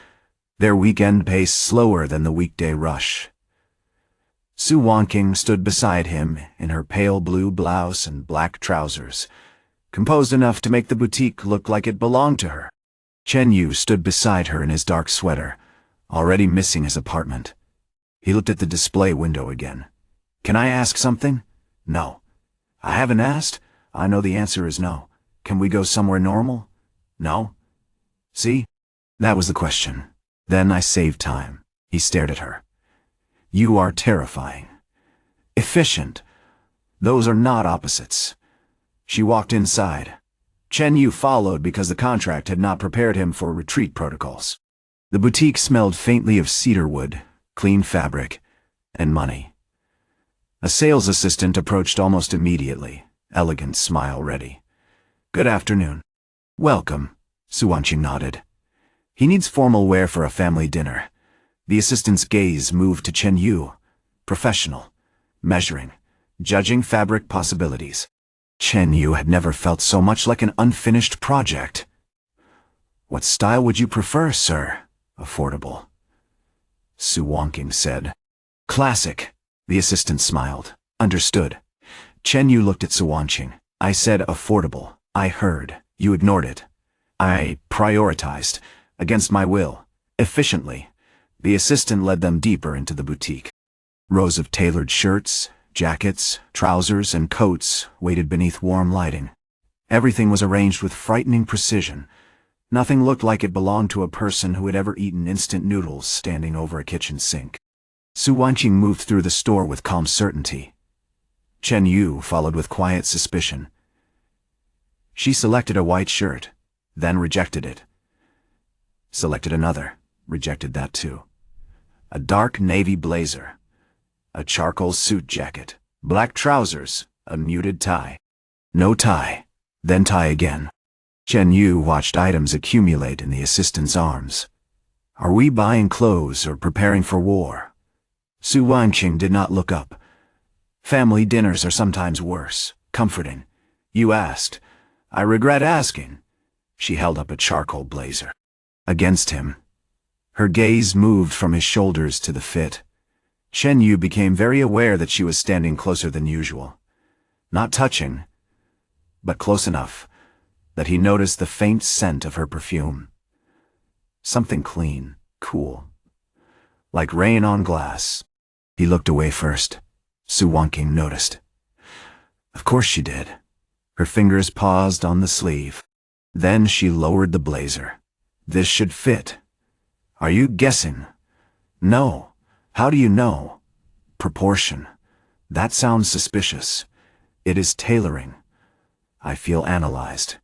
their weekend pace slower than the weekday rush. Su Wanqing stood beside him in her pale blue blouse and black trousers, composed enough to make the boutique look like it belonged to her. Chen Yu stood beside her in his dark sweater, already missing his apartment. He looked at the display window again. "Can I ask something?" "No." "I haven't asked. I know the answer is no. Can we go somewhere normal?" "No." "See? That was the question. Then I saved time." He stared at her. "You are terrifying. Efficient. Those are not opposites." She walked inside. Chen Yu followed because the contract had not prepared him for retreat protocols. The boutique smelled faintly of cedarwood, clean fabric, and money. A sales assistant approached almost immediately, elegant smile ready. "Good afternoon." "Welcome," Su Wanqing nodded. "He needs formal wear for a family dinner." The assistant's gaze moved to Chen Yu. Professional, measuring, judging fabric possibilities. Chen Yu had never felt so much like an unfinished project. "What style would you prefer, sir?" "Affordable," Su Wanqing said. "Classic," the assistant smiled. "Understood." Chen Yu looked at Su Wanqing. "I said affordable. I heard. You ignored it. I prioritized, against my will, efficiently." The assistant led them deeper into the boutique. Rows of tailored shirts, jackets, trousers, and coats waited beneath warm lighting. Everything was arranged with frightening precision. Nothing looked like it belonged to a person who had ever eaten instant noodles standing over a kitchen sink. Su Wanqing moved through the store with calm certainty. Chen Yu followed with quiet suspicion. She selected a white shirt, then rejected it. Selected another, rejected that too. A dark navy blazer, a charcoal suit jacket, black trousers, a muted tie. No tie, then tie again. Chen Yu watched items accumulate in the assistant's arms. "Are we buying clothes or preparing for war?" Su Wanqing did not look up. "Family dinners are sometimes worse, comforting. You asked. I regret asking." She held up a charcoal blazer. Against him. Her gaze moved from his shoulders to the fit. Chen Yu became very aware that she was standing closer than usual. Not touching, but close enough that he noticed the faint scent of her perfume. Something clean, cool, like rain on glass. He looked away first. Su Wanqing noticed. Of course she did. Her fingers paused on the sleeve. Then she lowered the blazer. "This should fit." "Are you guessing?" "No. How do you know?" "Proportion. That sounds suspicious. It is tailoring." I feel analyzed.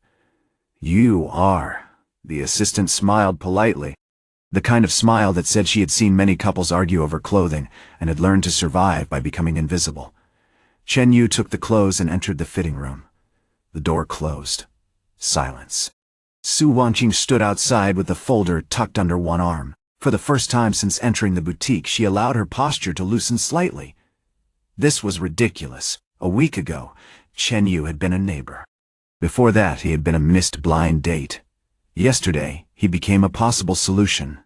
"You are." The assistant smiled politely. The kind of smile that said she had seen many couples argue over clothing and had learned to survive by becoming invisible. Chen Yu took the clothes and entered the fitting room. The door closed. Silence. Su Wanqing stood outside with the folder tucked under one arm. For the first time since entering the boutique, she allowed her posture to loosen slightly. This was ridiculous. A week ago, Chen Yu had been a neighbor. Before that, he had been a missed blind date. Yesterday, he became a possible solution.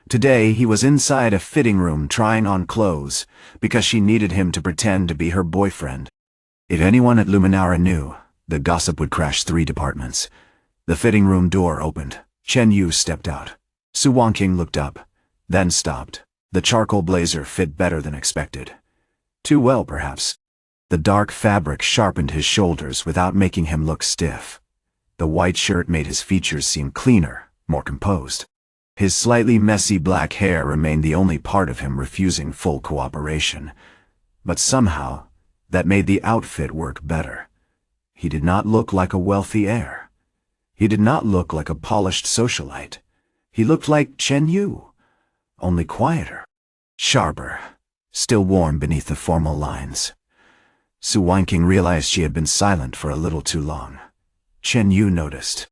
Today, he was inside a fitting room trying on clothes because she needed him to pretend to be her boyfriend. If anyone at Luminara knew, the gossip would crash 3 departments. The fitting room door opened. Chen Yu stepped out. Su Wanqing looked up, then stopped. The charcoal blazer fit better than expected. Too well, perhaps. The dark fabric sharpened his shoulders without making him look stiff. The white shirt made his features seem cleaner, more composed. His slightly messy black hair remained the only part of him refusing full cooperation. But somehow, that made the outfit work better. He did not look like a wealthy heir. He did not look like a polished socialite. He looked like Chen Yu, only quieter, sharper, still warm beneath the formal lines. Su Wanqing realized she had been silent for a little too long. Chen Yu noticed.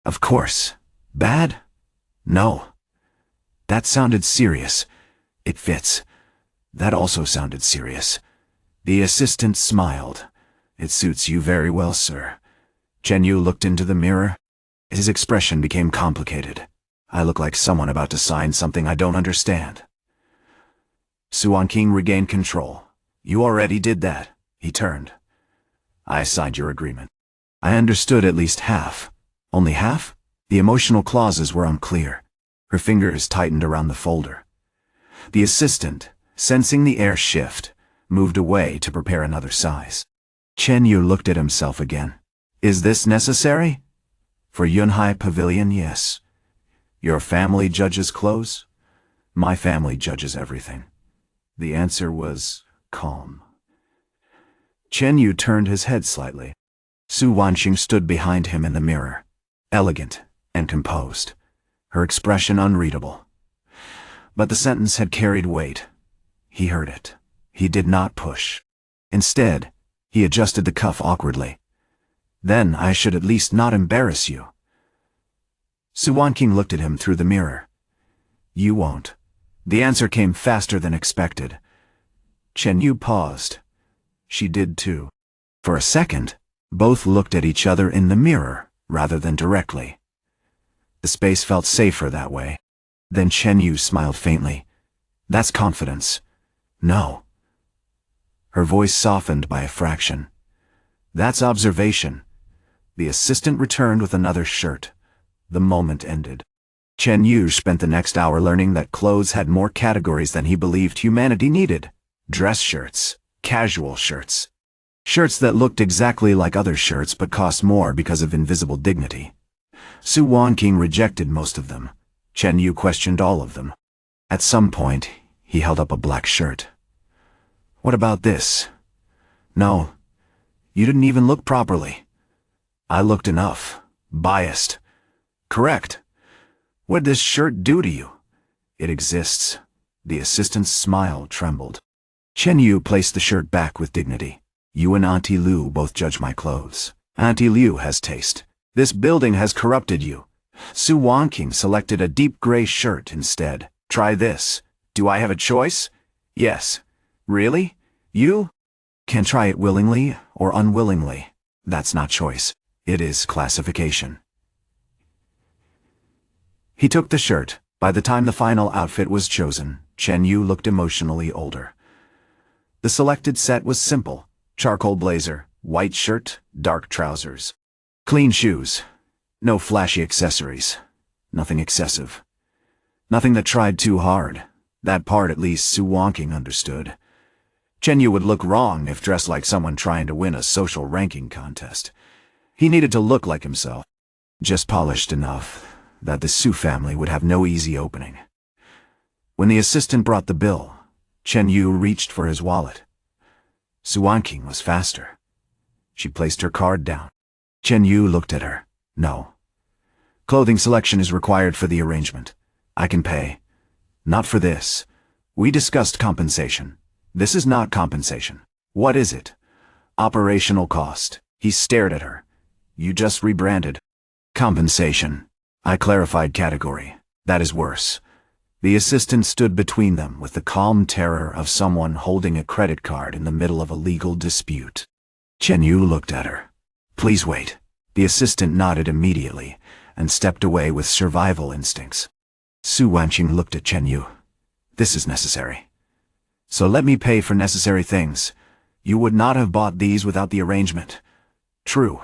"Of course. Bad? No. That sounded serious. It fits. That also sounded serious." The assistant smiled. "It suits you very well, sir." Chen Yu looked into the mirror. His expression became complicated. I look like someone about to sign something I don't understand. Su Wanqing regained control. You already did that. He turned. I signed your agreement. I understood at least half. Only half? The emotional clauses were unclear. Her fingers tightened around the folder. The assistant, sensing the air shift, moved away to prepare another size. Chen Yu looked at himself again. Is this necessary? For Yunhai Pavilion, yes. Your family judges clothes? My family judges everything. The answer was calm. Chen Yu turned his head slightly. Su Wanqing stood behind him in the mirror, elegant and composed, her expression unreadable. But the sentence had carried weight. He heard it. He did not push. Instead, he adjusted the cuff awkwardly. Then I should at least not embarrass you. Su Wanqing looked at him through the mirror. You won't. The answer came faster than expected. Chen Yu paused. She did too. For a second, both looked at each other in the mirror rather than directly. The space felt safer that way. Then Chen Yu smiled faintly. That's confidence. No. Her voice softened by a fraction. That's observation. The assistant returned with another shirt. The moment ended. Chen Yu spent the next hour learning that clothes had more categories than he believed humanity needed. Dress shirts, casual shirts. Shirts that looked exactly like other shirts but cost more because of invisible dignity. Su Wanqing rejected most of them. Chen Yu questioned all of them. At some point, he held up a black shirt. What about this? No, you didn't even look properly. I looked enough. Biased. Correct. What'd this shirt do to you? It exists. The assistant's smile trembled. Chen Yu placed the shirt back with dignity. You and Auntie Liu both judge my clothes. Auntie Liu has taste. This building has corrupted you. Su Wanqing selected a deep gray shirt instead. Try this. Do I have a choice? Yes. Really? You? Can try it willingly or unwillingly. That's not choice. It is classification. He took the shirt. By the time the final outfit was chosen, Chen Yu looked emotionally older. The selected set was simple. Charcoal blazer, white shirt, dark trousers. Clean shoes. No flashy accessories. Nothing excessive. Nothing that tried too hard. That part at least Su Wanqing understood. Chen Yu would look wrong if dressed like someone trying to win a social ranking contest. He needed to look like himself. Just polished enough that the Su family would have no easy opening. When the assistant brought the bill, Chen Yu reached for his wallet. Su Wanqing was faster. She placed her card down. Chen Yu looked at her. No. Clothing selection is required for the arrangement. I can pay. Not for this. We discussed compensation. This is not compensation. What is it? Operational cost. He stared at her. You just rebranded. Compensation. I clarified category. That is worse. The assistant stood between them with the calm terror of someone holding a credit card in the middle of a legal dispute. Chen Yu looked at her. Please wait. The assistant nodded immediately and stepped away with survival instincts. Su Wanqing looked at Chen Yu. This is necessary. So let me pay for necessary things. You would not have bought these without the arrangement. True.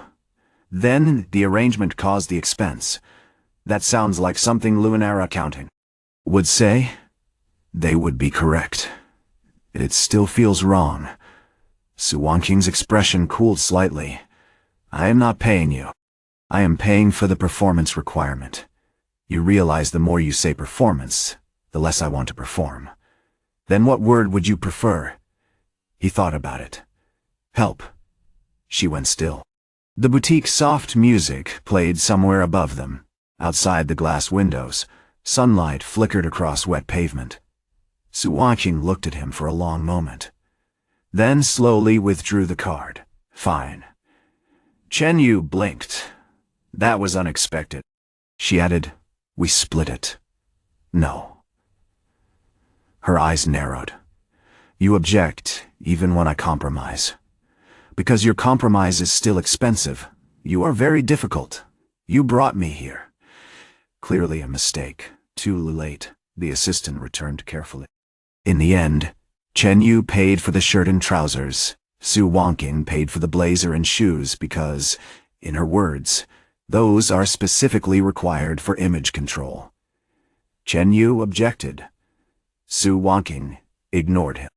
Then the arrangement caused the expense. That sounds like something Luminara accounting would say. They would be correct. It still feels wrong. Su Wanqing's expression cooled slightly. I am not paying you. I am paying for the performance requirement. You realize the more you say performance, the less I want to perform. Then what word would you prefer? He thought about it. Help. She went still. The boutique's soft music played somewhere above them. Outside the glass windows, sunlight flickered across wet pavement. Su Wanqing looked at him for a long moment. Then slowly withdrew the card. Fine. Chen Yu blinked. That was unexpected. She added, we split it. No. Her eyes narrowed. You object, even when I compromise. Because your compromise is still expensive. You are very difficult. You brought me here. Clearly a mistake. Too late, the assistant returned carefully. In the end, Chen Yu paid for the shirt and trousers. Su Wangqing paid for the blazer and shoes because, in her words, those are specifically required for image control. Chen Yu objected. Su Wangqing ignored him.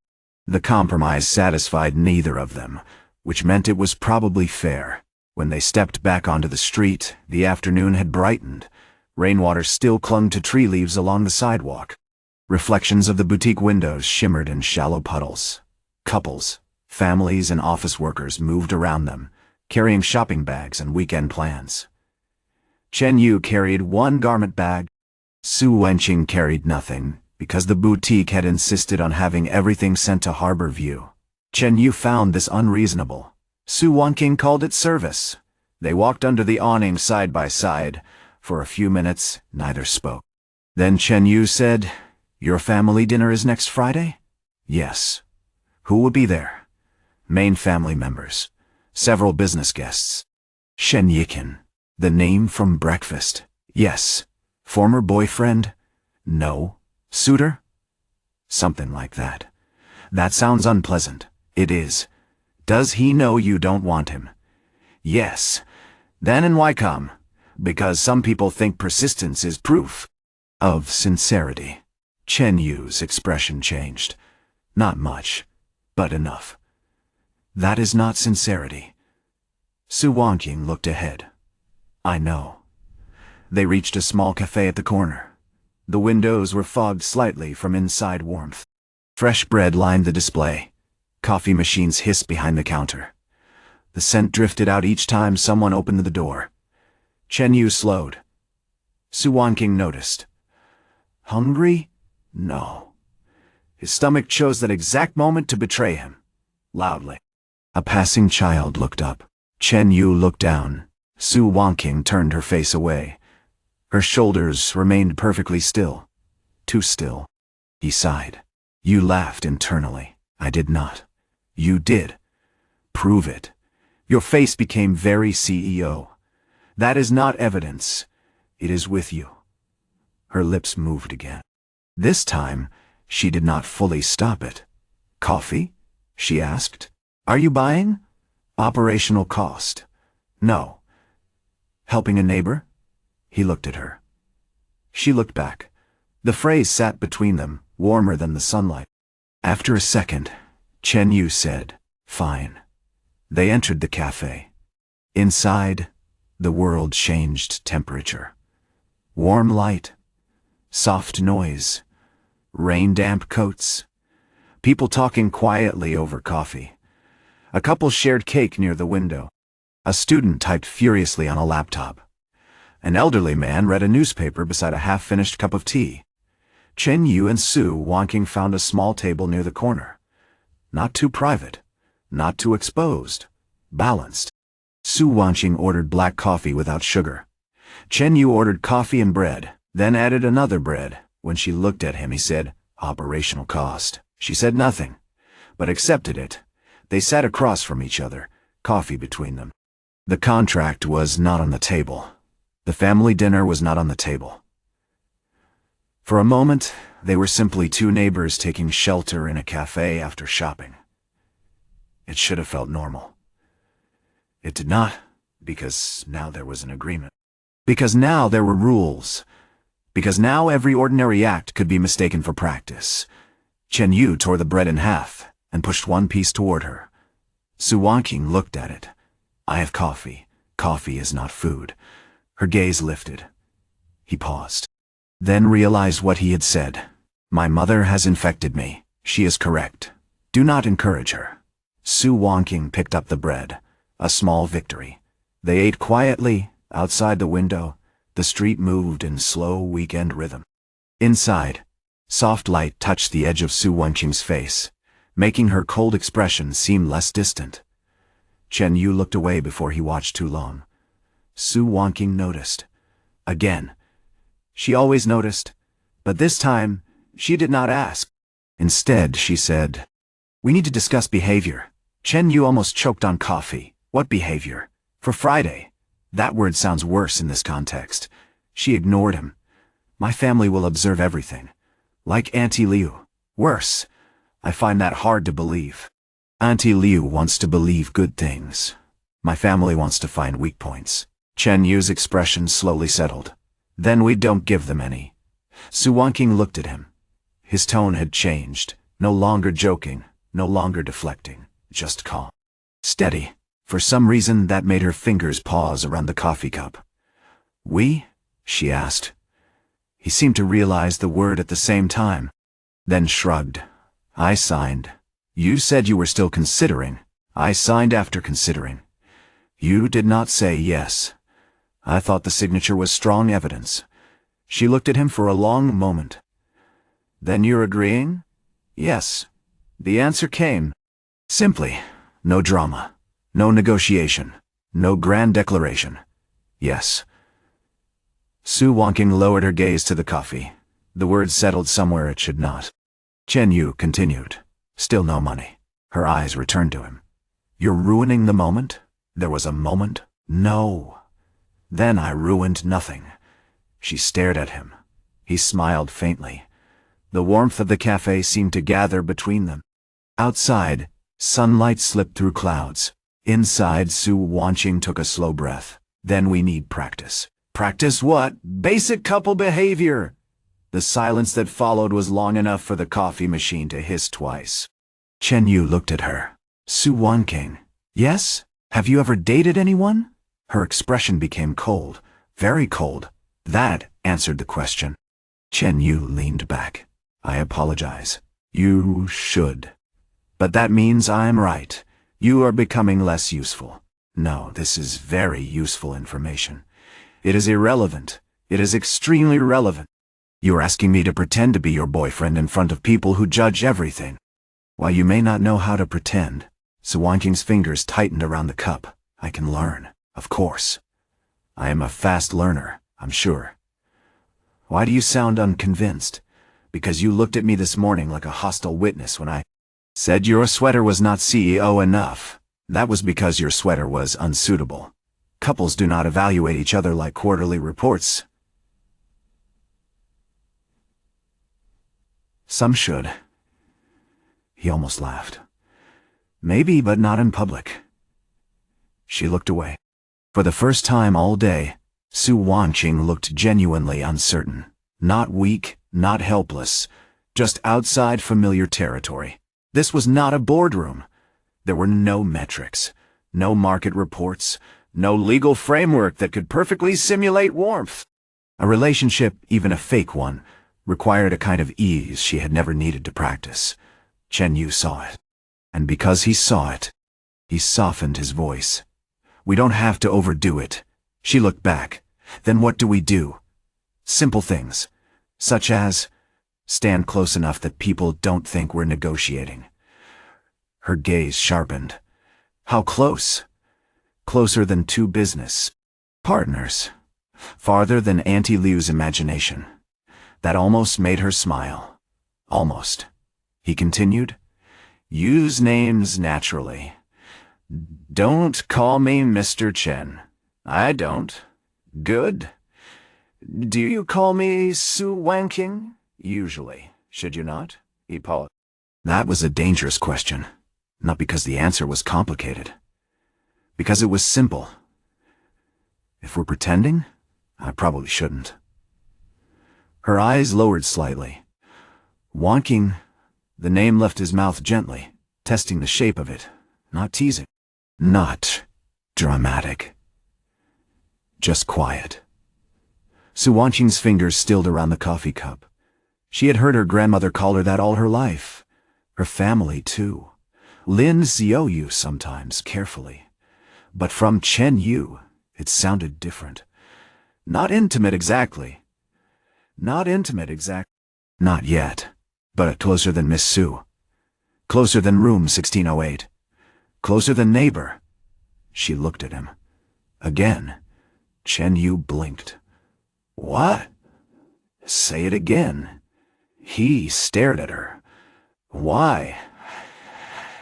The compromise satisfied neither of them, which meant it was probably fair. When they stepped back onto the street, the afternoon had brightened. Rainwater still clung to tree leaves along the sidewalk. Reflections of the boutique windows shimmered in shallow puddles. Couples, families, and office workers moved around them, carrying shopping bags and weekend plans. Chen Yu carried one garment bag. Su Wenqing carried nothing, because the boutique had insisted on having everything sent to Harbor View. Chen Yu found this unreasonable. Su Wangqing called it service. They walked under the awning side by side. For a few minutes, neither spoke. Then Chen Yu said, "Your family dinner is next Friday?" "Yes." "Who will be there?" "Main family members. Several business guests." "Shen Yikin. The name from Breakfast." "Yes." "Former boyfriend?" "No." "Suitor?" "Something like that." "That sounds unpleasant." "It is." "Does he know you don't want him?" "Yes." "Then and why come?" "Because some people think persistence is proof." "Of sincerity." Chen Yu's expression changed. "Not much, but enough." "That is not sincerity." Su Wangqing looked ahead. "I know." They reached a small cafe at the corner. The windows were fogged slightly from inside warmth. Fresh bread lined the display. Coffee machines hissed behind the counter. The scent drifted out each time someone opened the door. Chen Yu slowed. Su Wangqing noticed. Hungry? No. His stomach chose that exact moment to betray him. Loudly. A passing child looked up. Chen Yu looked down. Su Wangqing turned her face away. Her shoulders remained perfectly still. Too still. He sighed. You laughed internally. I did not. You did. Prove it. Your face became very CEO. That is not evidence. It is with you. Her lips moved again. This time, she did not fully stop it. Coffee? She asked. Are you buying? Operational cost. No. Helping a neighbor? He looked at her. She looked back. The phrase sat between them, warmer than the sunlight. After a second, Chen Yu said, Fine. They entered the cafe. Inside, the world changed temperature. Warm light, soft noise, rain-damp coats, people talking quietly over coffee. A couple shared cake near the window. A student typed furiously on a laptop. An elderly man read a newspaper beside a half-finished cup of tea. Chen Yu and Su Wangqing found a small table near the corner. Not too private, not too exposed, balanced. Su Wangqing ordered black coffee without sugar. Chen Yu ordered coffee and bread, then added another bread. When she looked at him, he said, Operational cost. She said nothing, but accepted it. They sat across from each other, coffee between them. The contract was not on the table. The family dinner was not on the table. For a moment, they were simply two neighbors taking shelter in a cafe after shopping. It should have felt normal. It did not, because now there was an agreement. Because now there were rules. Because now every ordinary act could be mistaken for practice. Chen Yu tore the bread in half and pushed one piece toward her. Su Wangqing looked at it. I have coffee. Coffee is not food. Her gaze lifted. He paused. Then realized what he had said. My mother has infected me. She is correct. Do not encourage her. Su Wangqing picked up the bread. A small victory. They ate quietly, outside the window. The street moved in slow weekend rhythm. Inside, soft light touched the edge of Su Wangqing's face, making her cold expression seem less distant. Chen Yu looked away before he watched too long. Su Wangqing noticed. Again. She always noticed, but this time, she did not ask. Instead, she said, We need to discuss behavior. Chen Yu almost choked on coffee. What behavior? For Friday. That word sounds worse in this context. She ignored him. My family will observe everything. Like Auntie Liu. Worse. I find that hard to believe. Auntie Liu wants to believe good things. My family wants to find weak points. Chen Yu's expression slowly settled. Then we don't give them any. Su Wanqing looked at him. His tone had changed. No longer joking, no longer deflecting, just calm. Steady. For some reason that made her fingers pause around the coffee cup. We? She asked. He seemed to realize the word at the same time. Then shrugged. I signed. You said you were still considering. I signed after considering. You did not say yes. I thought the signature was strong evidence. She looked at him for a long moment. Then you're agreeing? Yes. The answer came. Simply. No drama. No negotiation. No grand declaration. Yes. Su Wanqing lowered her gaze to the coffee. The word settled somewhere it should not. Chen Yu continued. Still no money. Her eyes returned to him. You're ruining the moment? There was a moment? No. Then I ruined nothing. She stared at him. He smiled faintly. The warmth of the cafe seemed to gather between them. Outside, sunlight slipped through clouds. Inside, Su Wanqing took a slow breath. Then we need practice. Practice what? Basic couple behavior. The silence that followed was long enough for the coffee machine to hiss twice. Chen Yu looked at her. Su Wanqing. Yes? Have you ever dated anyone? Her expression became cold. Very cold. That answered the question. Chen Yu leaned back. I apologize. You should. But that means I'm right. You are becoming less useful. No, this is very useful information. It is irrelevant. It is extremely relevant. You are asking me to pretend to be your boyfriend in front of people who judge everything. While you may not know how to pretend, Su Wanqing's fingers tightened around the cup. I can learn, of course. I am a fast learner, I'm sure. Why do you sound unconvinced? Because you looked at me this morning like a hostile witness when I said your sweater was not CEO enough. That was because your sweater was unsuitable. Couples do not evaluate each other like quarterly reports. Some should. He almost laughed. Maybe, but not in public. She looked away. For the first time all day, Su Wanqing looked genuinely uncertain. Not weak, not helpless, just outside familiar territory. This was not a boardroom. There were no metrics, no market reports, no legal framework that could perfectly simulate warmth. A relationship, even a fake one, required a kind of ease she had never needed to practice. Chen Yu saw it. And because he saw it, he softened his voice. We don't have to overdo it. She looked back. Then what do we do? Simple things, such as stand close enough that people don't think we're negotiating. Her gaze sharpened. How close? Closer than two business partners. Farther than Auntie Liu's imagination. That almost made her smile. Almost. He continued. Use names naturally. Don't call me Mr. Chen. I don't. Good. Do you call me Su Wanqing? Usually. Should you not? He paused. That was a dangerous question. Not because the answer was complicated. Because it was simple. If we're pretending, I probably shouldn't. Her eyes lowered slightly. Wanqing, the name left his mouth gently, testing the shape of it, not teasing. Not dramatic. Just quiet. Su Wanqing's fingers stilled around the coffee cup. She had heard her grandmother call her that all her life. Her family, too. Lin Xiaoyu sometimes, carefully. But from Chen Yu, it sounded different. Not intimate exactly. Not intimate exactly. Not yet. But closer than Miss Su. Closer than room 1608. Closer than neighbor. She looked at him. Again. Chen Yu blinked. What? Say it again. He stared at her. Why?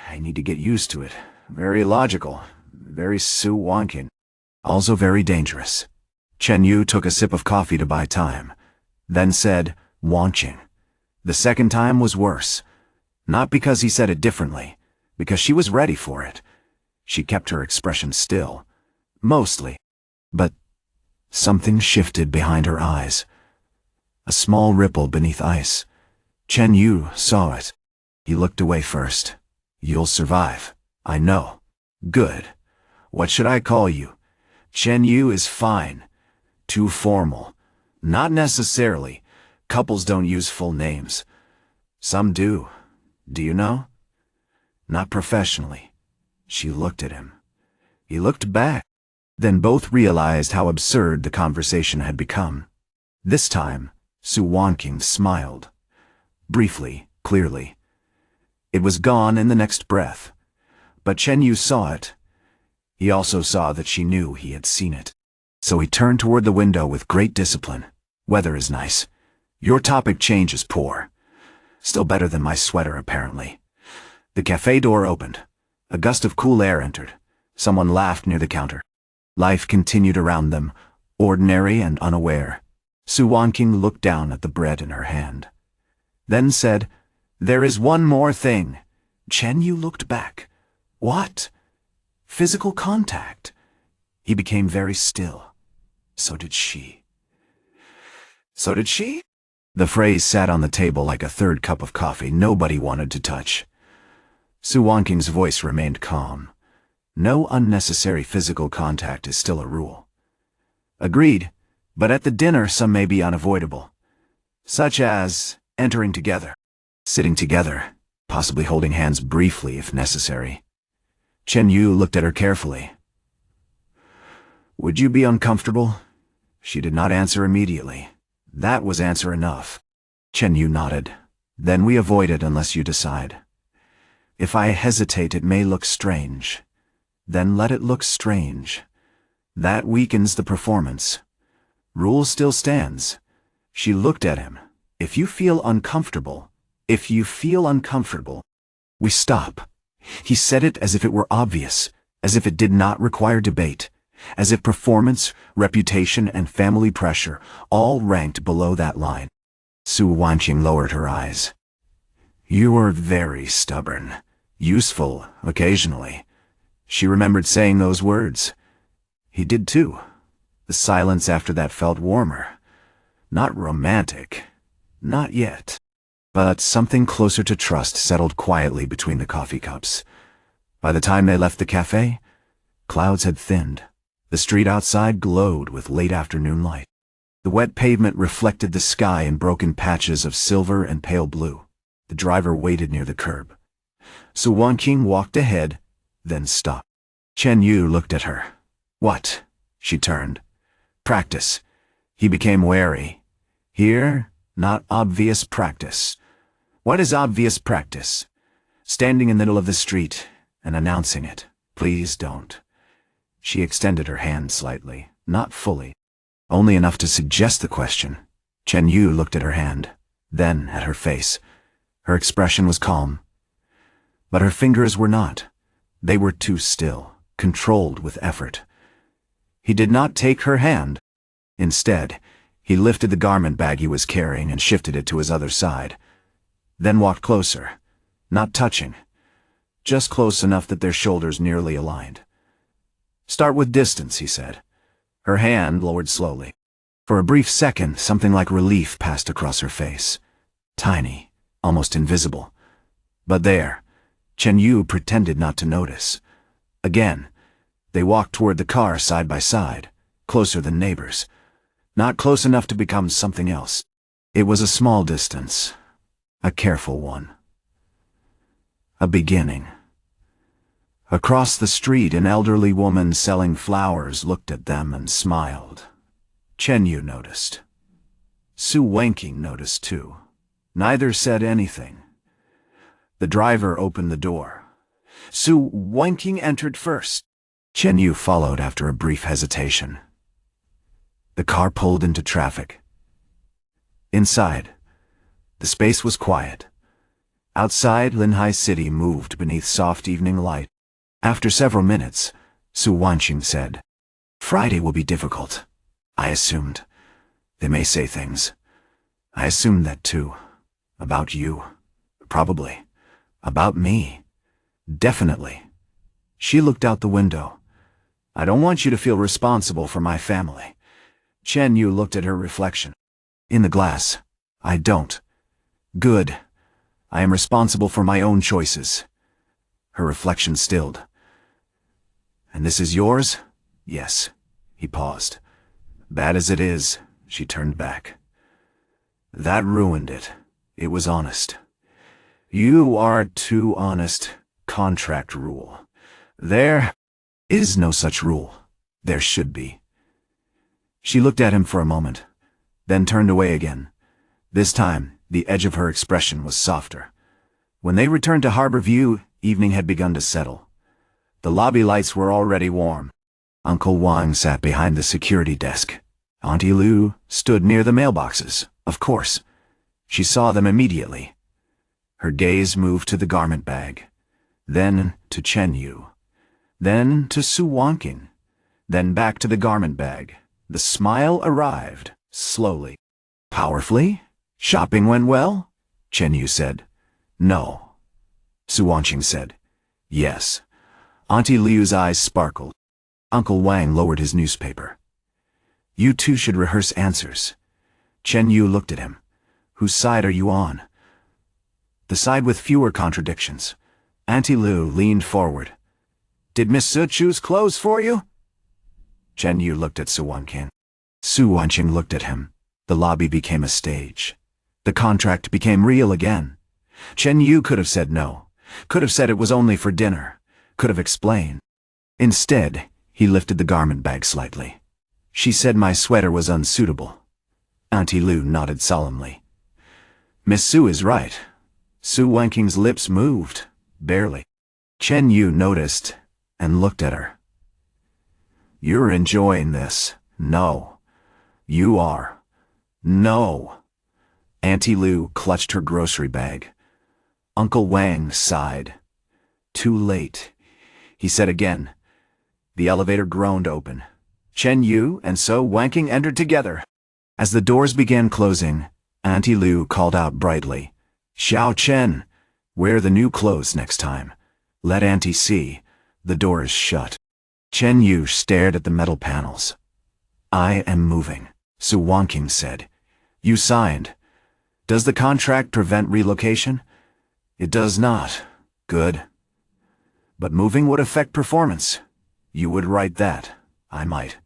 I need to get used to it. Very logical. Very Su Wanqing. Also very dangerous. Chen Yu took a sip of coffee to buy time, then said, "Wanqing." The second time was worse. Not because he said it differently, because she was ready for it. She kept her expression still. Mostly. But something shifted behind her eyes. A small ripple beneath ice. Chen Yu saw it. He looked away first. "You'll survive. I know." "Good. What should I call you?" "Chen Yu is fine. Too formal." "Not necessarily. Couples don't use full names." "Some do. Do you know?" "Not professionally." She looked at him. He looked back. Then both realized how absurd the conversation had become. This time, Su Wanqing smiled. Briefly, clearly. It was gone in the next breath. But Chen Yu saw it. He also saw that she knew he had seen it. So he turned toward the window with great discipline. "Weather is nice. Your topic change is poor. Still better than my sweater, apparently." The cafe door opened. A gust of cool air entered. Someone laughed near the counter. Life continued around them, ordinary and unaware. Su Wanqing looked down at the bread in her hand. Then said, "There is one more thing." Chen Yu looked back. "What?" "Physical contact." He became very still. So did she. So did she? The phrase sat on the table like a third cup of coffee nobody wanted to touch. Su Wanqing's voice remained calm. No unnecessary physical contact is still a rule. Agreed, but at the dinner some may be unavoidable. Such as entering together, sitting together, possibly holding hands briefly if necessary. Chen Yu looked at her carefully. "Would you be uncomfortable?" She did not answer immediately. That was answer enough. Chen Yu nodded. "Then we avoid it unless you decide. If I hesitate, it may look strange. Then let it look strange. That weakens the performance. Rule still stands." She looked at him. If you feel uncomfortable, we stop." He said it as if it were obvious, as if it did not require debate, as if performance, reputation, and family pressure all ranked below that line. Su Wanqing lowered her eyes. "You are very stubborn. Useful, occasionally." She remembered saying those words. He did too. The silence after that felt warmer. Not romantic. Not yet. But something closer to trust settled quietly between the coffee cups. By the time they left the cafe, clouds had thinned. The street outside glowed with late afternoon light. The wet pavement reflected the sky in broken patches of silver and pale blue. The driver waited near the curb. Su Wanqing walked ahead, then stopped. Chen Yu looked at her. "What?" She turned. "Practice." He became wary. Here, not obvious practice. What is obvious practice? Standing in the middle of the street and announcing it. Please don't. She extended her hand slightly, not fully, only enough to suggest the question. Chen Yu looked at her hand, then at her face. Her expression was calm. But her fingers were not. They were too still, controlled with effort. He did not take her hand. Instead, he lifted the garment bag he was carrying and shifted it to his other side, then walked closer, not touching, just close enough that their shoulders nearly aligned. "Start with distance," he said. Her hand lowered slowly. For a brief second, something like relief passed across her face. Tiny, almost invisible. But there, Chen Yu pretended not to notice. Again, they walked toward the car side by side, closer than neighbors. Not close enough to become something else. It was a small distance, a careful one. A beginning. Across the street, an elderly woman selling flowers looked at them and smiled. Chen Yu noticed. Su Wanqing noticed too. Neither said anything. The driver opened the door. Su Wanqing entered first. Chen Yu followed after a brief hesitation. The car pulled into traffic. Inside, the space was quiet. Outside, Linhai City moved beneath soft evening light. After several minutes, Su Wanqing said, Friday will be difficult, I assumed. They may say things. I assumed that too. About you. Probably. About me. Definitely. She looked out the window. I don't want you to feel responsible for my family. Chen Yu looked at her reflection. In the glass. I don't. Good. I am responsible for my own choices. Her reflection stilled. And this is yours? Yes. He paused. Bad as it is, she turned back. That ruined it. It was honest. You are too honest. Contract rule. There is no such rule. There should be. She looked at him for a moment, then turned away again. This time, the edge of her expression was softer. When they returned to Harbor View, evening had begun to settle. The lobby lights were already warm. Uncle Wang sat behind the security desk. Auntie Lu stood near the mailboxes, of course. She saw them immediately. Her gaze moved to the garment bag, then to Chen Yu, then to Su Wanqing, then back to the garment bag. The smile arrived, slowly. Powerfully? Shopping went well? Chen Yu said. No. Su Wanqing said. Yes. Auntie Liu's eyes sparkled. Uncle Wang lowered his newspaper. You two should rehearse answers. Chen Yu looked at him. Whose side are you on? The side with fewer contradictions. Auntie Liu leaned forward. Did Miss Su choose clothes for you? Chen Yu looked at Su Wanqing. Su Wanqing looked at him. The lobby became a stage. The contract became real again. Chen Yu could have said no. Could have said it was only for dinner. Could have explained. Instead, he lifted the garment bag slightly. She said my sweater was unsuitable. Auntie Lu nodded solemnly. Miss Su is right. Su Wanqing's lips moved, barely. Chen Yu noticed and looked at her. You're enjoying this. No. You are. No. Auntie Lu clutched her grocery bag. Uncle Wang sighed. Too late, he said again. The elevator groaned open. Chen Yu and Su Wanqing entered together. As the doors began closing, Auntie Lu called out brightly, Xiao Chen, wear the new clothes next time. Let Auntie see. The door is shut. Chen Yu stared at the metal panels. I am moving, Su Wanqing said. You signed. Does the contract prevent relocation? It does not. Good. But moving would affect performance. You would write that. I might.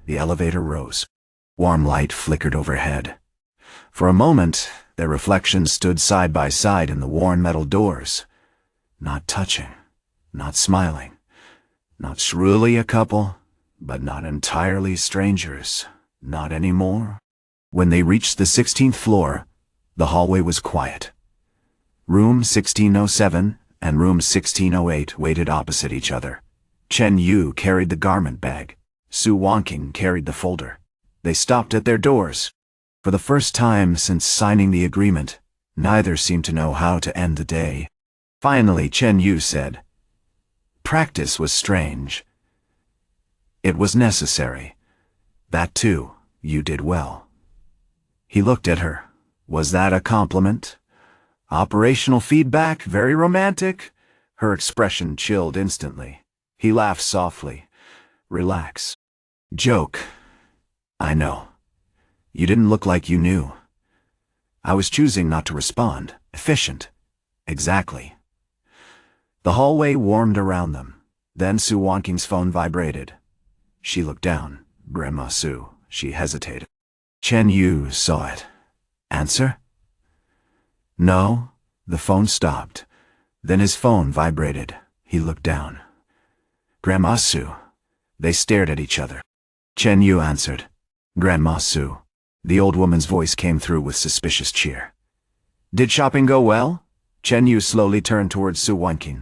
The elevator rose. Warm light flickered overhead. For a moment, their reflections stood side by side in the worn metal doors. Not touching, not smiling, not shrilly a couple, but not entirely strangers. Not anymore. When they reached the 16th floor, the hallway was quiet. Room 1607 and room 1608 waited opposite each other. Chen Yu carried the garment bag. Su Wanqing carried the folder. They stopped at their doors. For the first time since signing the agreement, neither seemed to know how to end the day. Finally, Chen Yu said, Practice was strange. It was necessary. That too, you did well. He looked at her. Was that a compliment? Operational feedback, very romantic? Her expression chilled instantly. He laughed softly. Relax. Joke. I know. You didn't look like you knew. I was choosing not to respond. Efficient. Exactly. The hallway warmed around them. Then Su Wanqing's phone vibrated. She looked down. Grandma Su. She hesitated. Chen Yu saw it. Answer? No. The phone stopped. Then his phone vibrated. He looked down. Grandma Su. They stared at each other. Chen Yu answered. Grandma Su. The old woman's voice came through with suspicious cheer. Did shopping go well? Chen Yu slowly turned towards Su Wanqing.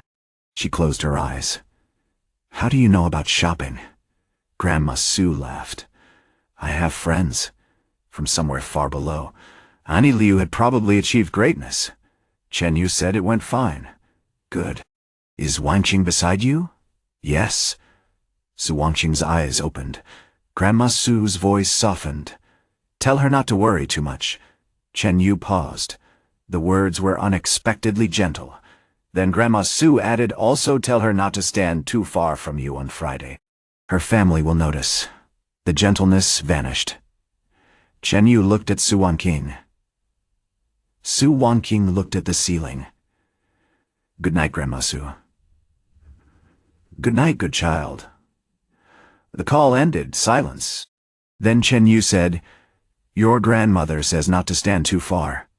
She closed her eyes. How do you know about shopping? Grandma Su laughed. I have friends. From somewhere far below. Auntie Liu had probably achieved greatness. Chen Yu said it went fine. Good. Is Wanqing beside you? Yes. Su Wangqing's eyes opened. Grandma Su's voice softened. "Tell her not to worry too much." Chen Yu paused. The words were unexpectedly gentle. Then Grandma Su added, "Also tell her not to stand too far from you on Friday. Her family will notice." The gentleness vanished. Chen Yu looked at Su Wangqing. Su Wangqing looked at the ceiling. "Good night, Grandma Su." "Good night, good child." The call ended. Silence. Then Chen Yu said, "Your grandmother says not to stand too far."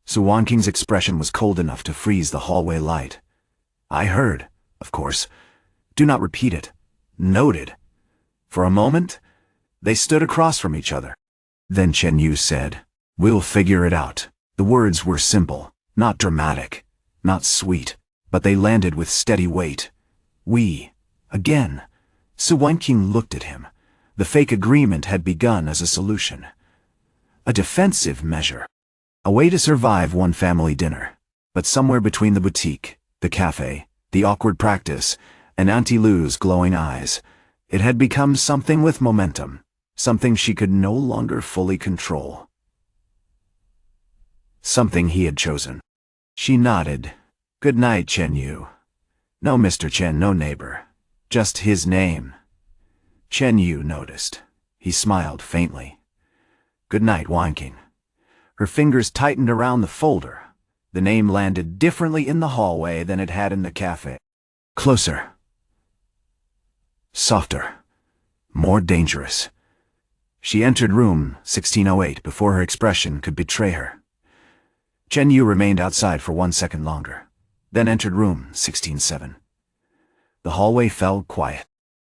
Su Wangqing's expression was cold enough to freeze the hallway light. "I heard, of course. Do not repeat it." "Noted." For a moment, they stood across from each other. Then Chen Yu said, "We'll figure it out." The words were simple, not dramatic, not sweet, but they landed with steady weight. "We." Again. Su Wangqing looked at him. The fake agreement had begun as a solution. A defensive measure. A way to survive one family dinner. But somewhere between the boutique, the cafe, the awkward practice, and Auntie Lu's glowing eyes, it had become something with momentum, something she could no longer fully control. Something he had chosen. She nodded. "Good night, Chen Yu." No Mr. Chen, no neighbor. Just his name. Chen Yu noticed. He smiled faintly. "Good night, Wangqing." Her fingers tightened around the folder. The name landed differently in the hallway than it had in the cafe. Closer. Softer. More dangerous. She entered room 1608 before her expression could betray her. Chen Yu remained outside for 1 second longer, then entered room 1607. The hallway fell quiet,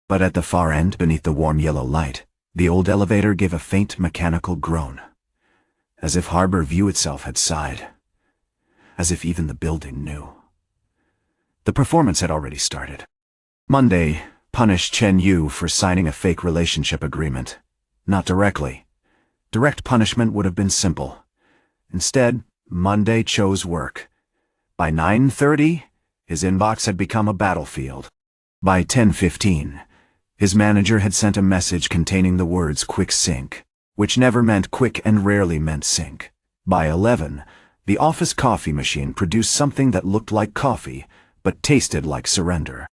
but at the far end, beneath the warm yellow light, the old elevator gave a faint mechanical groan, as if Harbor View itself had sighed, as if even the building knew. The performance had already started. Monday punished Chen Yu for signing a fake relationship agreement. Not directly. Direct punishment would have been simple. Instead, Monday chose work. By 9:30, his inbox had become a battlefield. By 10:15, his manager had sent a message containing the words "quick sync," which never meant quick and rarely meant sync. By 11, the office coffee machine produced something that looked like coffee, but tasted like surrender.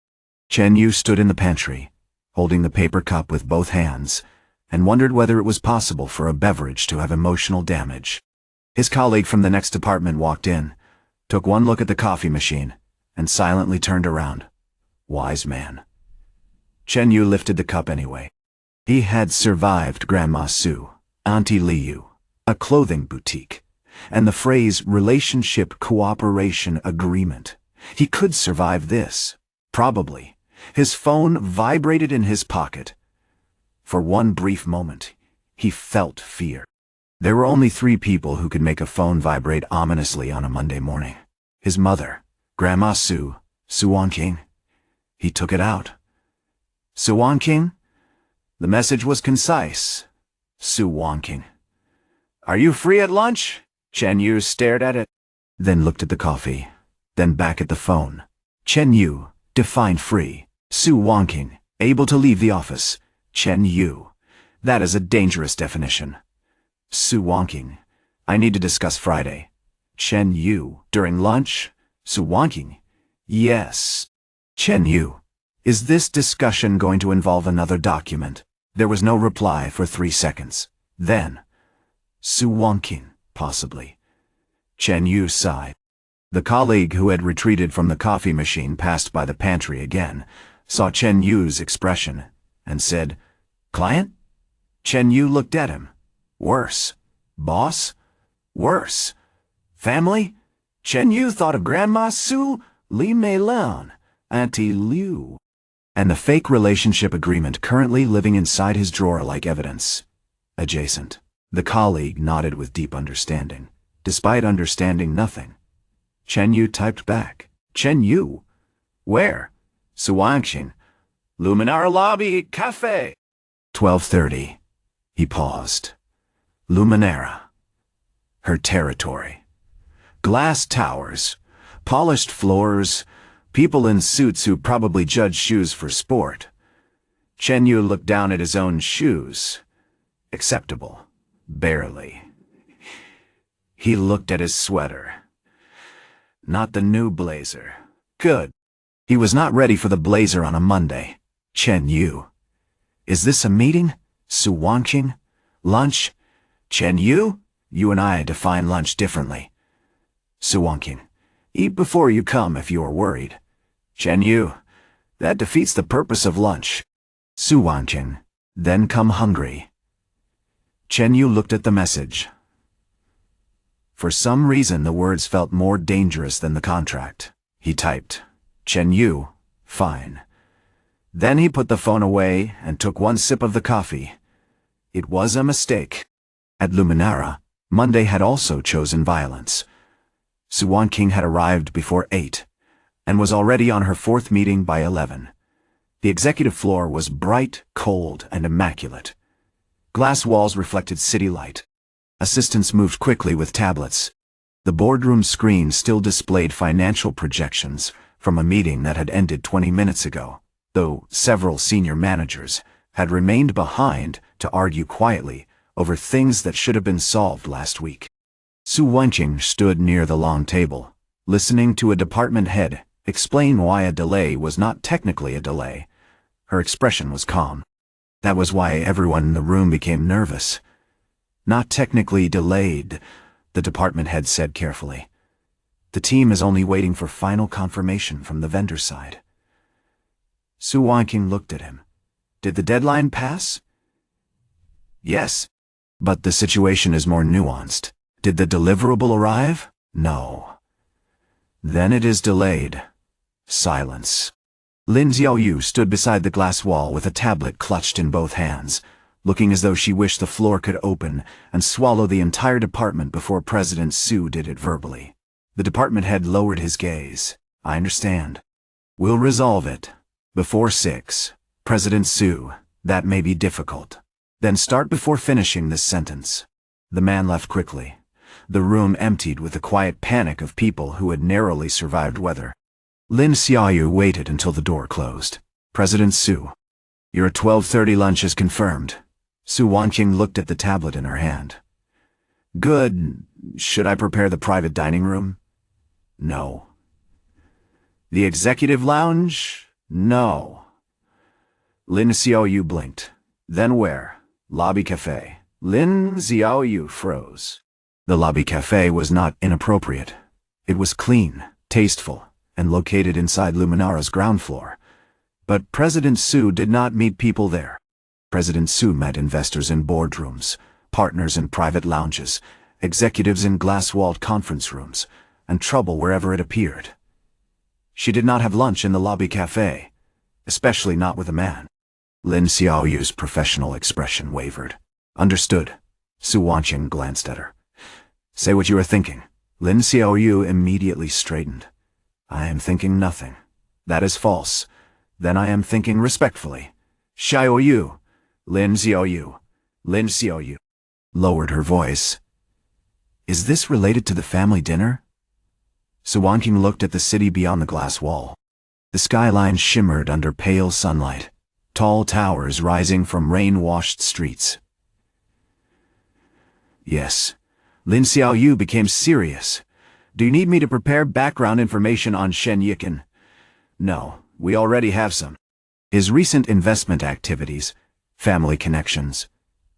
Chen Yu stood in the pantry, holding the paper cup with both hands, and wondered whether it was possible for a beverage to have emotional damage. His colleague from the next department walked in, took one look at the coffee machine, and silently turned around. Wise man. Chen Yu lifted the cup anyway. He had survived Grandma Su, Auntie Liu, a clothing boutique, and the phrase relationship cooperation agreement. He could survive this. Probably. His phone vibrated in his pocket. For one brief moment, he felt fear. There were only 3 people who could make a phone vibrate ominously on a Monday morning. His mother, Grandma Su, Su Wangqing. He took it out. Su Wangqing? The message was concise. Su Wangqing. "Are you free at lunch?" Chen Yu stared at it, then looked at the coffee, then back at the phone. Chen Yu, define free. Su Wangqing, able to leave the office. Chen Yu. That is a dangerous definition. Su Wangqing. I need to discuss Friday. Chen Yu. During lunch? Su Wangqing. Yes. Chen Yu. Is this discussion going to involve another document? There was no reply for 3 seconds. Then, Su Wangqing, possibly. Chen Yu sighed. The colleague who had retreated from the coffee machine passed by the pantry again, saw Chen Yu's expression, and said, "Client?" Chen Yu looked at him. Worse. Boss? Worse. Family? Chen Yu thought of Grandma Su, Li Meilun, Auntie Liu, and the fake relationship agreement currently living inside his drawer like evidence. Adjacent. The colleague nodded with deep understanding, despite understanding nothing. Chen Yu typed back. Chen Yu? Where? Su Wangqing. Luminara Lobby Cafe. 12:30. He paused. Luminara. Her territory. Glass towers, polished floors, people in suits who probably judge shoes for sport. Chen Yu looked down at his own shoes. Acceptable. Barely. He looked at his sweater. Not the new blazer. Good. He was not ready for the blazer on a Monday. Chen Yu. Is this a meeting? Su Wanqing? Lunch? Chen Yu? You and I define lunch differently. Su Wanqing. Eat before you come if you are worried. Chen Yu. That defeats the purpose of lunch. Su Wanqing. Then come hungry. Chen Yu looked at the message. For some reason the words felt more dangerous than the contract. He typed, Chen Yu, fine. Then he put the phone away and took one sip of the coffee. It was a mistake. At Luminara, Monday had also chosen violence. Su Wanqing had arrived before 8, and was already on her 4th meeting by 11. The executive floor was bright, cold, and immaculate. Glass walls reflected city light. Assistants moved quickly with tablets. The boardroom screen still displayed financial projections from a meeting that had ended 20 minutes ago, though several senior managers had remained behind to argue quietly over things that should have been solved last week. Su Wanqing stood near the long table, listening to a department head explain why a delay was not technically a delay. Her expression was calm. That was why everyone in the room became nervous. Not technically delayed, the department head said carefully. The team is only waiting for final confirmation from the vendor side. Su Wanqing looked at him. Did the deadline pass? Yes. But the situation is more nuanced. Did the deliverable arrive? No. Then it is delayed. Silence. Lin Xiaoyu stood beside the glass wall with a tablet clutched in both hands, looking as though she wished the floor could open and swallow the entire department before President Su did it verbally. The department head lowered his gaze. I understand. We'll resolve it. Before 6. President Su, that may be difficult. Then start before finishing this sentence. The man left quickly. The room emptied with the quiet panic of people who had narrowly survived weather. Lin Xiaoyu waited until the door closed. President Su. Your 12:30 lunch is confirmed. Su Wanqing looked at the tablet in her hand. Good. Should I prepare the private dining room? No. The executive lounge? No. Lin Xiaoyu blinked. Then where? Lobby cafe. Lin Xiaoyu froze. The lobby cafe was not inappropriate. It was clean, tasteful, and located inside Luminara's ground floor. But President Su did not meet people there. President Su met investors in boardrooms, partners in private lounges, executives in glass-walled conference rooms, and trouble wherever it appeared. She did not have lunch in the lobby cafe, especially not with a man. Lin Xiaoyu's professional expression wavered. Understood. Su Wanqing glanced at her. Say what you are thinking. Lin Xiaoyu immediately straightened. I am thinking nothing. That is false. Then I am thinking respectfully. Xiaoyu. Lin Xiaoyu. Lin Xiaoyu. Lowered her voice. Is this related to the family dinner? Su Wanqing looked at the city beyond the glass wall. The skyline shimmered under pale sunlight, tall towers rising from rain-washed streets. Yes. Lin Xiaoyu became serious. Do you need me to prepare background information on Shen Yiken? No, we already have some. His recent investment activities, family connections,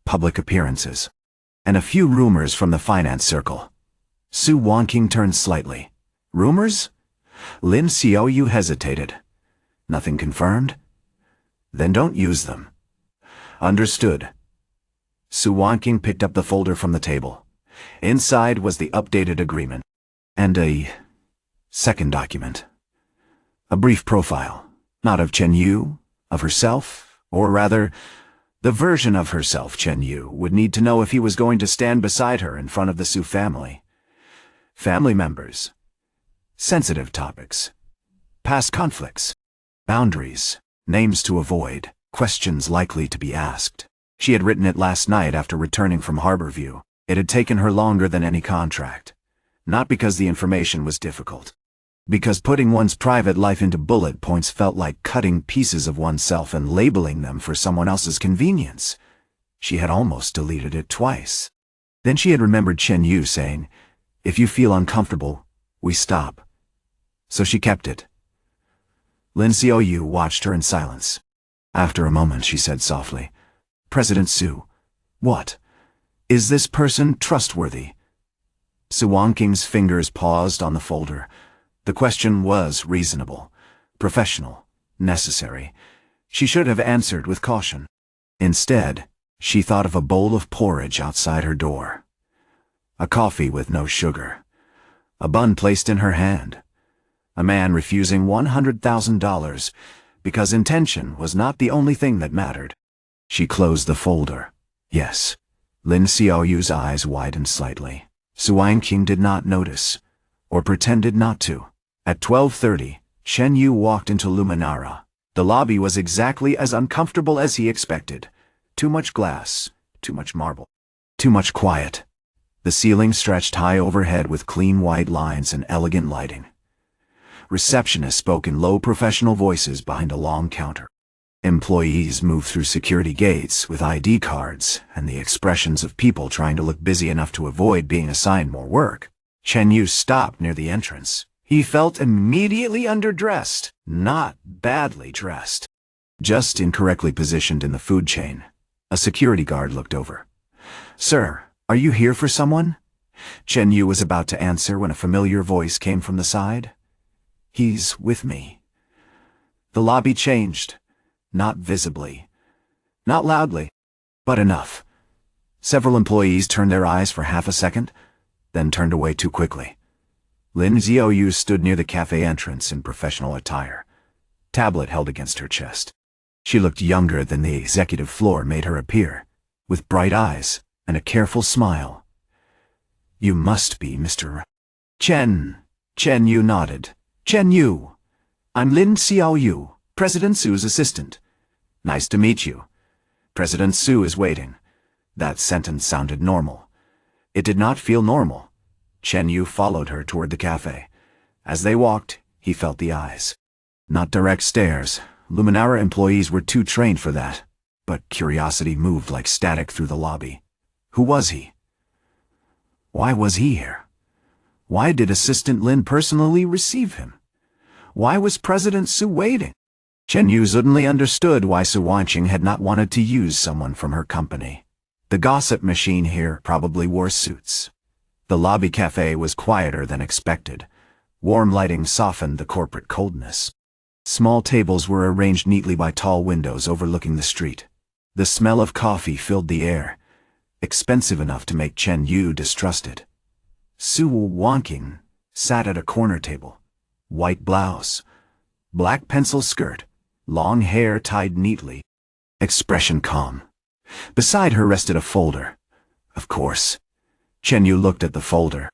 public appearances, and a few rumors from the finance circle. Su Wanqing turned slightly. Rumors? Lin Xiaoyu hesitated. Nothing confirmed? Then don't use them. Understood. Su Wanqing picked up the folder from the table. Inside was the updated agreement. And a second document. A brief profile, not of Chen Yu, of herself, or rather, the version of herself Chen Yu would need to know if he was going to stand beside her in front of the Su family. Family members. Sensitive topics. Past conflicts. Boundaries. Names to avoid. Questions likely to be asked. She had written it last night after returning from Harborview. It had taken her longer than any contract. Not because the information was difficult. Because putting one's private life into bullet points felt like cutting pieces of oneself and labeling them for someone else's convenience. She had almost deleted it twice. Then she had remembered Chen Yu saying, "If you feel uncomfortable, we stop." So she kept it. Lin Xiaoyu watched her in silence. After a moment, she said softly, "President Su, what? Is this person trustworthy?" Su Wanqing's fingers paused on the folder. The question was reasonable, professional, necessary. She should have answered with caution. Instead, she thought of a bowl of porridge outside her door, a coffee with no sugar, a bun placed in her hand, a man refusing $100,000 because intention was not the only thing that mattered. She closed the folder. Yes. Lin Xiaoyu's eyes widened slightly. Su Wanqing did not notice, or pretended not to. At 12:30, Chen Yu walked into Luminara. The lobby was exactly as uncomfortable as he expected. Too much glass, too much marble, too much quiet. The ceiling stretched high overhead with clean white lines and elegant lighting. Receptionists spoke in low professional voices behind a long counter. Employees moved through security gates with ID cards and the expressions of people trying to look busy enough to avoid being assigned more work. Chen Yu stopped near the entrance. He felt immediately underdressed, not badly dressed. Just incorrectly positioned in the food chain. A security guard looked over. "Sir, are you here for someone?" Chen Yu was about to answer when a familiar voice came from the side. "He's with me." The lobby changed. Not visibly. Not loudly. But enough. Several employees turned their eyes for half a second, then turned away too quickly. Lin Xiaoyu stood near the cafe entrance in professional attire, tablet held against her chest. She looked younger than the executive floor made her appear, with bright eyes and a careful smile. "You must be Mr. Chen." Chen Yu nodded. "Chen Yu. I'm Lin Xiaoyu, President Su's assistant. Nice to meet you. President Su is waiting." That sentence sounded normal. It did not feel normal. Chen Yu followed her toward the cafe. As they walked, he felt the eyes. Not direct stares. Luminara employees were too trained for that. But curiosity moved like static through the lobby. Who was he? Why was he here? Why did Assistant Lin personally receive him? Why was President Su waiting? Chen Yu suddenly understood why Su Wanqing had not wanted to use someone from her company. The gossip machine here probably wore suits. The lobby cafe was quieter than expected. Warm lighting softened the corporate coldness. Small tables were arranged neatly by tall windows overlooking the street. The smell of coffee filled the air, expensive enough to make Chen Yu distrusted. Su Wanqing sat at a corner table. White blouse, black pencil skirt, long hair tied neatly. Expression calm. Beside her rested a folder. Of course. Chen Yu looked at the folder.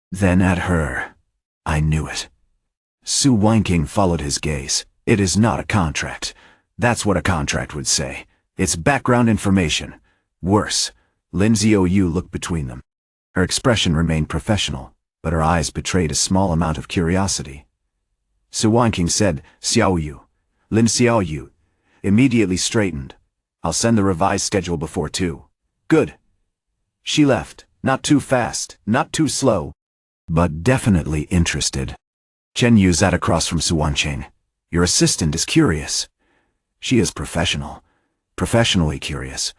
Then at her. I knew it. Su Wanqing followed his gaze. "It is not a contract. That's what a contract would say. It's background information. Worse." Lin Xiaoyu looked between them. Her expression remained professional, but her eyes betrayed a small amount of curiosity. Su Wanqing said, "Xiaoyu." Lin Xiaoyu immediately straightened. "I'll send the revised schedule before 2. "Good." She left, not too fast, not too slow, but definitely interested. Chen Yu sat across from Su Wanqing. "Your assistant is curious." "She is professional. Professionally curious.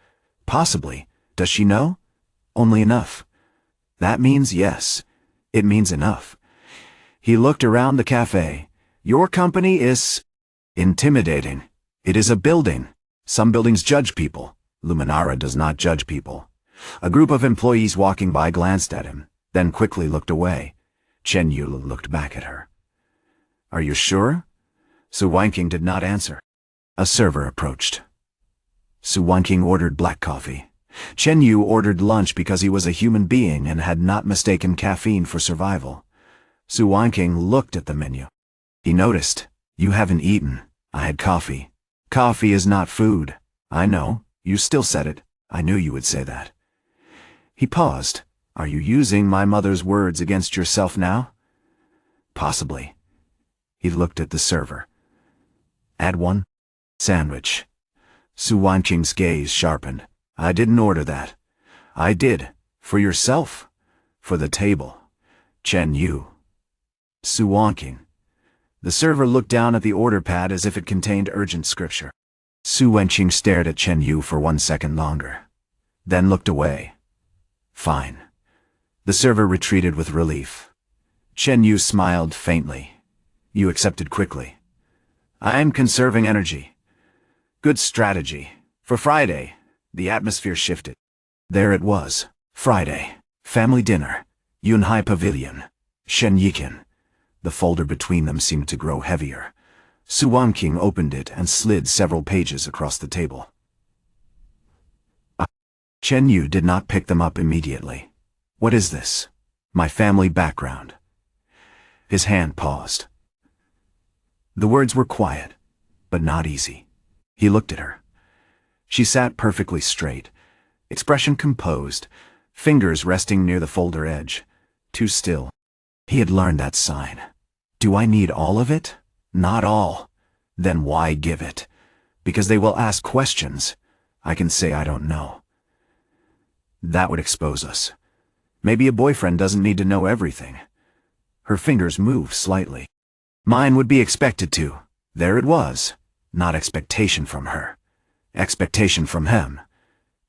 Possibly. Does she know?" "Only enough." "That means yes. It means enough." He looked around the cafe. "Your company is intimidating. It is a building. Some buildings judge people. Luminara does not judge people." A group of employees walking by glanced at him, then quickly looked away. Chen Yu looked back at her. "Are you sure?" Su Wanqing did not answer. A server approached. Su Wanqing ordered black coffee. Chen Yu ordered lunch because he was a human being and had not mistaken caffeine for survival. Su Wanqing looked at the menu. He noticed, "You haven't eaten. I had coffee." "Coffee is not food." "I know. You still said it. I knew you would say that." He paused. "Are you using my mother's words against yourself now?" "Possibly. He looked at the server. Add one sandwich. Su Wanqing's gaze sharpened. I didn't order that. I did. For yourself? For the table. Chen Yu. Su Wanqing. The server looked down at the order pad as if it contained urgent scripture. Su Wanqing stared at Chen Yu for 1 second longer, then looked away. Fine. The server retreated with relief. Chen Yu smiled faintly. You accepted quickly. I'm conserving energy. Good strategy. For Friday, the atmosphere shifted. There it was. Friday. Family dinner. Yunhai Pavilion. Shen Yikin. The folder between them seemed to grow heavier. Su Wanqing opened it and slid several pages across the table. Chen Yu did not pick them up immediately. What is this? My family background. His hand paused. The words were quiet, but not easy. He looked at her. She sat perfectly straight, expression composed, fingers resting near the folder edge, too still. He had learned that sign. Do I need all of it? Not all. Then why give it? Because they will ask questions. I can say I don't know. That would expose us. Maybe a boyfriend doesn't need to know everything. Her fingers moved slightly. Mine would be expected to. There it was. Not expectation from her. Expectation from him.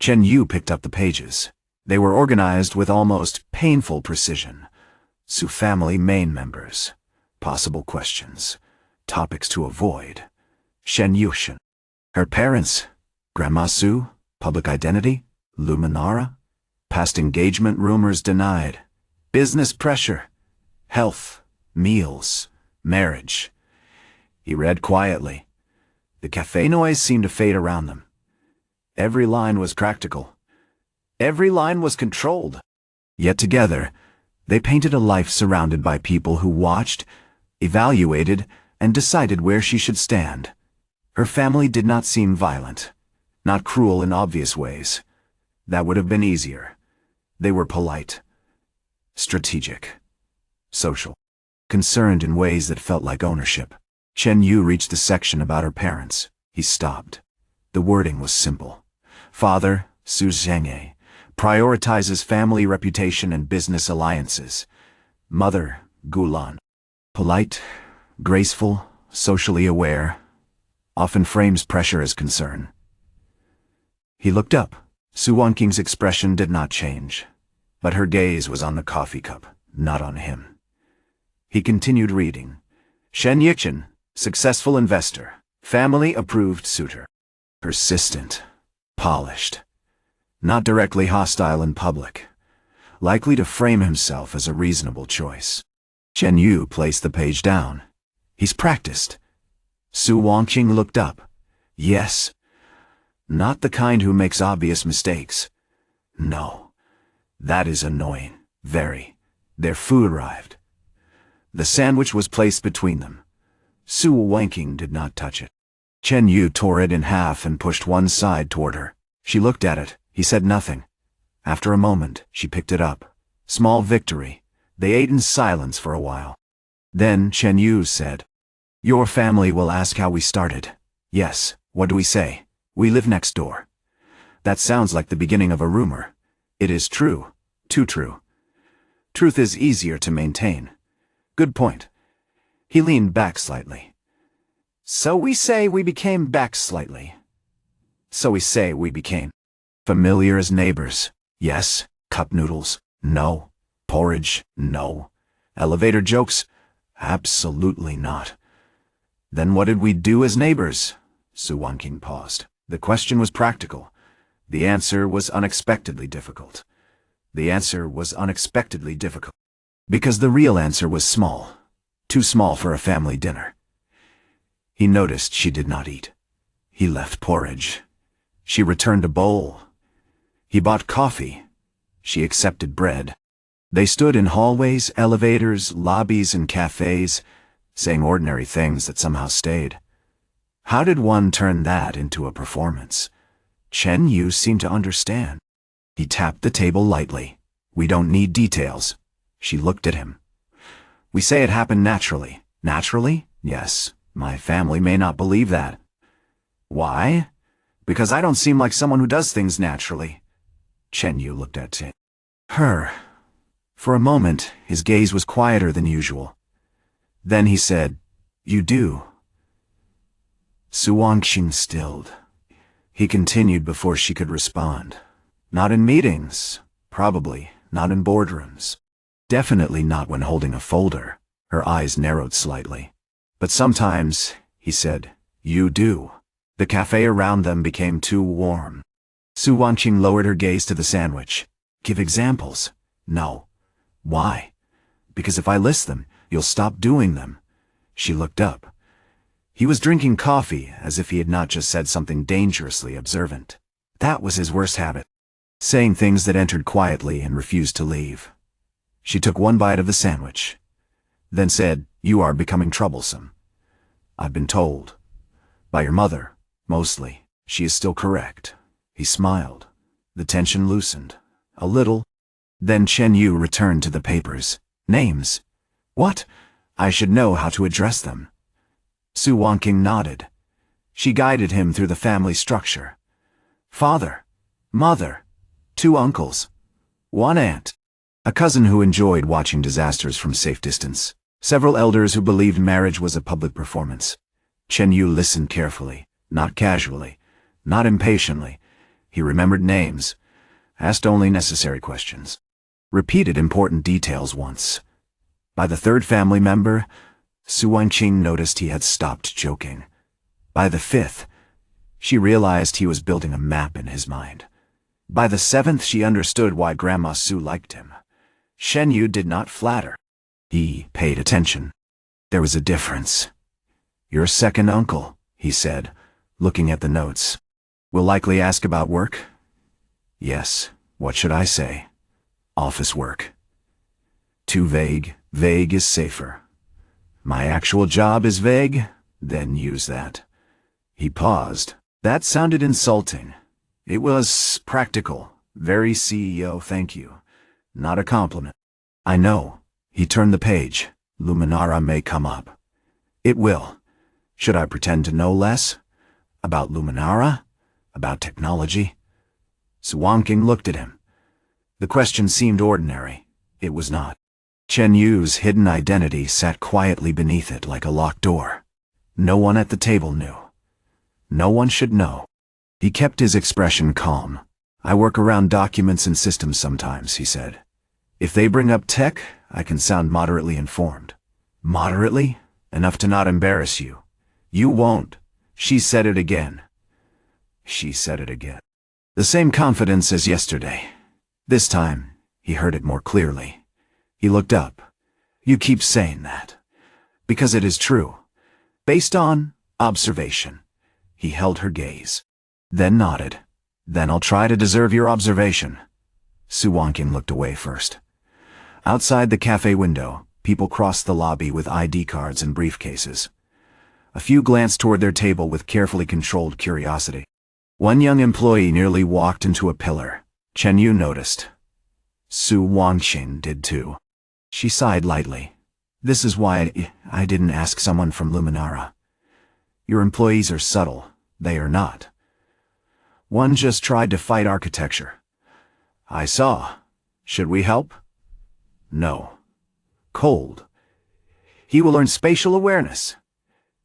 Chen Yu picked up the pages. They were organized with almost painful precision. Su family main members. Possible questions. Topics to avoid. Shen Yushin. Her parents. Grandma Su. Public identity. Luminara. Past engagement rumors denied. Business pressure. Health. Meals. Marriage. He read quietly. The cafe noise seemed to fade around them. Every line was practical. Every line was controlled. Yet together, they painted a life surrounded by people who watched, evaluated, and decided where she should stand. Her family did not seem violent, not cruel in obvious ways. That would have been easier. They were polite, strategic, social, concerned in ways that felt like ownership. Chen Yu reached the section about her parents. He stopped. The wording was simple. Father, Su Zhengye, prioritizes family reputation and business alliances. Mother, Gulan, polite, graceful, socially aware, often frames pressure as concern. He looked up. Su Wanqing's expression did not change, but her gaze was on the coffee cup, not on him. He continued reading. Shen Yichen, successful investor, family-approved suitor. Persistent, polished, not directly hostile in public, likely to frame himself as a reasonable choice. Chen Yu placed the page down. He's practiced. Su Wanqing looked up. Yes. Not the kind who makes obvious mistakes. No. That is annoying. Very. Their food arrived. The sandwich was placed between them. Su Wanqing did not touch it. Chen Yu tore it in half and pushed one side toward her. She looked at it. He said nothing. After a moment, she picked it up. Small victory. They ate in silence for a while. Then Chen Yu said, Your family will ask how we started. Yes, what do we say? We live next door. That sounds like the beginning of a rumor. It is true. Too true. Truth is easier to maintain. Good point. He leaned back slightly. So we say we became back slightly. So we say we became familiar as neighbors. Yes. Cup noodles. No. Porridge. No. Elevator jokes. Absolutely not. Then what did we do as neighbors? Su Wanqing paused. The question was practical. The answer was unexpectedly difficult. The answer was unexpectedly difficult. Because the real answer was small. Too small for a family dinner. He noticed she did not eat. He left porridge. She returned a bowl. He bought coffee. She accepted bread. They stood in hallways, elevators, lobbies, and cafes, saying ordinary things that somehow stayed. How did one turn that into a performance? Chen Yu seemed to understand. He tapped the table lightly. We don't need details. She looked at him. We say it happened naturally. Naturally? Yes, my family may not believe that. Why? Because I don't seem like someone who does things naturally. Chen Yu looked at her. For a moment, his gaze was quieter than usual. Then he said, "You do." Su Wangqing stilled. He continued before she could respond. "Not in meetings, probably, not in boardrooms. Definitely not when holding a folder." Her eyes narrowed slightly. "But sometimes," he said, "you do." The cafe around them became too warm. Su Wangqing lowered her gaze to the sandwich. "Give examples." "No." "Why?" "Because if I list them, you'll stop doing them." She looked up. He was drinking coffee, as if he had not just said something dangerously observant. That was his worst habit. Saying things that entered quietly and refused to leave. She took one bite of the sandwich, then said, "You are becoming troublesome. I've been told. By your mother, mostly. She is still correct." He smiled. The tension loosened. A little. Then Chen Yu returned to the papers. "Names." "What? I should know how to address them." Su Wangqing nodded. She guided him through the family structure. Father, mother, 2 uncles, 1 aunt, a cousin who enjoyed watching disasters from safe distance, several elders who believed marriage was a public performance. Chen Yu listened carefully, not casually, not impatiently. He remembered names, asked only necessary questions, repeated important details once. By the 3rd family member, Su Wangqing noticed he had stopped joking. By the 5th, she realized he was building a map in his mind. By the 7th, she understood why Grandma Su liked him. Chen Yu did not flatter. He paid attention. There was a difference. "Your 2nd uncle," he said, looking at the notes. "Will likely ask about work?" "Yes, what should I say?" "Office work." "Too vague. Vague is safer." "My actual job is vague? Then use that." He paused. That sounded insulting. It was practical. Very CEO, thank you. Not a compliment. "I know." He turned the page. "Luminara may come up." "It will." "Should I pretend to know less? About Luminara? About technology?" Su Wangqing looked at him. The question seemed ordinary. It was not. Chen Yu's hidden identity sat quietly beneath it like a locked door. No one at the table knew. No one should know. He kept his expression calm. "I work around documents and systems sometimes," he said. "If they bring up tech, I can sound moderately informed." "Moderately? Enough to not embarrass you." "You won't." She said it again. She said it again. The same confidence as yesterday. This time, he heard it more clearly. He looked up. "You keep saying that." "Because it is true. Based on observation." He held her gaze. Then nodded. "Then I'll try to deserve your observation." Su Wangqing looked away first. Outside the cafe window, people crossed the lobby with ID cards and briefcases. A few glanced toward their table with carefully controlled curiosity. One young employee nearly walked into a pillar. Chen Yu noticed. Su Wangqing did too. She sighed lightly. "This is why I didn't ask someone from Luminara. Your employees are subtle. They are not. One just tried to fight architecture." "I saw. Should we help?" "No." Cold. "He will learn spatial awareness."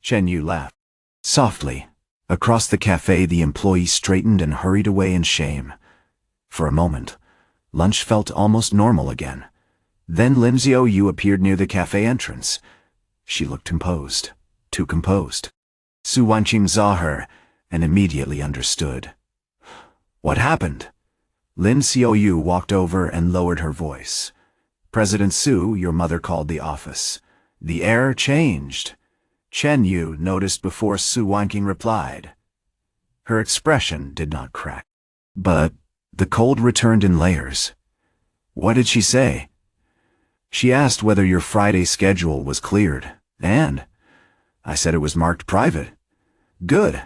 Chen Yu laughed. Softly. Across the cafe, the employee straightened and hurried away in shame. For a moment, lunch felt almost normal again. Then Lin Xiaoyu appeared near the cafe entrance. She looked composed. Too composed. Su Wangqing saw her and immediately understood. "What happened?" Lin Xiaoyu walked over and lowered her voice. "President Su, your mother called the office. The air changed." Chen Yu noticed before Su Wangqing replied. Her expression did not crack. But the cold returned in layers. "What did she say?" "She asked whether your Friday schedule was cleared, and I said it was marked private." "Good."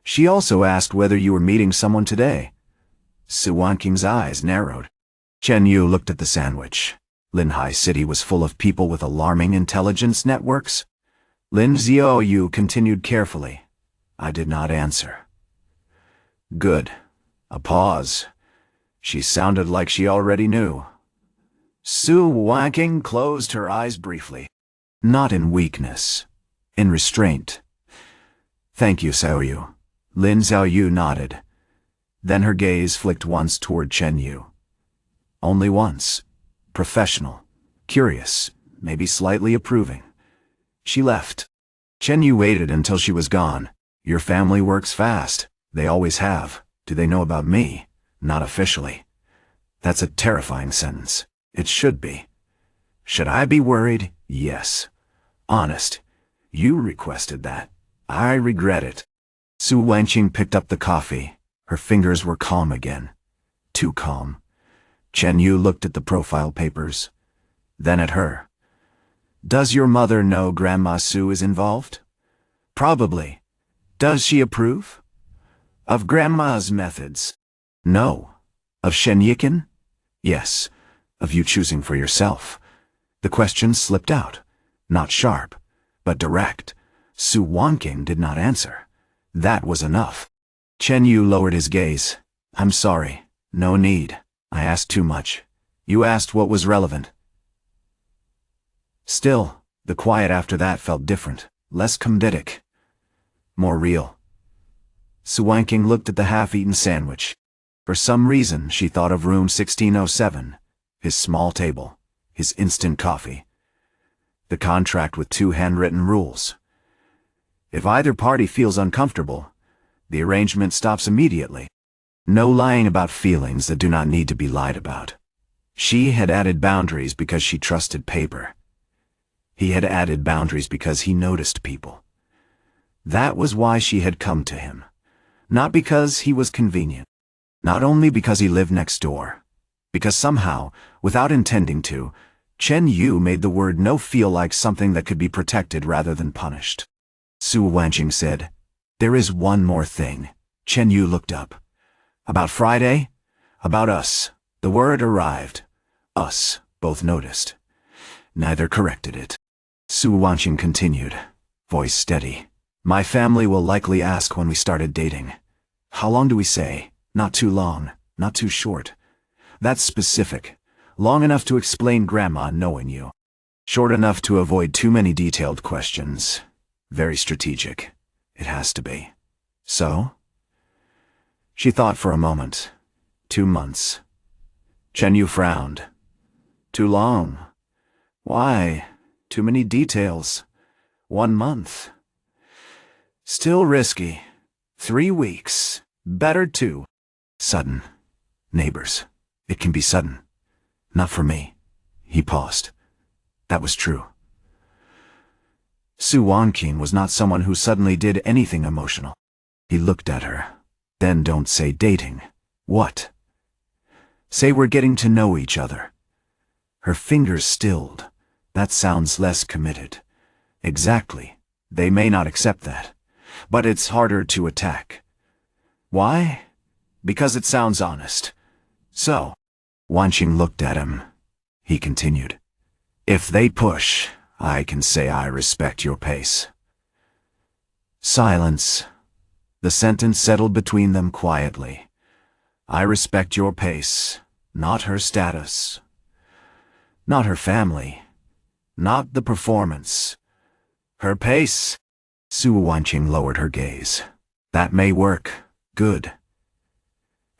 "She also asked whether you were meeting someone today." Su Wangqing's eyes narrowed. Chen Yu looked at the sandwich. Linhai City was full of people with alarming intelligence networks. Lin Xiaoyu continued carefully. I did not answer. Good. A pause. She sounded like she already knew. Su Wanking closed her eyes briefly. Not in weakness. In restraint. Thank you, Xiaoyu. Lin Xiaoyu nodded. Then her gaze flicked once toward Chen Yu. Only once. Professional. Curious. Maybe slightly approving. She left. Chen Yu waited until she was gone. Your family works fast. They always have. Do they know about me? Not officially. That's a terrifying sentence. It should be. Should I be worried? Yes. Honest. You requested that. I regret it. Su Wanqing picked up the coffee. Her fingers were calm again. Too calm. Chen Yu looked at the profile papers. Then at her. Does your mother know Grandma Su is involved? Probably. Does she approve? Of Grandma's methods? No. Of Shen Yiken? Yes. Of you choosing for yourself. The question slipped out. Not sharp, but direct. Su Wanqing did not answer. That was enough. Chen Yu lowered his gaze. I'm sorry. No need. I asked too much. You asked what was relevant. Still, the quiet after that felt different, less comedic. More real. Su Wanqing looked at the half-eaten sandwich. For some reason, she thought of room 1607, his small table, his instant coffee. The contract with 2 handwritten rules. If either party feels uncomfortable, the arrangement stops immediately. No lying about feelings that do not need to be lied about. She had added boundaries because she trusted paper. He had added boundaries because he noticed people. That was why she had come to him. Not because he was convenient. Not only because he lived next door. Because somehow, without intending to, Chen Yu made the word no feel like something that could be protected rather than punished. Su Wanqing said, There is one more thing. Chen Yu looked up. About Friday? About us. The word arrived. Us, both noticed. Neither corrected it. Su Wanqing continued, voice steady. My family will likely ask when we started dating. How long do we say? Not too long, not too short. That's specific. Long enough to explain Grandma knowing you. Short enough to avoid too many detailed questions. Very strategic. It has to be. So? She thought for a moment. 2 months. Chen Yu frowned. Too long. Why? Too many details. 1 month. Still risky. 3 weeks. Better 2. Sudden. Neighbors. It can be sudden. Not for me. He paused. That was true. Su Wanqing was not someone who suddenly did anything emotional. He looked at her. Then don't say dating. What? Say we're getting to know each other. Her fingers stilled. That sounds less committed. Exactly. They may not accept that. But it's harder to attack. Why? Because it sounds honest. So, Wanqing looked at him. He continued. If they push, I can say I respect your pace. Silence. The sentence settled between them quietly. I respect your pace, not her status. Not her family. Not the performance. Her pace. Su Wanqing lowered her gaze. That may work. Good.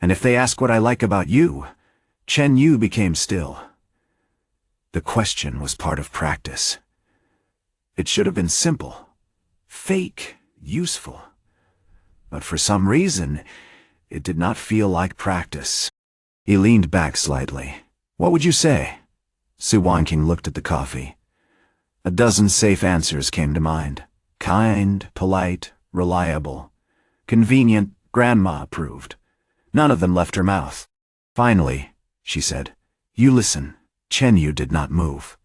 And if they ask what I like about you, Chen Yu became still. The question was part of practice. It should have been simple. Fake. Useful. But for some reason, it did not feel like practice. He leaned back slightly. What would you say? Su Wanqing looked at the coffee. A dozen safe answers came to mind. Kind, polite, reliable. Convenient, Grandma approved. None of them left her mouth. Finally, she said, You listen. Chen Yu did not move.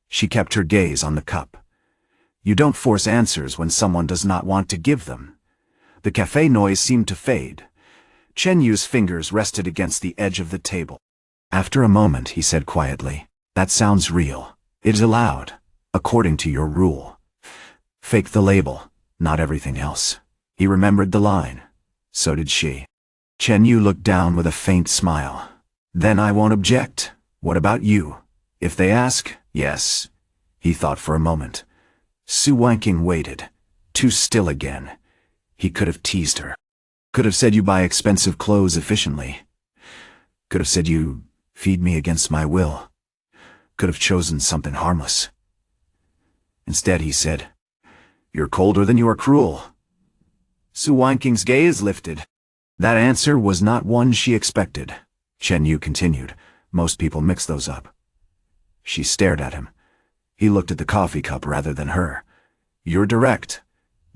She kept her gaze on the cup. You don't force answers when someone does not want to give them. The cafe noise seemed to fade. Chen Yu's fingers rested against the edge of the table. After a moment, he said quietly, That sounds real. It is allowed, according to your rule. Fake the label, not everything else. He remembered the line. So did she. Chen Yu looked down with a faint smile. Then I won't object. What about you? If they ask, yes. He thought for a moment. Su Wanqing waited. Too still again. He could have teased her. Could have said you buy expensive clothes efficiently. Could have said you feed me against my will. Could have chosen something harmless. Instead he said, "You're colder than you are cruel." Su Wanqing's gaze lifted. That answer was not one she expected. Chen Yu continued, "Most people mix those up." She stared at him. He looked at the coffee cup rather than her. "You're direct.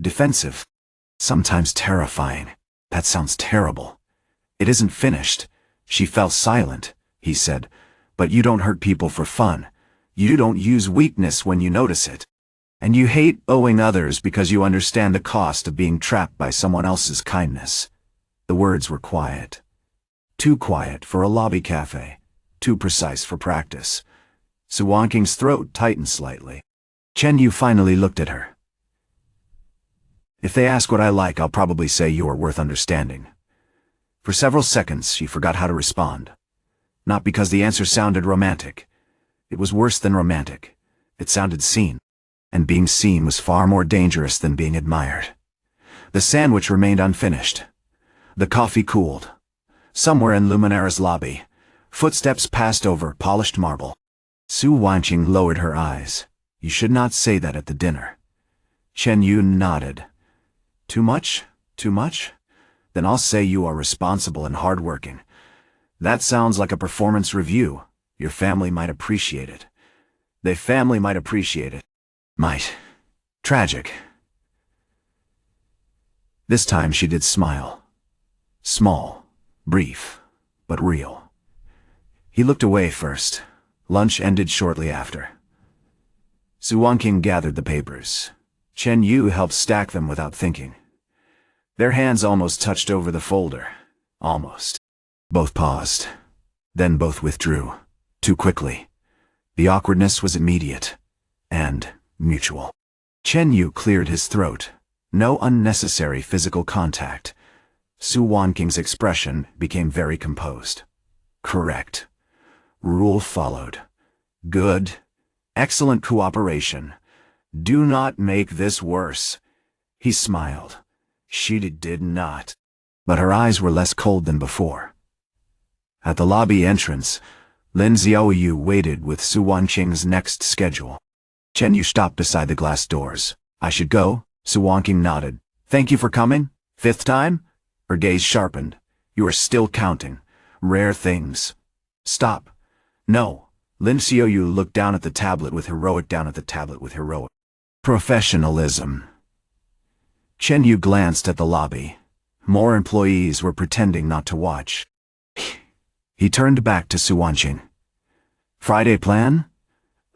Defensive. Sometimes terrifying. That sounds terrible." "It isn't finished." She fell silent. He said, "But you don't hurt people for fun. You don't use weakness when you notice it. And you hate owing others because you understand the cost of being trapped by someone else's kindness." The words were quiet. Too quiet for a lobby cafe. Too precise for practice. Su Wanqing's throat tightened slightly. Chen Yu finally looked at her. "If they ask what I like, I'll probably say you are worth understanding." For several seconds, she forgot how to respond. Not because the answer sounded romantic. It was worse than romantic. It sounded seen. And being seen was far more dangerous than being admired. The sandwich remained unfinished. The coffee cooled. Somewhere in Luminara's lobby, footsteps passed over polished marble. Su Wanqing lowered her eyes. "You should not say that at the dinner." Chen Yu nodded. "Too much? Too much? Then I'll say you are responsible and hardworking. That sounds like a performance review. Your family might appreciate it." "They family might appreciate it." "Might. Tragic." This time she did smile. Small, brief, but real. He looked away first. Lunch ended shortly after. Su Wanqing gathered the papers. Chen Yu helped stack them without thinking. Their hands almost touched over the folder. Almost. Both paused. Then both withdrew. Too quickly. The awkwardness was immediate. And mutual. Chen Yu cleared his throat. No unnecessary physical contact. Su Wanqing's expression became very composed. Correct. Rule followed. Good. Excellent cooperation. Do not make this worse. He smiled. She did not. But her eyes were less cold than before. At the lobby entrance, Lin Xiaoyu waited with Su Wanqing's next schedule. Chen Yu stopped beside the glass doors. "I should go?" Su Wanqing nodded. "Thank you for coming. 5th time?" Her gaze sharpened. "You are still counting. Rare things." "Stop." "No." Lin Xiaoyu looked down at the tablet with heroic professionalism. Chen Yu glanced at the lobby. More employees were pretending not to watch. He turned back to Su Wanqing. "Friday plan?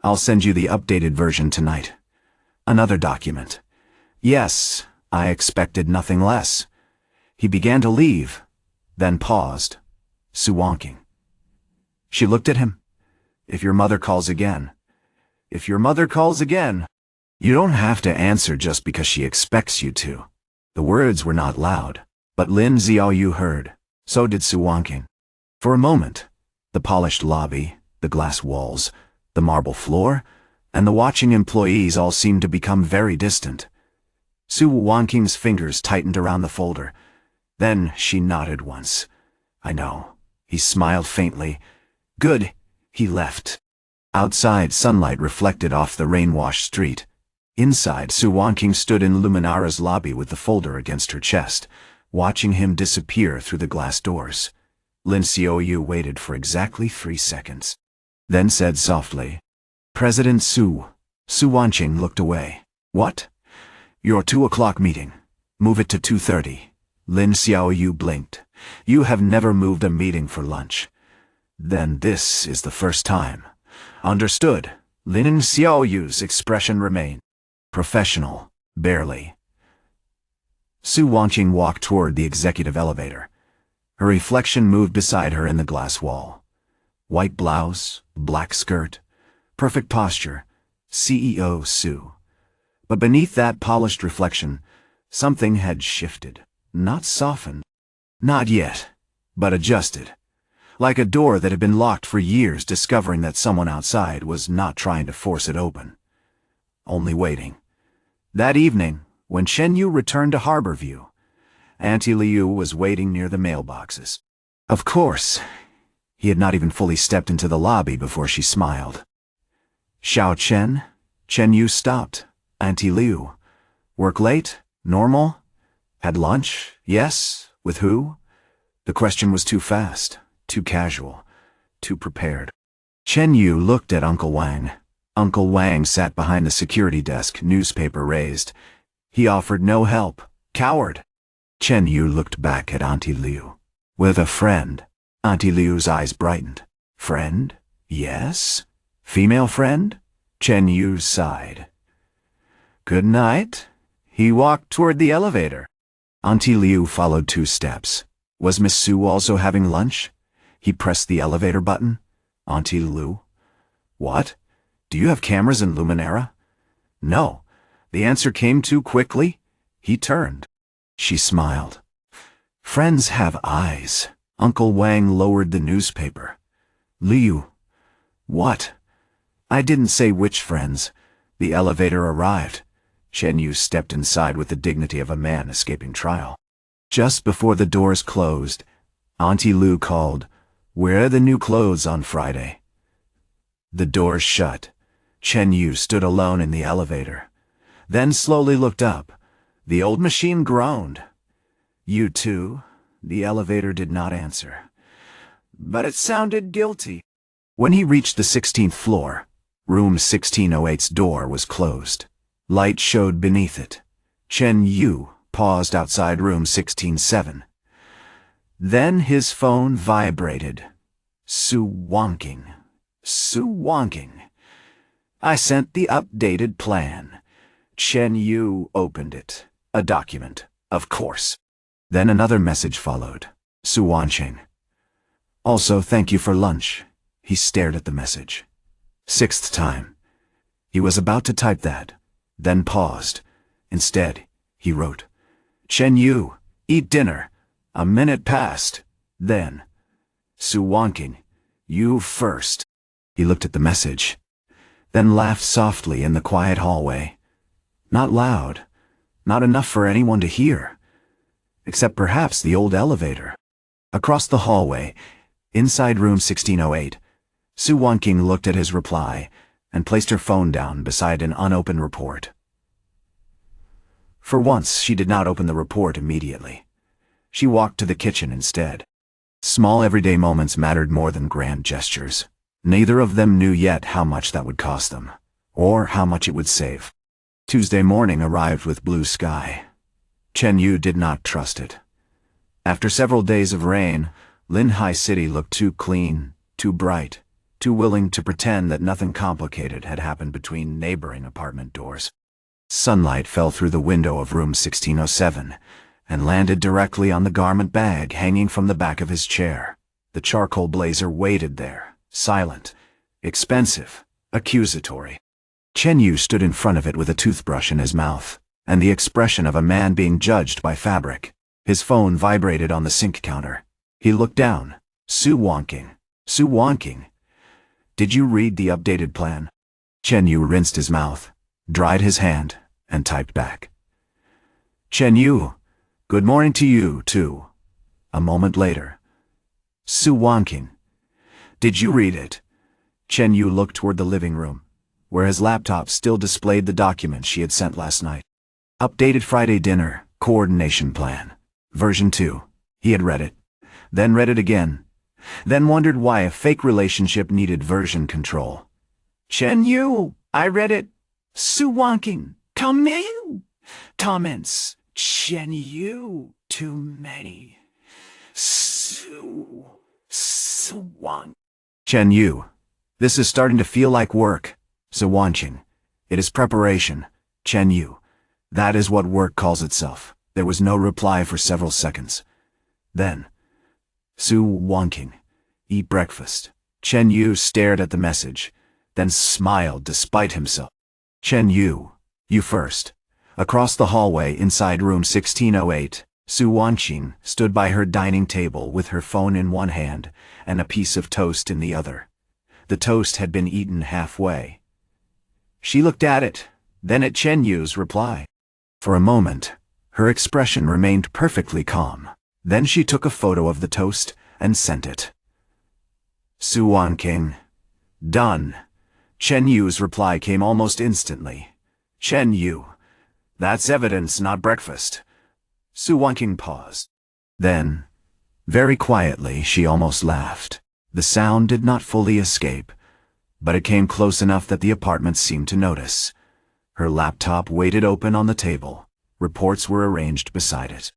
I'll send you the updated version tonight." "Another document." "Yes, I expected nothing less." He began to leave, then paused. Su Wanqing. She looked at him. "If your mother calls again." "If your mother calls again." You don't have to answer just because she expects you to. The words were not loud, but Lin Xiaoyu heard. So did Su Wanqing. For a moment, the polished lobby, the glass walls, the marble floor, and the watching employees all seemed to become very distant. Su Wanqing's fingers tightened around the folder. Then she nodded once. "I know." He smiled faintly. "Good." He left. Outside, sunlight reflected off the rain-washed street. Inside, Su Wanqing stood in Luminara's lobby with the folder against her chest, watching him disappear through the glass doors. Lin Xiaoyu waited for exactly 3 seconds. Then said softly, "President Su." Su Wanqing looked away. "What?" "Your 2 o'clock meeting. Move it to 2:30. Lin Xiaoyu blinked. "You have never moved a meeting for lunch." "Then this is the first time." "Understood." Lin Xiaoyu's expression remained professional, barely. Su Wanqing walked toward the executive elevator. Her reflection moved beside her in the glass wall. White blouse, black skirt, perfect posture, CEO Su. But beneath that polished reflection, something had shifted. Not softened. Not yet, but adjusted. Like a door that had been locked for years, discovering that someone outside was not trying to force it open. Only waiting. That evening, when Chen Yu returned to Harborview, Auntie Liu was waiting near the mailboxes. Of course, he had not even fully stepped into the lobby before she smiled. Xiao Chen? Chen Yu stopped. Auntie Liu. Work late? Normal? Had lunch? Yes. With who? The question was too fast, too casual, too prepared. Chen Yu looked at Uncle Wang. Uncle Wang sat behind the security desk, newspaper raised. He offered no help. Coward. Chen Yu looked back at Auntie Liu. With a friend. Auntie Liu's eyes brightened. Friend? Yes? Female friend? Chen Yu sighed. Good night. He walked toward the elevator. Auntie Liu followed 2 steps. Was Miss Su also having lunch? He pressed the elevator button. Auntie Liu. What? Do you have cameras in Luminera? No. The answer came too quickly. He turned. She smiled. Friends have eyes. Uncle Wang lowered the newspaper. Liu. What? I didn't say which friends. The elevator arrived. Chen Yu stepped inside with the dignity of a man escaping trial. Just before the doors closed, Auntie Liu called, Where are the new clothes on Friday? The doors shut. Chen Yu stood alone in the elevator, then slowly looked up. The old machine groaned. You too? The elevator did not answer. But it sounded guilty. When he reached the 16th floor, room 1608's door was closed. Light showed beneath it. Chen Yu paused outside room 167. Then his phone vibrated. Su Wanking. Su Wanking. I sent the updated plan. Chen Yu opened it. A document, of course. Then another message followed. Su Wanqing. Also, thank you for lunch. He stared at the message. 6th time. He was about to type that, then paused. Instead, he wrote, Chen Yu, eat dinner. A minute passed. Then, Su Wanqing, you first. He looked at the message, then laughed softly in the quiet hallway. Not loud, not enough for anyone to hear, except perhaps the old elevator. Across the hallway, inside room 1608, Su Wanqing looked at his reply and placed her phone down beside an unopened report. For once, she did not open the report immediately. She walked to the kitchen instead. Small everyday moments mattered more than grand gestures. Neither of them knew yet how much that would cost them, or how much it would save. Tuesday morning arrived with blue sky. Chen Yu did not trust it. After several days of rain, Linhai City looked too clean, too bright, too willing to pretend that nothing complicated had happened between neighboring apartment doors. Sunlight fell through the window of room 1607 and landed directly on the garment bag hanging from the back of his chair. The charcoal blazer waited there, silent, expensive, accusatory. Chen Yu stood in front of it with a toothbrush in his mouth, and the expression of a man being judged by fabric. His phone vibrated on the sink counter. He looked down. Su Wanqing. Su Wanqing. Did you read the updated plan? Chen Yu rinsed his mouth, dried his hand, and typed back. Chen Yu, good morning to you, too. A moment later. Su Wanqing. Did you read it? Chen Yu looked toward the living room, where his laptop still displayed the document she had sent last night. Updated Friday dinner, coordination plan. Version 2. He had read it, then read it again, then wondered why a fake relationship needed version control. Chen Yu, I read it. Su Wanqing, comments. Chen Yu, too many. Su Wanqing. Chen Yu, this is starting to feel like work. Su Wanqing, it is preparation. Chen Yu, that is what work calls itself. There was no reply for several seconds. Then, Su Wanqing, eat breakfast. Chen Yu stared at the message, then smiled despite himself. Chen Yu, You first. Across the hallway inside room 1608, Su Wanqing stood by her dining table with her phone in one hand and a piece of toast in the other. The toast had been eaten halfway. She looked at it, then at Chen Yu's reply. For a moment, her expression remained perfectly calm. Then she took a photo of the toast and sent it. Su Wanqing. Done. Chen Yu's reply came almost instantly. Chen Yu. That's evidence, not breakfast. Su Wanqing paused. Then, very quietly, she almost laughed. The sound did not fully escape, but it came close enough that the apartment seemed to notice. Her laptop waited open on the table. Reports were arranged beside it.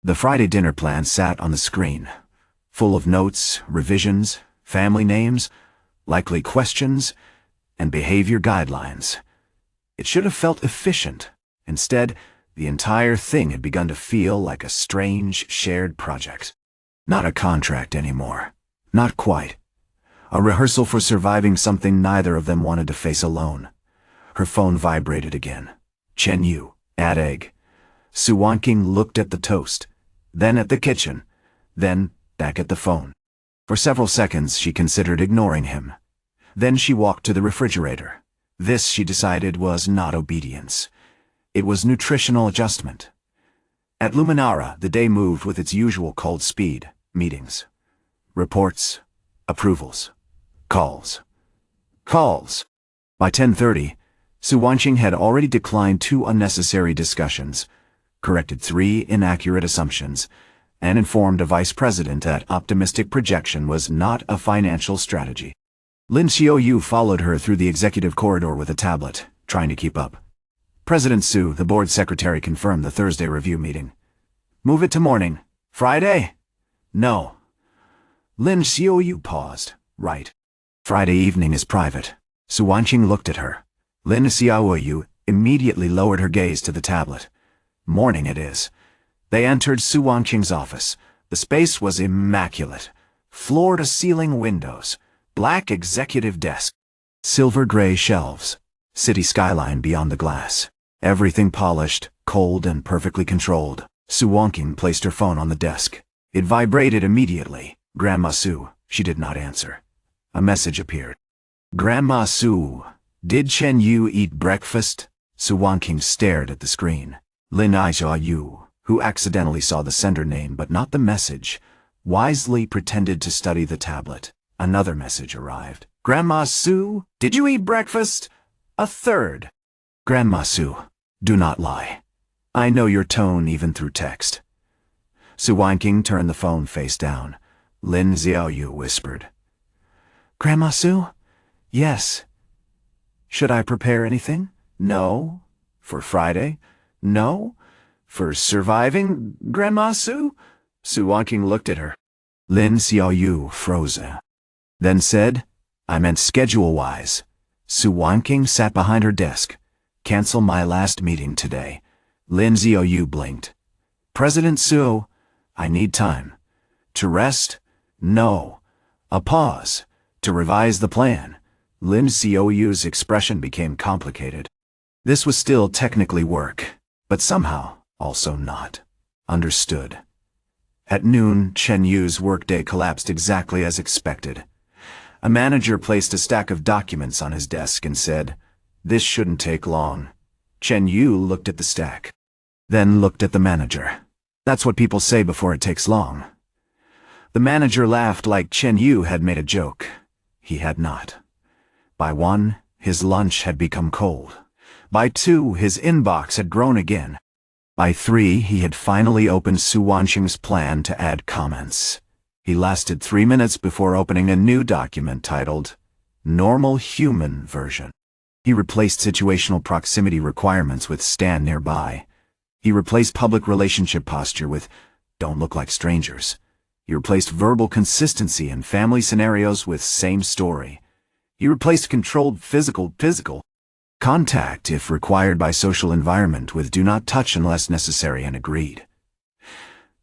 The Friday dinner plan sat on the screen, full of notes, revisions, family names, likely questions, and behavior guidelines. It should have felt efficient. Instead, the entire thing had begun to feel like a strange, shared project. Not a contract anymore. Not quite. A rehearsal for surviving something neither of them wanted to face alone. Her phone vibrated again. Chen Yu. Add egg. Su Wanqing looked at the toast, then at the kitchen, then back at the phone. For several seconds she considered ignoring him. Then she walked to the refrigerator. This, she decided, was not obedience. It was nutritional adjustment. At Luminara, the day moved with its usual cold speed. Meetings. Reports. Approvals. Calls. Calls. By 10:30, Su Wanqing had already declined 2 unnecessary discussions, corrected 3 inaccurate assumptions, and informed a vice president that optimistic projection was not a financial strategy. Lin Xiaoyu followed her through the executive corridor with a tablet, trying to keep up. President Su, the board secretary, confirmed the Thursday review meeting. Move it to morning. Friday? No. Lin Xiaoyu paused. Right. Friday evening is private. Su Wanqing looked at her. Lin Xiaoyu immediately lowered her gaze to the tablet. Morning it is. They entered Su Wanqing's office. The space was immaculate. Floor-to-ceiling windows. Black executive desk. Silver-gray shelves. City skyline beyond the glass. Everything polished, cold, and perfectly controlled. Su Wanqing placed her phone on the desk. It vibrated immediately. Grandma Su. She did not answer. A message appeared. Grandma Su. Did Chen Yu eat breakfast? Su Wanqing stared at the screen. Lin Xiaoyu, who accidentally saw the sender name but not the message, wisely pretended to study the tablet. Another message arrived. Grandma Su, did you eat breakfast? A third. Grandma Su, do not lie. I know your tone even through text. Su Wanqing turned the phone face down. Lin Xiaoyu whispered. Grandma Su? Yes. Should I prepare anything? No. For Friday? No. For surviving, Grandma Su? Su Wanqing looked at her. Lin Xiaoyu froze. Then said, I meant schedule-wise. Su Wanqing sat behind her desk. Cancel my last meeting today. Lin Xiaoyu blinked. President Su, I need time. To rest? No. A pause. To revise the plan. Lin Xiaoyu's expression became complicated. This was still technically work, but somehow also not. Understood. At noon, Chen Yu's workday collapsed exactly as expected. A manager placed a stack of documents on his desk and said, This shouldn't take long. Chen Yu looked at the stack, then looked at the manager. That's what people say before it takes long. The manager laughed like Chen Yu had made a joke. He had not. By 1, his lunch had become cold. By 2, his inbox had grown again. By 3, he had finally opened Su Wanqing's plan to add comments. He lasted 3 minutes before opening a new document titled Normal Human Version. He replaced situational proximity requirements with stand nearby. He replaced public relationship posture with don't look like strangers. He replaced verbal consistency in family scenarios with same story. He replaced controlled physical contact if required by social environment with do not touch unless necessary and agreed.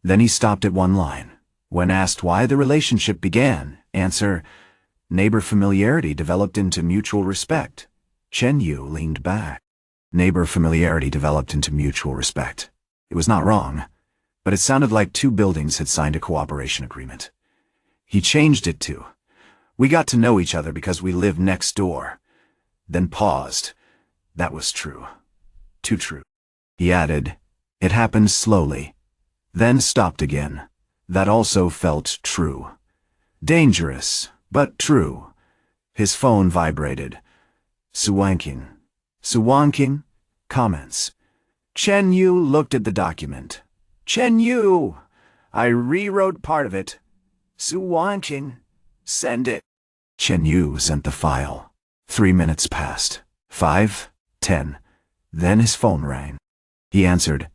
Then he stopped at 1 line. When asked why the relationship began, answer, neighbor familiarity developed into mutual respect. Chen Yu leaned back. Neighbor familiarity developed into mutual respect. It was not wrong, but it sounded like two buildings had signed a cooperation agreement. He changed it to, "We got to know each other because we live next door." Then paused. That was true. Too true. He added, "It happened slowly." Then stopped again. That also felt true. Dangerous, but true. His phone vibrated. Suwanking. Suwanking? Comments. Chen Yu looked at the document. Chen Yu! I rewrote part of it. Suwanking. Send it. Chen Yu sent the file. 3 minutes passed. 5, 10. Then his phone rang. He answered.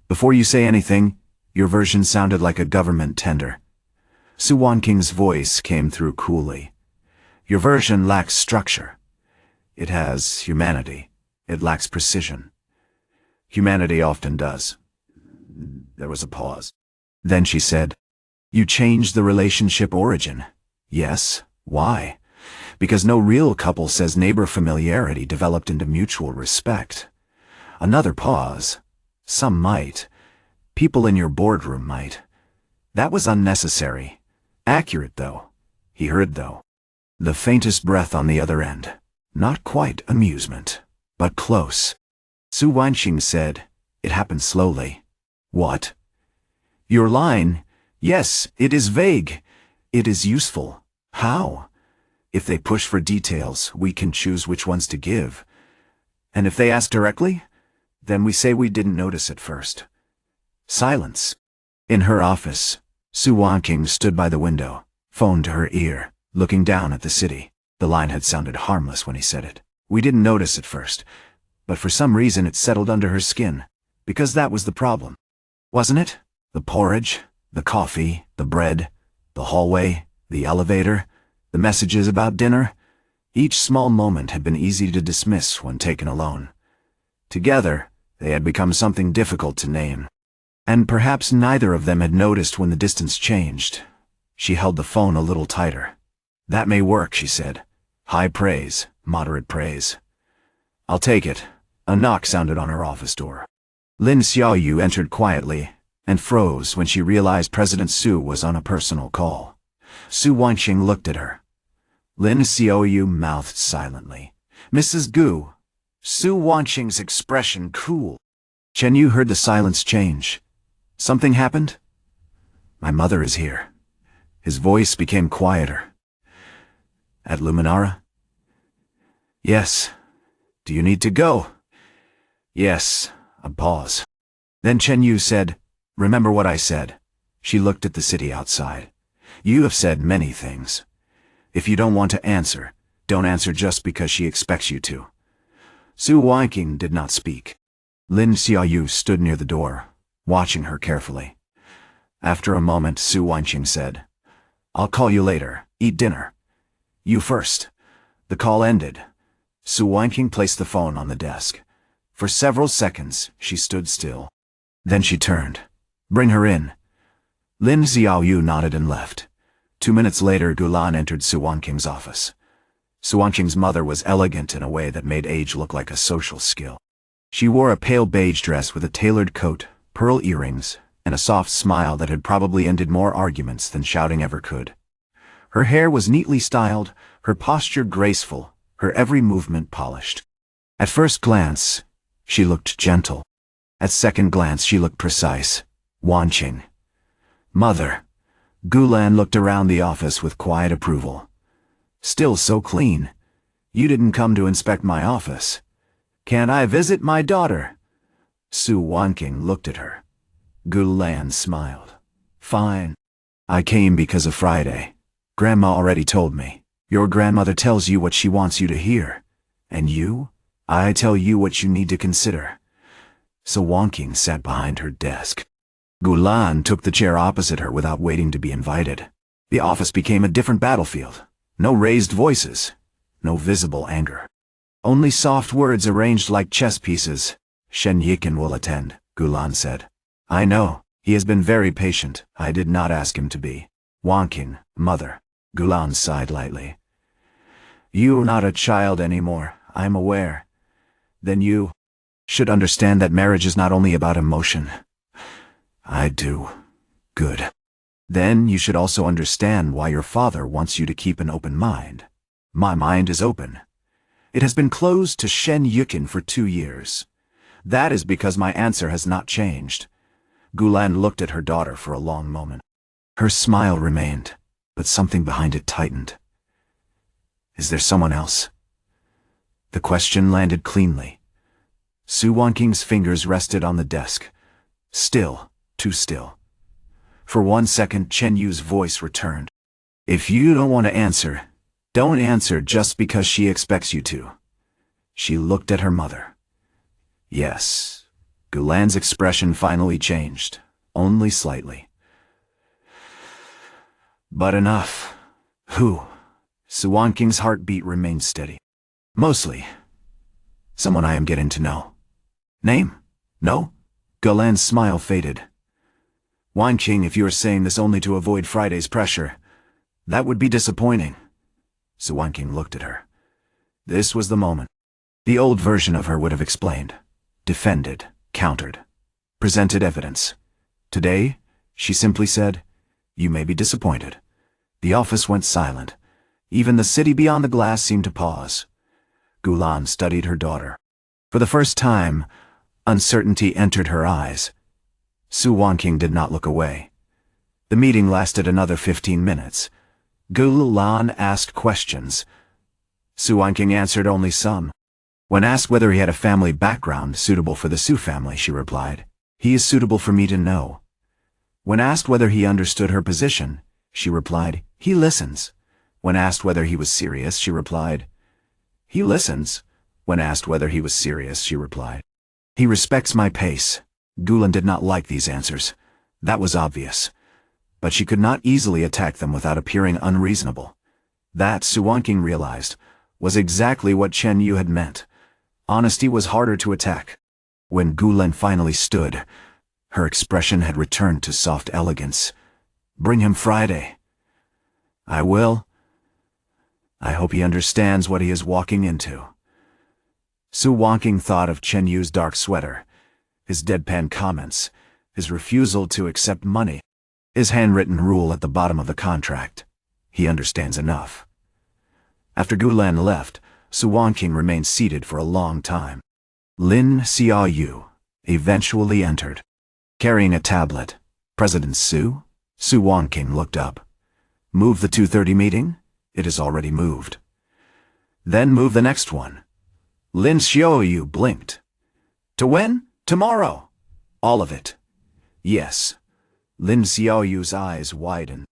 Before you say anything, your version sounded like a government tender. Suwanking's voice came through coolly. Your version lacks structure. It has humanity. It lacks precision. Humanity often does. There was a pause. Then she said, You changed the relationship origin. Yes. Why? Because no real couple says neighbor familiarity developed into mutual respect. Another pause. Some might. People in your boardroom might. That was unnecessary. Accurate, though. He heard, though. The faintest breath on the other end. Not quite amusement, but close. Su Wanqing said, It happened slowly. What? Your line. Yes, it is vague. It is useful. How? If they push for details, we can choose which ones to give. And if they ask directly, then we say we didn't notice at first. Silence. In her office, Su Wanqing stood by the window, phone to her ear, looking down at the city. The line had sounded harmless when he said it. We didn't notice at first, but for some reason it settled under her skin, because that was the problem. Wasn't it? The porridge, the coffee, the bread, the hallway, the elevator, the messages about dinner. Each small moment had been easy to dismiss when taken alone. Together, they had become something difficult to name. And perhaps neither of them had noticed when the distance changed. She held the phone a little tighter. That may work, she said. High praise, moderate praise. I'll take it. A knock sounded on her office door. Lin Xiaoyu entered quietly and froze when she realized President Su was on a personal call. Su Wanqing looked at her. Lin Xiaoyu mouthed silently. Mrs. Gu. Su Wanqing's expression cool. Chen Yu heard the silence change. Something happened? My mother is here. His voice became quieter. At Luminara? Yes. Do you need to go? Yes. A pause. Then Chen Yu said, Remember what I said. She looked at the city outside. You have said many things. If you don't want to answer, don't answer just because she expects you to. Su Wanqing did not speak. Lin Xiaoyu stood near the door, watching her carefully. After a moment, Su Wanqing said, I'll call you later. Eat dinner. You first. The call ended. Su Wanqing placed the phone on the desk. For several seconds, she stood still. Then she turned. Bring her in. Lin Xiaoyu nodded and left. 2 minutes later, Gulan entered Su Wanqing's office. Su Wanqing's mother was elegant in a way that made age look like a social skill. She wore a pale beige dress with a tailored coat, pearl earrings, and a soft smile that had probably ended more arguments than shouting ever could. Her hair was neatly styled, her posture graceful, her every movement polished. At first glance, she looked gentle. At second glance, she looked precise. Wanqing. Mother. Gulan looked around the office with quiet approval. Still so clean. You didn't come to inspect my office. Can't I visit my daughter? Su Wanqing looked at her. Gulan smiled. Fine. I came because of Friday. Grandma already told me. Your grandmother tells you what she wants you to hear. And you? I tell you what you need to consider. Su Wanqing sat behind her desk. Gulan took the chair opposite her without waiting to be invited. The office became a different battlefield. No raised voices. No visible anger. Only soft words arranged like chess pieces. Shen Yiken will attend, Gulan said. I know. He has been very patient. I did not ask him to be. Wanqing, mother. Gulan sighed lightly. You're not a child anymore, I'm aware. Then you, should understand that marriage is not only about emotion. I do. Good. Then you should also understand why your father wants you to keep an open mind. My mind is open. It has been closed to Shen Yukin for 2 years. That is because my answer has not changed. Gulan looked at her daughter for a long moment. Her smile remained, but something behind it tightened. Is there someone else? The question landed cleanly. Su Wanking's fingers rested on the desk. Still, too still. For 1 second, Chen Yu's voice returned. If you don't want to answer, don't answer just because she expects you to. She looked at her mother. Yes. Gulan's expression finally changed, only slightly. But enough. Who? Su Wanking's heartbeat remained steady. Mostly. Someone I am getting to know. Name? No? Gulan's smile faded. Wanking, if you are saying this only to avoid Friday's pressure, that would be disappointing. Su Wanking looked at her. This was the moment. The old version of her would have explained, defended, countered, presented evidence. Today, she simply said, "You may be disappointed." The office went silent. Even the city beyond the glass seemed to pause. Gulan studied her daughter. For the first time, uncertainty entered her eyes. Su Wanking did not look away. The meeting lasted another 15 minutes. Gulan asked questions. Su Wanking answered only some. When asked whether he had a family background suitable for the Su family, she replied, "He is suitable for me to know." When asked whether he understood her position, she replied, "He listens." When asked whether he was serious, she replied, "He listens." When asked whether he was serious, she replied, "He respects my pace." Gulan did not like these answers. That was obvious. But she could not easily attack them without appearing unreasonable. That, Su Wanking realized, was exactly what Chen Yu had meant. Honesty was harder to attack. When Gulan finally stood, her expression had returned to soft elegance. "Bring him Friday." "I will. I hope he understands what he is walking into." Su Wanking thought of Chen Yu's dark sweater, his deadpan comments, his refusal to accept money, his handwritten rule at the bottom of the contract. He understands enough. After Gulan left, Su Wanking remained seated for a long time. Lin Xiaoyu eventually entered, carrying a tablet. "President Su?" Su Wanking looked up. "Move the 2:30 meeting? It is already moved." "Then move the next one." Lin Xiaoyu blinked. "To when? Tomorrow." "All of it." "Yes." Lin Xiaoyu's eyes widened.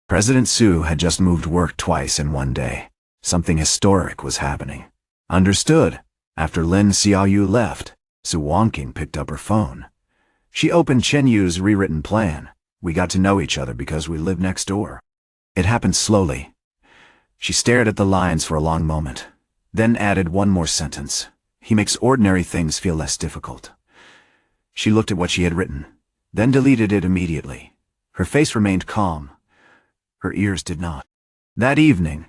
President Su had just moved work twice in one day. Something historic was happening. Understood. After Lin Xiaoyu left, Su Wanking picked up her phone. She opened Chen Yu's rewritten plan. "We got to know each other because we live next door." It happened slowly. She stared at the lines for a long moment, then added one more sentence. "He makes ordinary things feel less difficult." She looked at what she had written, then deleted it immediately. Her face remained calm. Her ears did not. That evening,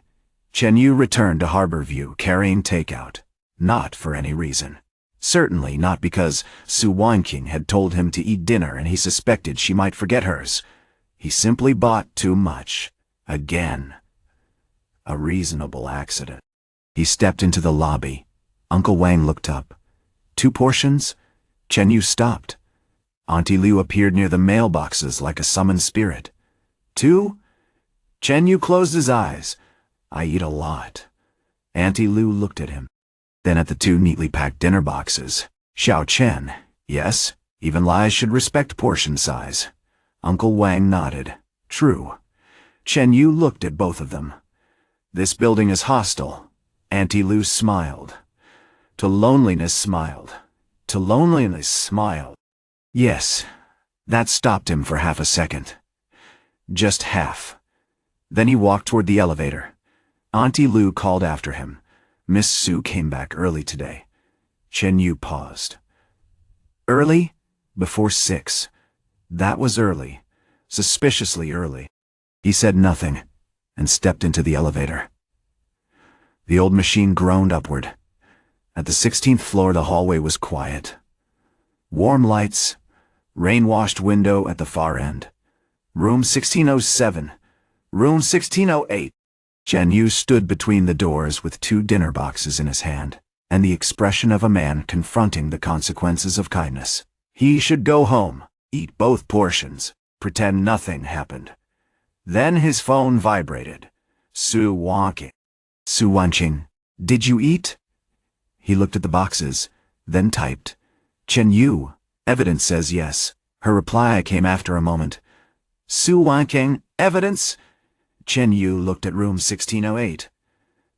Chen Yu returned to Harborview carrying takeout. Not for any reason. Certainly not because Su Wanking had told him to eat dinner and he suspected she might forget hers. He simply bought too much. Again. A reasonable accident. He stepped into the lobby. Uncle Wang looked up. 2 portions? Chen Yu stopped. Auntie Liu appeared near the mailboxes like a summoned spirit. 2? Chen Yu closed his eyes. "I eat a lot." Auntie Liu looked at him. Then at the 2 neatly packed dinner boxes. "Xiao Chen, yes, even lies should respect portion size." Uncle Wang nodded. "True." Chen Yu looked at both of them. "This building is hostile." Auntie Liu smiled. To loneliness smiled. To loneliness smiled. Yes, that stopped him for half a second. Just half. Then he walked toward the elevator. Auntie Liu called after him. "Miss Su came back early today." Chen Yu paused. "Early?" "Before 6. That was early. Suspiciously early." He said nothing, and stepped into the elevator. The old machine groaned upward. At the 16th floor, the hallway was quiet. Warm lights, rain-washed window at the far end. Room 1607, room 1608. Chen Yu stood between the doors with 2 dinner boxes in his hand, and the expression of a man confronting the consequences of kindness. He should go home, eat both portions, pretend nothing happened. Then his phone vibrated. Su Wanqing. Su Wanqing, did you eat? He looked at the boxes, then typed, Chen Yu, evidence says yes. Her reply came after a moment. Su Wanqing, evidence? Chen Yu looked at room 1608,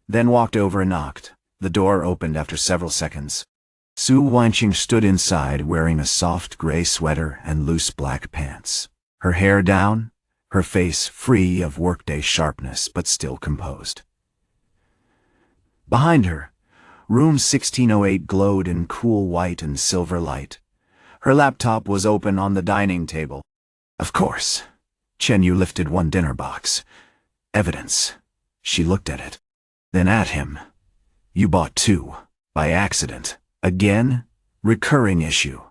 then walked over and knocked. The door opened after several seconds. Su Wanqing stood inside wearing a soft gray sweater and loose black pants. Her hair down, her face free of workday sharpness but still composed. Behind her, room 1608 glowed in cool white and silver light. Her laptop was open on the dining table. Of course. Chen Yu lifted one dinner box. Evidence. She looked at it. Then at him. You bought 2. By accident. Again? Recurring issue.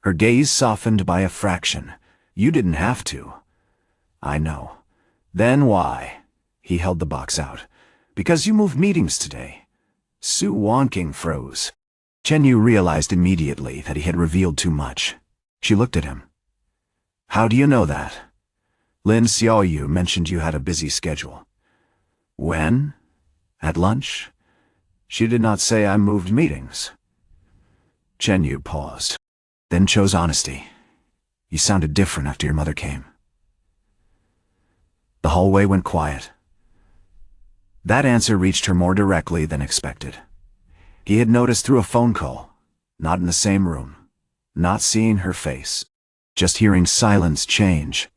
Her gaze softened by a fraction. You didn't have to. I know. Then why? He held the box out. Because you moved meetings today. Su Wanqing froze. Chen Yu realized immediately that he had revealed too much. She looked at him. How do you know that? Lin Xiaoyu mentioned you had a busy schedule. When? At lunch? She did not say I moved meetings. Chen Yu paused, then chose honesty. You sounded different after your mother came. The hallway went quiet. That answer reached her more directly than expected. He had noticed through a phone call, not in the same room, not seeing her face, just hearing silence change.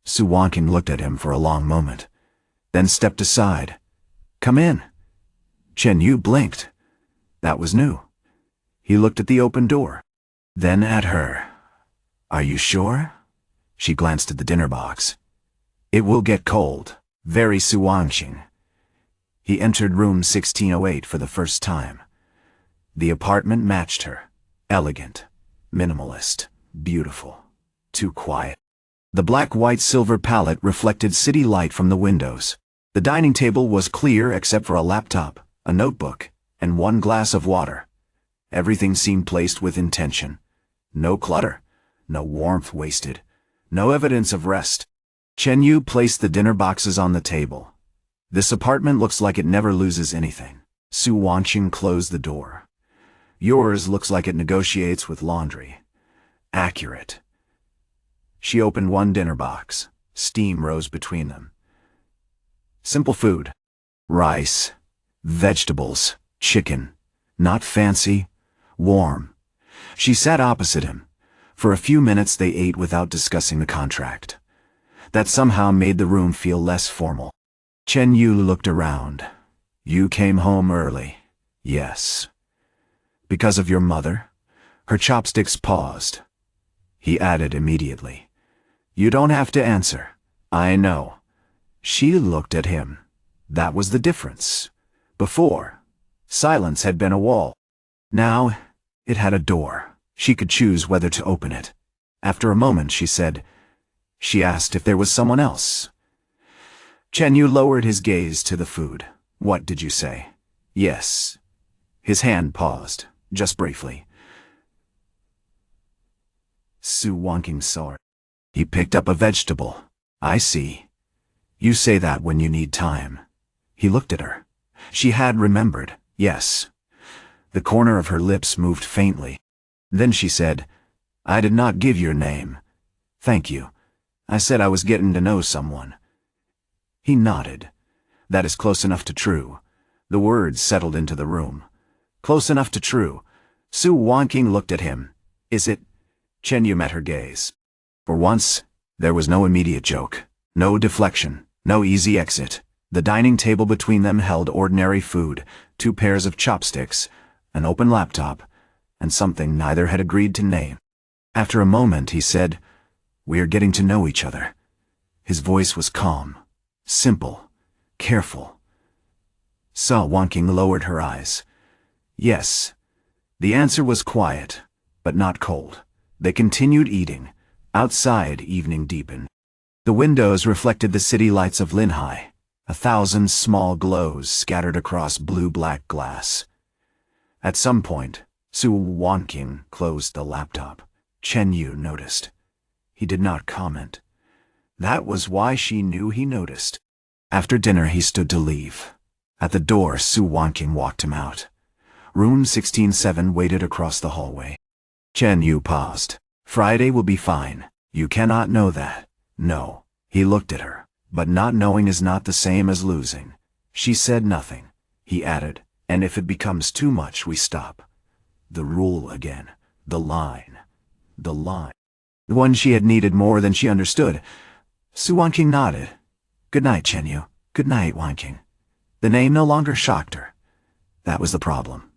Su Wanqing looked at him for a long moment, then stepped aside. Come in. Chen Yu blinked. That was new. He looked at the open door, then at her. Are you sure? She glanced at the dinner box. It will get cold. Very Su Wanqing. He entered room 1608 for the first time. The apartment matched her. Elegant, minimalist, beautiful, too quiet. The black-white-silver palette reflected city light from the windows. The dining table was clear except for a laptop, a notebook, and one glass of water. Everything seemed placed with intention. No clutter, no warmth wasted, no evidence of rest. Chen Yu placed the dinner boxes on the table. This apartment looks like it never loses anything. Su Wanqing closed the door. Yours looks like it negotiates with laundry. Accurate. She opened one dinner box. Steam rose between them. Simple food. Rice, vegetables, chicken. Not fancy, warm. She sat opposite him. For a few minutes they ate without discussing the contract. That somehow made the room feel less formal. Chen Yu looked around. You came home early. Yes. Because of your mother? Her chopsticks paused. He added immediately. You don't have to answer. I know. She looked at him. That was the difference. Before, silence had been a wall. Now, it had a door. She could choose whether to open it. After a moment, she asked if there was someone else. Chen Yu lowered his gaze to the food. What did you say? Yes. His hand paused, just briefly. Su Wanqing saw it. He picked up a vegetable. I see. You say that when you need time. He looked at her. She had remembered, yes. The corner of her lips moved faintly. Then she said, I did not give your name. Thank you. I said I was getting to know someone. He nodded. That is close enough to true. The words settled into the room. Close enough to true. Su Wanqing looked at him. Is it? Chen Yu met her gaze. For once, there was no immediate joke, no deflection, no easy exit. The dining table between them held ordinary food, 2 pairs of chopsticks, an open laptop, and something neither had agreed to name. After a moment, he said, We are getting to know each other. His voice was calm, simple, careful. Su Wanqing lowered her eyes. Yes. The answer was quiet, but not cold. They continued eating. Outside, evening deepened. The windows reflected the city lights of Linhai, 1,000 small glows scattered across blue-black glass. At some point, Su Wanqing closed the laptop. Chen Yu noticed. He did not comment. That was why she knew he noticed. After dinner, he stood to leave. At the door, Su Wanqing walked him out. Room 16-7 waited across the hallway. Chen Yu paused. Friday will be fine. You cannot know that. No. He looked at her. But not knowing is not the same as losing. She said nothing. He added, and if it becomes too much, we stop. The rule again. The line. The line. The one she had needed more than she understood. Su Wanqing nodded. Good night, Chen Yu. Good night, Wanqing. The name no longer shocked her. That was the problem.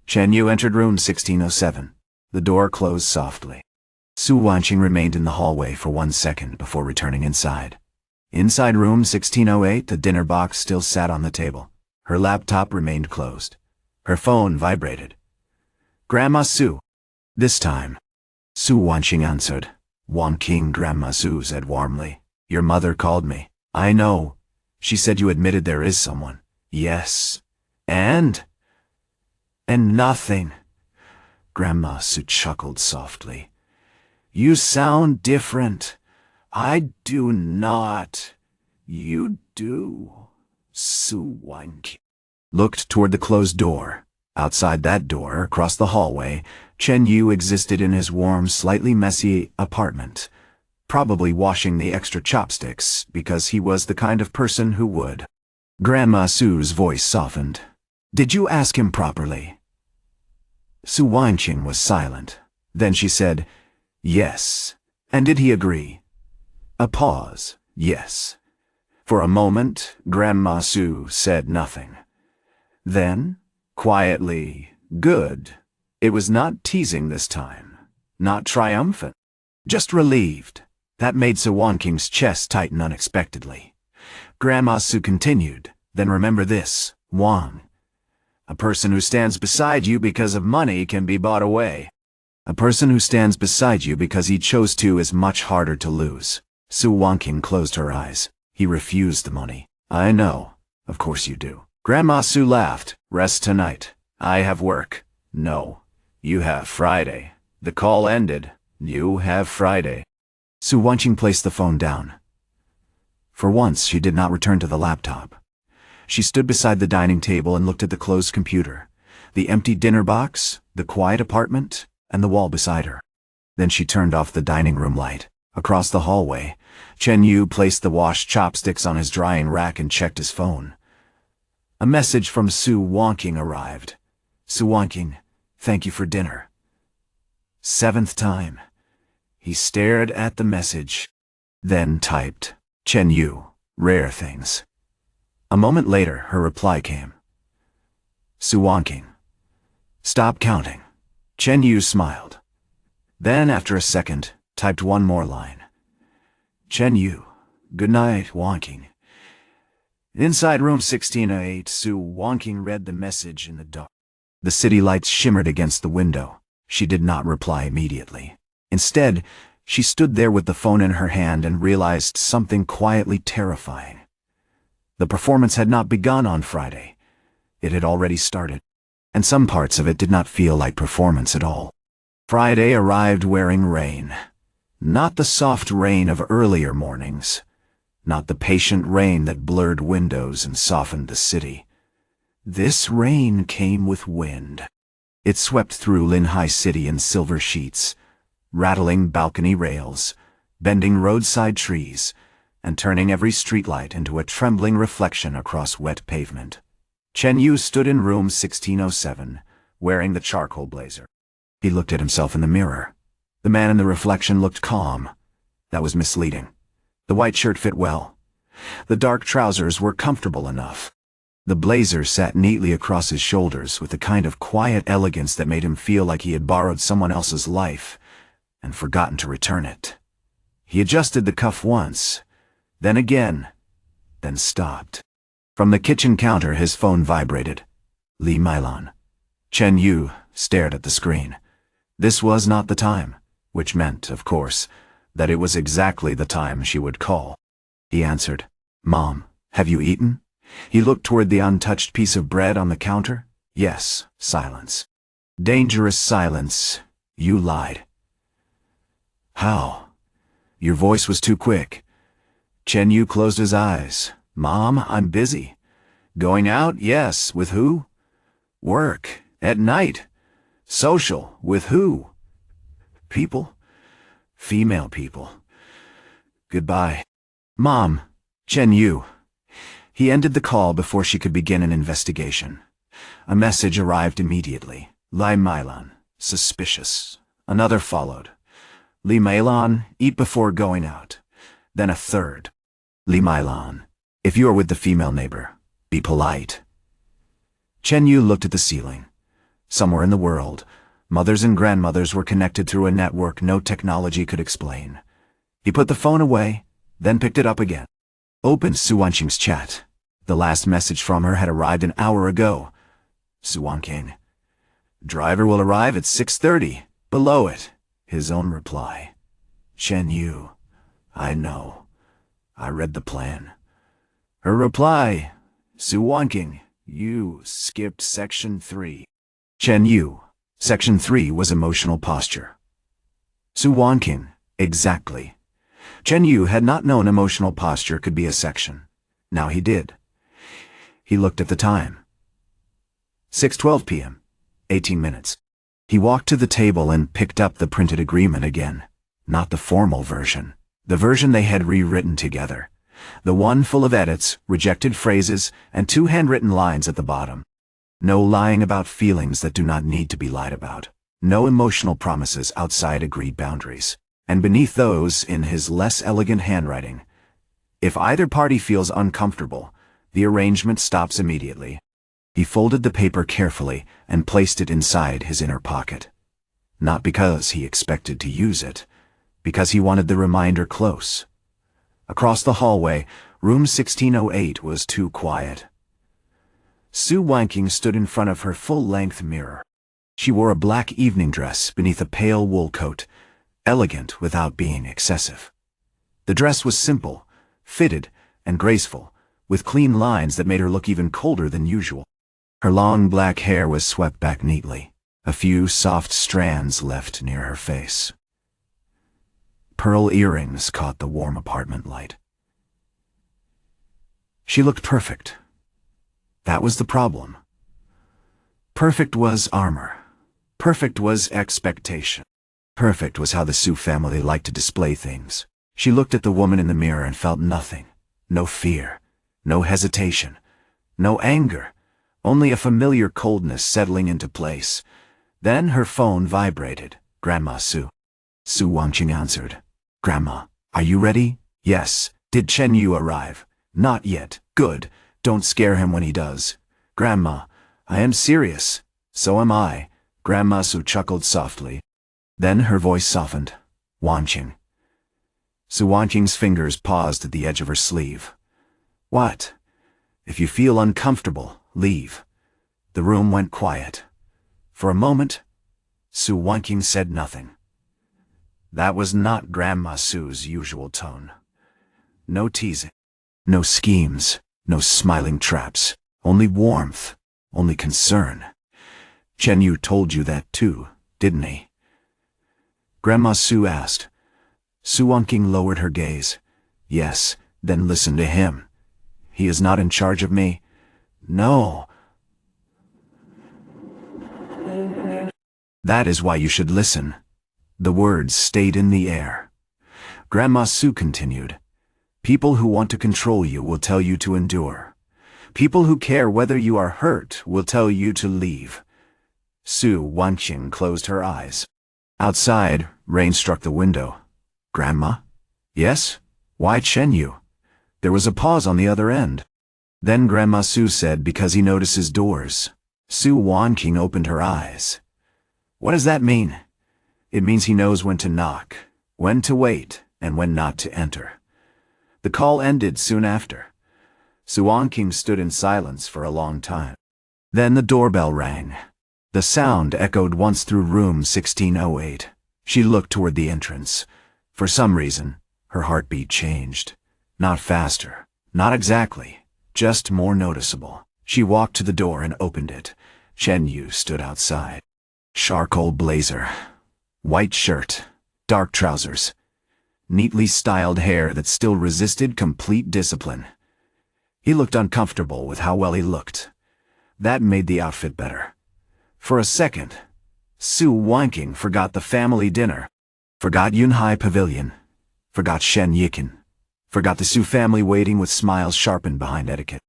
Chen Yu entered room 1607. The door closed softly. Su Wanqing remained in the hallway for 1 second before returning inside. Inside room 1608, the dinner box still sat on the table. Her laptop remained closed. Her phone vibrated. Grandma Su. This time, Su Wanqing answered. Wanqing, Grandma Su said warmly. Your mother called me. I know. She said you admitted there is someone. Yes. And nothing. Grandma Su chuckled softly. You sound different. I do not. You do. Su Wanqing looked toward the closed door. Outside that door, across the hallway, Chen Yu existed in his warm, slightly messy apartment, probably washing the extra chopsticks because he was the kind of person who would. Grandma Su's voice softened. Did you ask him properly? Su Wanqing was silent. Then she said, Yes. And did he agree? A pause. Yes. For a moment, Grandma Su said nothing. Then, quietly, good. It was not teasing this time. Not triumphant. Just relieved. That made Su Wanqing's chest tighten unexpectedly. Grandma Su continued, Then remember this, Wang. A person who stands beside you because of money can be bought away. A person who stands beside you because he chose to is much harder to lose. Su Wanqing closed her eyes. He refused the money. I know. Of course you do. Grandma Su laughed. Rest tonight. I have work. No. You have Friday. The call ended. You have Friday. Su Wanqing placed the phone down. For once, she did not return to the laptop. She stood beside the dining table and looked at the closed computer, the empty dinner box, the quiet apartment, and the wall beside her. Then she turned off the dining room light. Across the hallway, Chen Yu placed the washed chopsticks on his drying rack and checked his phone. A message from Su Wanqing arrived. Su Wanqing, thank you for dinner. 7th time. He stared at the message, then typed, Chen Yu, rare things. A moment later, her reply came. Su Wanqing. Stop counting. Chen Yu smiled. Then, after a second, typed one more line. Chen Yu. Good night, Wanqing. Inside room 1608, Su Wanqing read the message in the dark. The city lights shimmered against the window. She did not reply immediately. Instead, she stood there with the phone in her hand and realized something quietly terrifying. The performance had not begun on Friday. It had already started, and some parts of it did not feel like performance at all. Friday arrived wearing rain. Not the soft rain of earlier mornings. Not the patient rain that blurred windows and softened the city. This rain came with wind. It swept through Linhai City in silver sheets, rattling balcony rails, bending roadside trees, and turning every streetlight into a trembling reflection across wet pavement. Chen Yu stood in room 1607, wearing the charcoal blazer. He looked at himself in the mirror. The man in the reflection looked calm. That was misleading. The white shirt fit well. The dark trousers were comfortable enough. The blazer sat neatly across his shoulders with the kind of quiet elegance that made him feel like he had borrowed someone else's life and forgotten to return it. He adjusted the cuff once, then again, then stopped. From the kitchen counter his phone vibrated. Li Mailan. Chen Yu stared at the screen. This was not the time, which meant, of course, that it was exactly the time she would call. He answered, "Mom, have you eaten?" He looked toward the untouched piece of bread on the counter. Yes, silence. Dangerous silence. You lied. How? Your voice was too quick. Chen Yu closed his eyes. Mom, I'm busy. Going out? Yes. With who? Work. At night. Social. With who? People. Female people. Goodbye. Mom. Chen Yu. He ended the call before she could begin an investigation. A message arrived immediately. Li Mailan. Suspicious. Another followed. Li Mailan, eat before going out. Then a third. Li Mailan, if you are with the female neighbor, be polite. Chen Yu looked at the ceiling. Somewhere in the world, mothers and grandmothers were connected through a network no technology could explain. He put the phone away, then picked it up again. Opened Su Wanqing's chat. The last message from her had arrived an hour ago. Su Wanqing. Driver will arrive at 6:30. Below it, his own reply. Chen Yu. I know. I read the plan. Her reply. Su Wanqing. You skipped section 3. Chen Yu. Section 3 was emotional posture. Su Wanqing. Exactly. Chen Yu had not known emotional posture could be a section. Now he did. He looked at the time. 6:12 p.m. 18 minutes. He walked to the table and picked up the printed agreement again. Not the formal version. The version they had rewritten together. The one full of edits, rejected phrases, and 2 handwritten lines at the bottom. No lying about feelings that do not need to be lied about. No emotional promises outside agreed boundaries. And beneath those, in his less elegant handwriting, if either party feels uncomfortable, the arrangement stops immediately. He folded the paper carefully and placed it inside his inner pocket. Not because he expected to use it, because he wanted the reminder close. Across the hallway, room 1608 was too quiet. Su Wanqing stood in front of her full-length mirror. She wore a black evening dress beneath a pale wool coat, elegant without being excessive. The dress was simple, fitted, and graceful, with clean lines that made her look even colder than usual. Her long black hair was swept back neatly, a few soft strands left near her face. Pearl earrings caught the warm apartment light. She looked perfect. That was the problem. Perfect was armor. Perfect was expectation. Perfect was how the Su family liked to display things. She looked at the woman in the mirror and felt nothing. No fear, no hesitation, no anger, only a familiar coldness settling into place. Then her phone vibrated. Grandma Su. Su Wanqing answered. Grandma, are you ready? Yes. Did Chen Yu arrive? Not yet. Good. Don't scare him when he does. Grandma, I am serious. So am I. Grandma Su chuckled softly. Then her voice softened. Wanqing. Su Wanqing's fingers paused at the edge of her sleeve. What? If you feel uncomfortable, leave. The room went quiet. For a moment, Su Wanqing said nothing. That was not Grandma Su's usual tone. No teasing, no schemes, no smiling traps, only warmth, only concern. Chen Yu told you that too, didn't he? Grandma Su asked. Su Wanqing lowered her gaze. Yes, then listen to him. He is not in charge of me. No. That is why you should listen. The words stayed in the air. Grandma Su continued. People who want to control you will tell you to endure. People who care whether you are hurt will tell you to leave. Su Wanqing closed her eyes. Outside, rain struck the window. Grandma? Yes? Why Chen Yu? There was a pause on the other end. Then Grandma Su said because he notices doors. Su Wanqing opened her eyes. What does that mean? It means he knows when to knock, when to wait, and when not to enter. The call ended soon after. Su Wanqing stood in silence for a long time. Then the doorbell rang. The sound echoed once through room 1608. She looked toward the entrance. For some reason, her heartbeat changed. Not faster, not exactly, just more noticeable. She walked to the door and opened it. Chen Yu stood outside. Charcoal blazer, white shirt, dark trousers, neatly styled hair that still resisted complete discipline. He looked uncomfortable with how well he looked. That made the outfit better. For a second, Su Wanqing forgot the family dinner, forgot Yunhai Pavilion, forgot Shen Yikin, forgot the Su family waiting with smiles sharpened behind etiquette.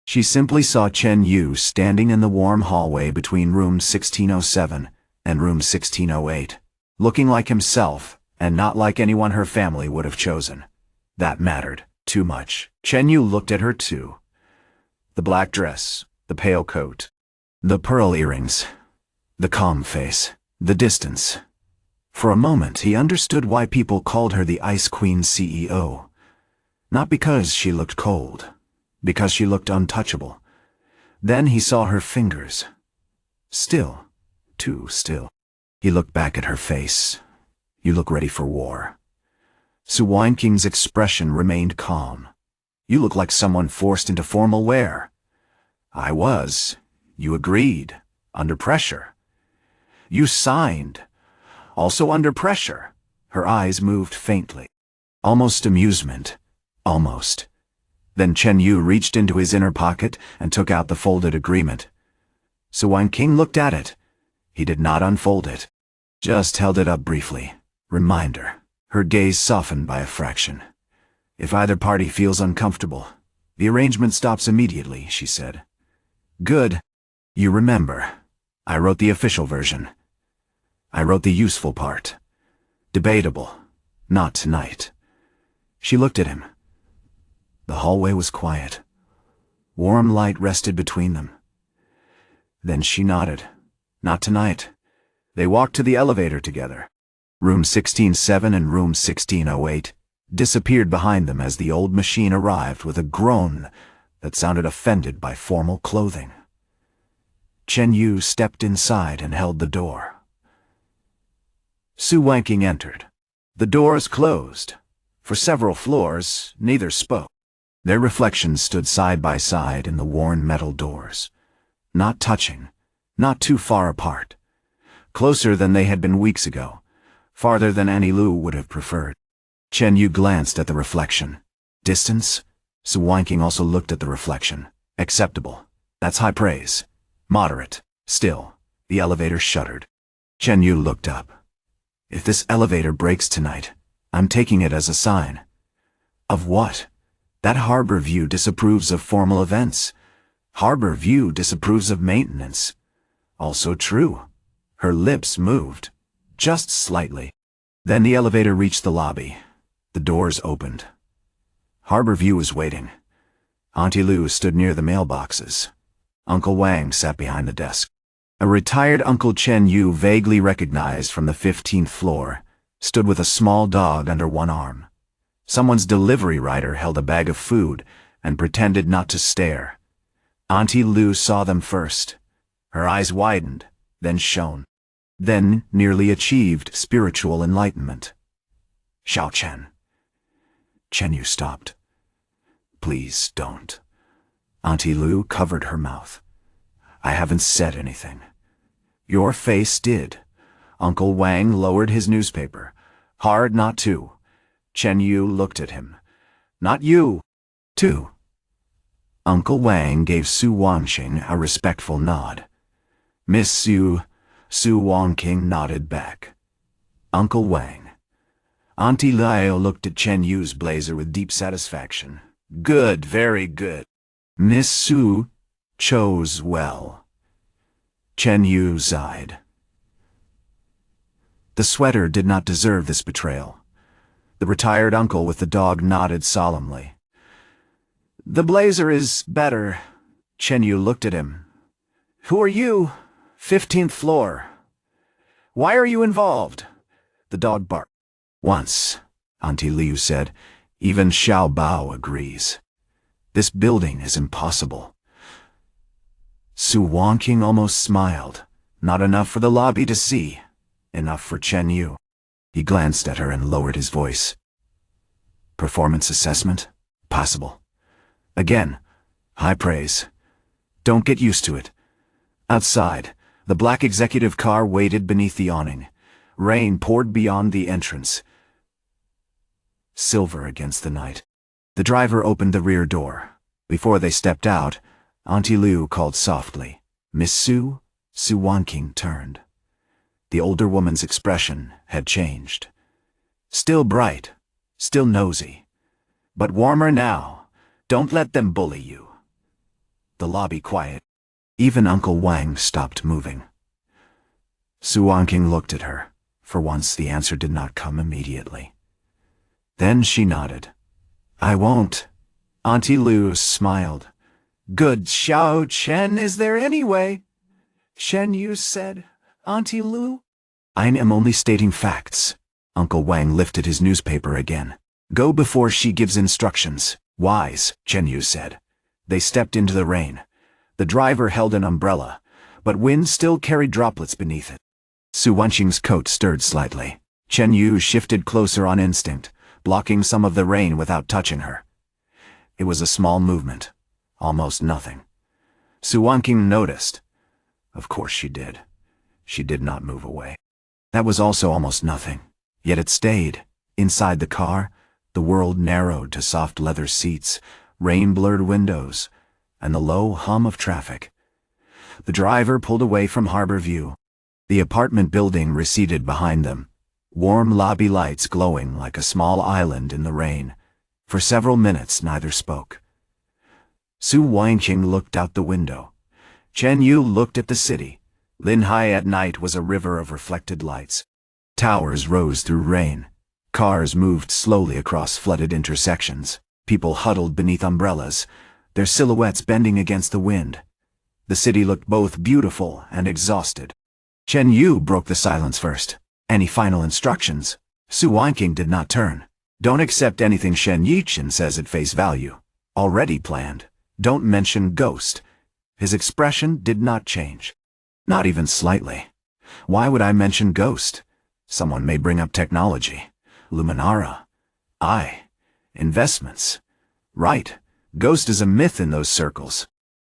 She simply saw Chen Yu standing in the warm hallway between room 1607 and room 1608, looking like himself and not like anyone her family would have chosen. That mattered too much. Chen Yu looked at her too. The black dress, the pale coat, the pearl earrings, the calm face, the distance. For a moment he understood why people called her the Ice Queen CEO. Not because she looked cold, because she looked untouchable. Then he saw her fingers. Still, too still. He looked back at her face. You look ready for war. Su Wanqing's expression remained calm. You look like someone forced into formal wear. I was. You agreed. Under pressure. You signed. Also under pressure. Her eyes moved faintly. Almost amusement. Almost. Then Chen Yu reached into his inner pocket and took out the folded agreement. Su Wanqing looked at it. He did not unfold it. Just held it up briefly. Reminder. Her gaze softened by a fraction. If either party feels uncomfortable, the arrangement stops immediately, she said. Good. You remember. I wrote the official version. I wrote the useful part. Debatable. Not tonight. She looked at him. The hallway was quiet. Warm light rested between them. Then she nodded. Not tonight. They walked to the elevator together. Room 1607 and room 1608 disappeared behind them as the old machine arrived with a groan that sounded offended by formal clothing. Chen Yu stepped inside and held the door. Su Wanqing entered. The doors closed. For several floors, neither spoke. Their reflections stood side by side in the worn metal doors. Not touching, not too far apart. Closer than they had been weeks ago. Farther than Annie Lu would have preferred. Chen Yu glanced at the reflection. Distance? Su Wanqing also looked at the reflection. Acceptable. That's high praise. Moderate. Still. The elevator shuddered. Chen Yu looked up. If this elevator breaks tonight, I'm taking it as a sign. Of what? That Harbor View disapproves of formal events. Harbor View disapproves of maintenance. Also true. Her lips moved. Just slightly. Then the elevator reached the lobby. The doors opened. Harbor View was waiting. Auntie Lu stood near the mailboxes. Uncle Wang sat behind the desk. A retired Uncle Chen Yu, vaguely recognized from the 15th floor, stood with a small dog under one arm. Someone's delivery rider held a bag of food and pretended not to stare. Auntie Lu saw them first. Her eyes widened, then shone. Then nearly achieved spiritual enlightenment. Xiao Chen. Chen Yu stopped. Please don't. Auntie Lu covered her mouth. I haven't said anything. Your face did. Uncle Wang lowered his newspaper. Hard not to. Chen Yu looked at him. Not you. Too. Uncle Wang gave Su Wanqing a respectful nod. Miss Su Wanqing nodded back. Uncle Wang. Auntie Liao looked at Chen Yu's blazer with deep satisfaction. Good, very good. Miss Su chose well. Chen Yu sighed. The sweater did not deserve this betrayal. The retired uncle with the dog nodded solemnly. The blazer is better. Chen Yu looked at him. Who are you? 15th floor. Why are you involved? The dog barked. Once, Auntie Liu said, even Xiao Bao agrees. This building is impossible. Su Wanqing almost smiled. Not enough for the lobby to see. Enough for Chen Yu. He glanced at her and lowered his voice. Performance assessment? Possible. Again, high praise. Don't get used to it. Outside, the black executive car waited beneath the awning. Rain poured beyond the entrance, silver against the night. The driver opened the rear door. Before they stepped out, Auntie Liu called softly, "Miss Su?" Su Wanqing turned. The older woman's expression had changed. Still bright, still nosy, but warmer now. Don't let them bully you. The lobby quiet. Even Uncle Wang stopped moving. Su Wanqing looked at her. For once, the answer did not come immediately. Then she nodded. "I won't." Auntie Liu smiled. "Good, Xiao Chen, is there any way?" Shen Yu said. "Auntie Liu?" "I am only stating facts." Uncle Wang lifted his newspaper again. "Go before she gives instructions." "Wise," Chen Yu said. They stepped into the rain. The driver held an umbrella, but wind still carried droplets beneath it. Su Wanqing's coat stirred slightly. Chen Yu shifted closer on instinct, blocking some of the rain without touching her. It was a small movement. Almost nothing. Su Wanqing noticed. Of course she did. She did not move away. That was also almost nothing. Yet it stayed. Inside the car, the world narrowed to soft leather seats, rain-blurred windows, and the low hum of traffic. The driver pulled away from Harbor View. The apartment building receded behind them, warm lobby lights glowing like a small island in the rain. For several minutes neither spoke. Su Wanqing looked out the window. Chen Yu looked at the city. Linhai at night was a river of reflected lights. Towers rose through rain. Cars moved slowly across flooded intersections. People huddled beneath umbrellas, their silhouettes bending against the wind. The city looked both beautiful and exhausted. Chen Yu broke the silence first. "Any final instructions?" Su Wanqing did not turn. "Don't accept anything Shen Yichen says at face value. Already planned. Don't mention Ghost." His expression did not change. Not even slightly. "Why would I mention Ghost? Someone may bring up technology. Luminara. Investments. Right. Ghost is a myth in those circles.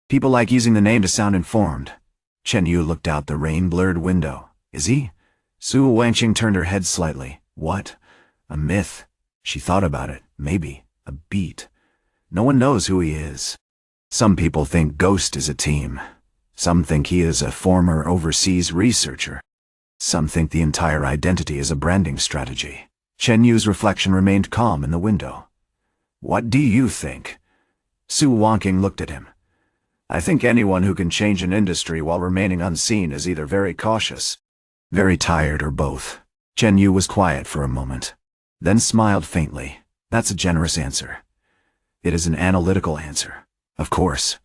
People like using the name to sound informed." Chen Yu looked out the rain-blurred window. "Is he?" Su Wanqing turned her head slightly. "What? A myth?" She thought about it. Maybe. A beat. No one knows who he is. Some people think Ghost is a team. Some think he is a former overseas researcher. Some think the entire identity is a branding strategy. Chen Yu's reflection remained calm in the window. "What do you think?" Su Wanqing looked at him. "I think anyone who can change an industry while remaining unseen is either very cautious, very tired, or both." Chen Yu was quiet for a moment, then smiled faintly. "That's a generous answer. It is an analytical answer. Of course."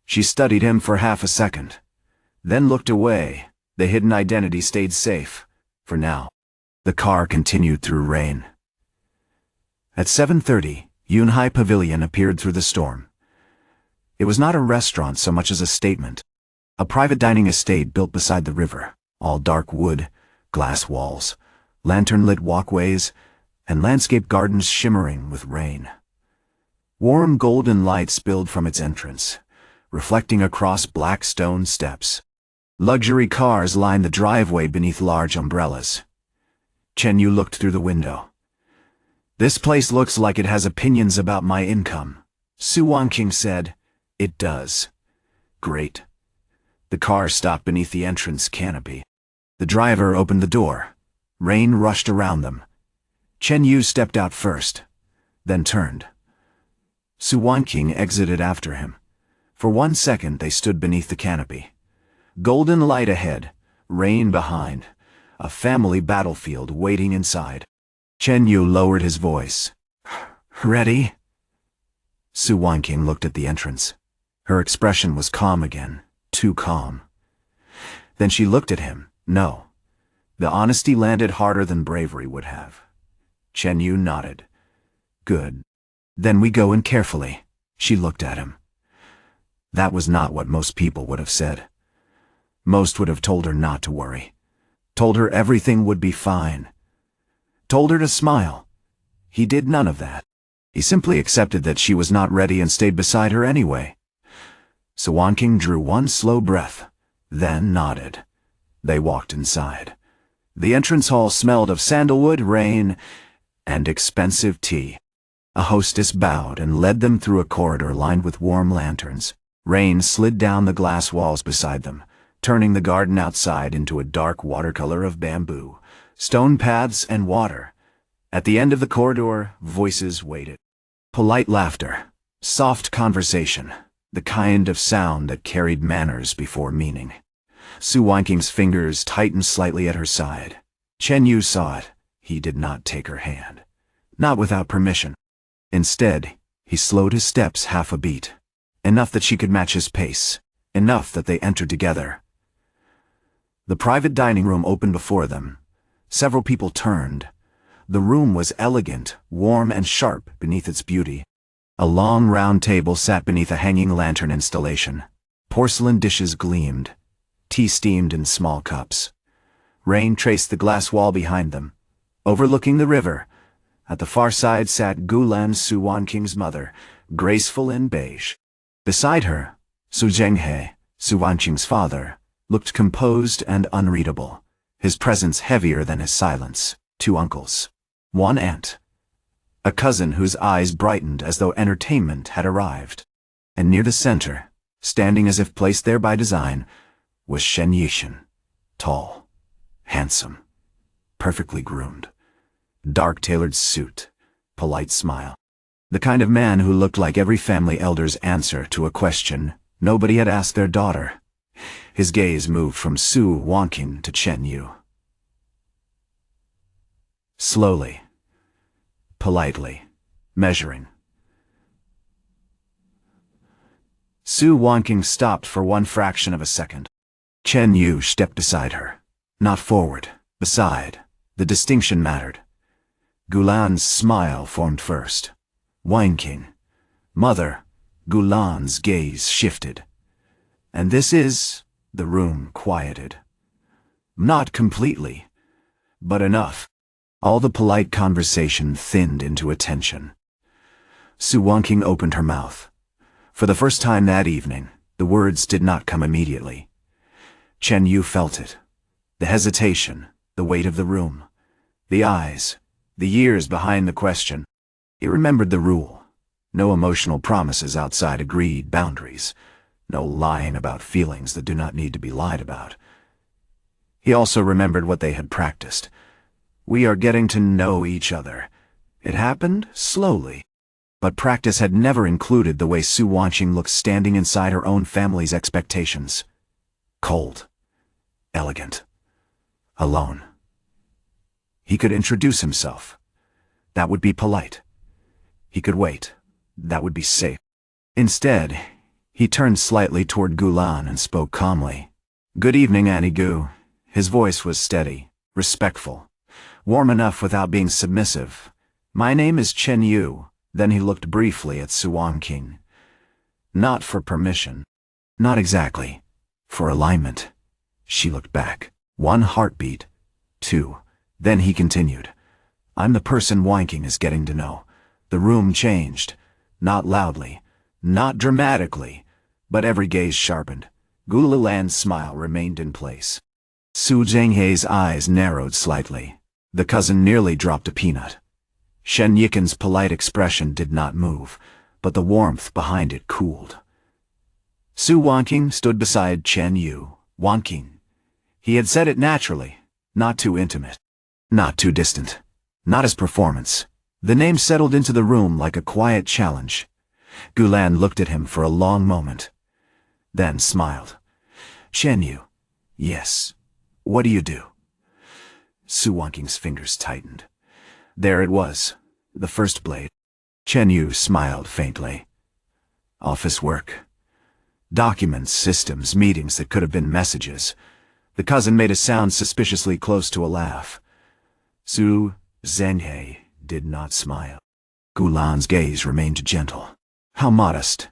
She studied him for half a second, then looked away. The hidden identity stayed safe, for now. The car continued through rain. At 7:30, Yunhai Pavilion appeared through the storm. It was not a restaurant so much as a statement. A private dining estate built beside the river, all dark wood, glass walls, lantern-lit walkways, and landscape gardens shimmering with rain. Warm golden light spilled from its entrance, reflecting across black stone steps. Luxury cars lined the driveway beneath large umbrellas. Chen Yu looked through the window. "This place looks like it has opinions about my income." Su Wanqing said. "It does." "Great." The car stopped beneath the entrance canopy. The driver opened the door. Rain rushed around them. Chen Yu stepped out first, then turned. Su Wanqing exited after him. For 1 second they stood beneath the canopy. Golden light ahead, rain behind, a family battlefield waiting inside. Chen Yu lowered his voice. "Ready?" Su Wanqing looked at the entrance. Her expression was calm again, too calm. Then she looked at him. No. The honesty landed harder than bravery would have. Chen Yu nodded. "Good. Then we go in carefully." She looked at him. That was not what most people would have said. Most would have told her not to worry. Told her everything would be fine. Told her to smile. He did none of that. He simply accepted that she was not ready and stayed beside her anyway. Suwanking drew one slow breath, then nodded. They walked inside. The entrance hall smelled of sandalwood, rain, and expensive tea. A hostess bowed and led them through a corridor lined with warm lanterns. Rain slid down the glass walls beside them, turning the garden outside into a dark watercolor of bamboo, stone paths, and water. At the end of the corridor, voices waited. Polite laughter, soft conversation, the kind of sound that carried manners before meaning. Suwanking's fingers tightened slightly at her side. Chen Yu saw it. He did not take her hand. Not without permission. Instead, he slowed his steps half a beat. Enough that she could match his pace. Enough that they entered together. The private dining room opened before them. Several people turned. The room was elegant, warm, and sharp beneath its beauty. A long round table sat beneath a hanging lantern installation. Porcelain dishes gleamed. Tea steamed in small cups. Rain traced the glass wall behind them. Overlooking the river, at the far side sat Gulan, Suwanking's mother, graceful in beige. Beside her, Su Zhenghe, Suwanking's father, looked composed and unreadable, his presence heavier than his silence. Two uncles. One aunt. A cousin whose eyes brightened as though entertainment had arrived. And near the center, standing as if placed there by design, was Shen Yixin. Tall, handsome, perfectly groomed. Dark tailored suit, polite smile. The kind of man who looked like every family elder's answer to a question nobody had asked their daughter. His gaze moved from Suwanking to Chen Yu. Slowly, politely, measuring. Suwanking stopped for one fraction of a second. Chen Yu stepped beside her. Not forward, beside. The distinction mattered. Gulan's smile formed first. Wanking. Mother. Gulan's gaze shifted. And this is... The room quieted. Not completely, but enough. All the polite conversation thinned into a tension. Suwanking opened her mouth. For the first time that evening, the words did not come immediately. Chen Yu felt it. The hesitation, the weight of the room. The eyes, the years behind the question. He remembered the rule. No emotional promises outside agreed boundaries. No lying about feelings that do not need to be lied about. He also remembered what they had practiced. We are getting to know each other. It happened slowly. But practice had never included the way Suwanking looked standing inside her own family's expectations. Cold. Elegant. Alone. He could introduce himself. That would be polite. He could wait. That would be safe. Instead, he turned slightly toward Gulan and spoke calmly. Good evening, Annie Gu. His voice was steady, respectful, warm enough without being submissive. My name is Chen Yu. Then he looked briefly at Suwanking. Not for permission. Not exactly. For alignment. She looked back. One heartbeat. Two. Then he continued. I'm the person Wanking is getting to know. The room changed. Not loudly. Not dramatically. But every gaze sharpened. Gulan's smile remained in place. Su Zhenghe's eyes narrowed slightly. The cousin nearly dropped a peanut. Shen Yikin's polite expression did not move, but the warmth behind it cooled. Suwanking stood beside Chen Yu. Wanking. He had said it naturally, not too intimate, not too distant, not as performance. The name settled into the room like a quiet challenge. Gulan looked at him for a long moment, then smiled. Chen Yu. Yes. What do you do? Suwanking's fingers tightened. There it was, the first blade. Chen Yu smiled faintly. Office work. Documents, systems, meetings that could have been messages. The cousin made a sound suspiciously close to a laugh. Su Zhenghe did not smile. Gulan's gaze remained gentle. How modest.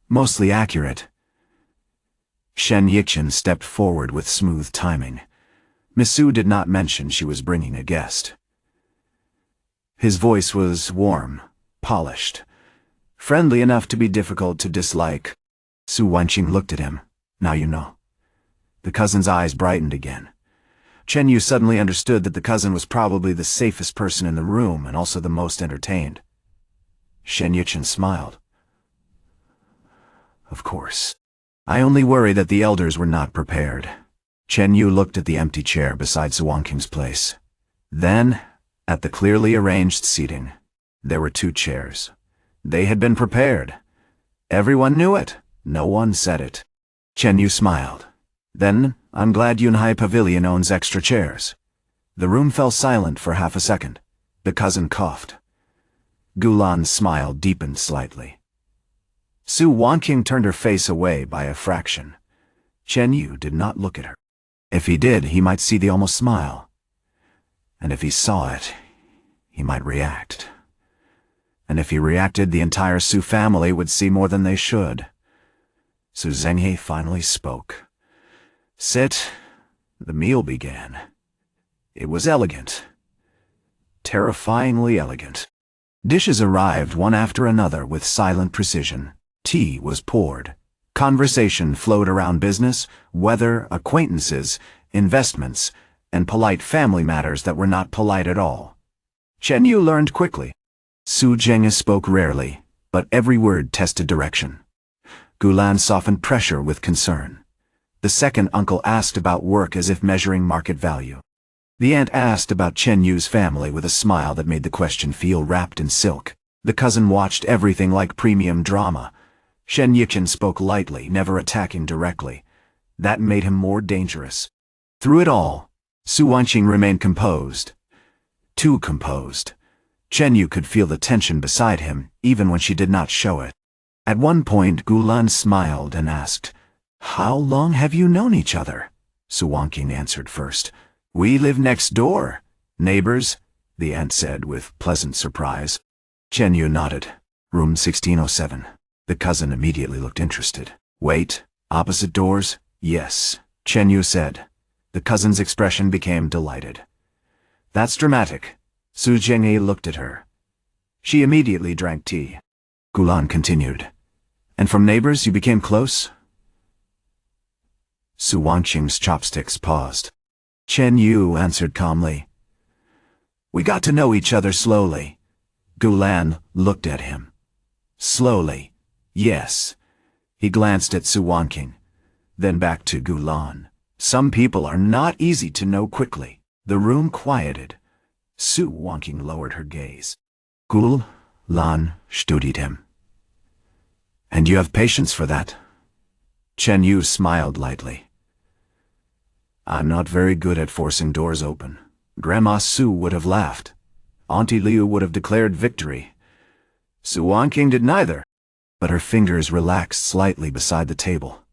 Mostly accurate. Shen Yiqian stepped forward with smooth timing. Miss Su did not mention she was bringing a guest. His voice was warm, polished, friendly enough to be difficult to dislike. Su Wanqing looked at him. Now you know. The cousin's eyes brightened again. Chen Yu suddenly understood that the cousin was probably the safest person in the room and also the most entertained. Shen Yiqian smiled. Of course. I only worry that the elders were not prepared. Chen Yu looked at the empty chair beside Su Wanqing's place. Then, at the clearly arranged seating, there were 2 chairs. They had been prepared. Everyone knew it. No one said it. Chen Yu smiled. Then, I'm glad Yunhai Pavilion owns extra chairs. The room fell silent for half a second. The cousin coughed. Gulan's smile deepened slightly. Su Wanqing turned her face away by a fraction. Chen Yu did not look at her. If he did, he might see the almost smile. And if he saw it, he might react. And if he reacted, the entire Su family would see more than they should. Su Zhenghe finally spoke. Sit. The meal began. It was elegant. Terrifyingly elegant. Dishes arrived one after another with silent precision. Tea was poured. Conversation flowed around business, weather, acquaintances, investments, and polite family matters that were not polite at all. Chen Yu learned quickly. Su Zhenghe spoke rarely, but every word tested direction. Gulan softened pressure with concern. The second uncle asked about work as if measuring market value. The aunt asked about Chen Yu's family with a smile that made the question feel wrapped in silk. The cousin watched everything like premium drama. Shen Yiqian spoke lightly, never attacking directly. That made him more dangerous. Through it all, Su Wanqing remained composed. Too composed. Chen Yu could feel the tension beside him, even when she did not show it. At one point, Gulan smiled and asked, How long have you known each other? Su Wanqing answered first. We live next door. Neighbors, the aunt said with pleasant surprise. Chen Yu nodded. Room 1607. The cousin immediately looked interested. Wait, opposite doors? Yes, Chen Yu said. The cousin's expression became delighted. That's dramatic. Su Zhenghe looked at her. She immediately drank tea. Gulan continued. And from neighbors you became close? Su Wanqing's chopsticks paused. Chen Yu answered calmly. We got to know each other slowly. Gulan looked at him. Slowly. Yes. He glanced at Su Wanqing, then back to Gulan. Some people are not easy to know quickly. The room quieted. Su Wanqing lowered her gaze. Gulan studied him. And you have patience for that? Chen Yu smiled lightly. I'm not very good at forcing doors open. Grandma Su would have laughed. Auntie Liu would have declared victory. Su Wanqing did neither, but her fingers relaxed slightly beside the table.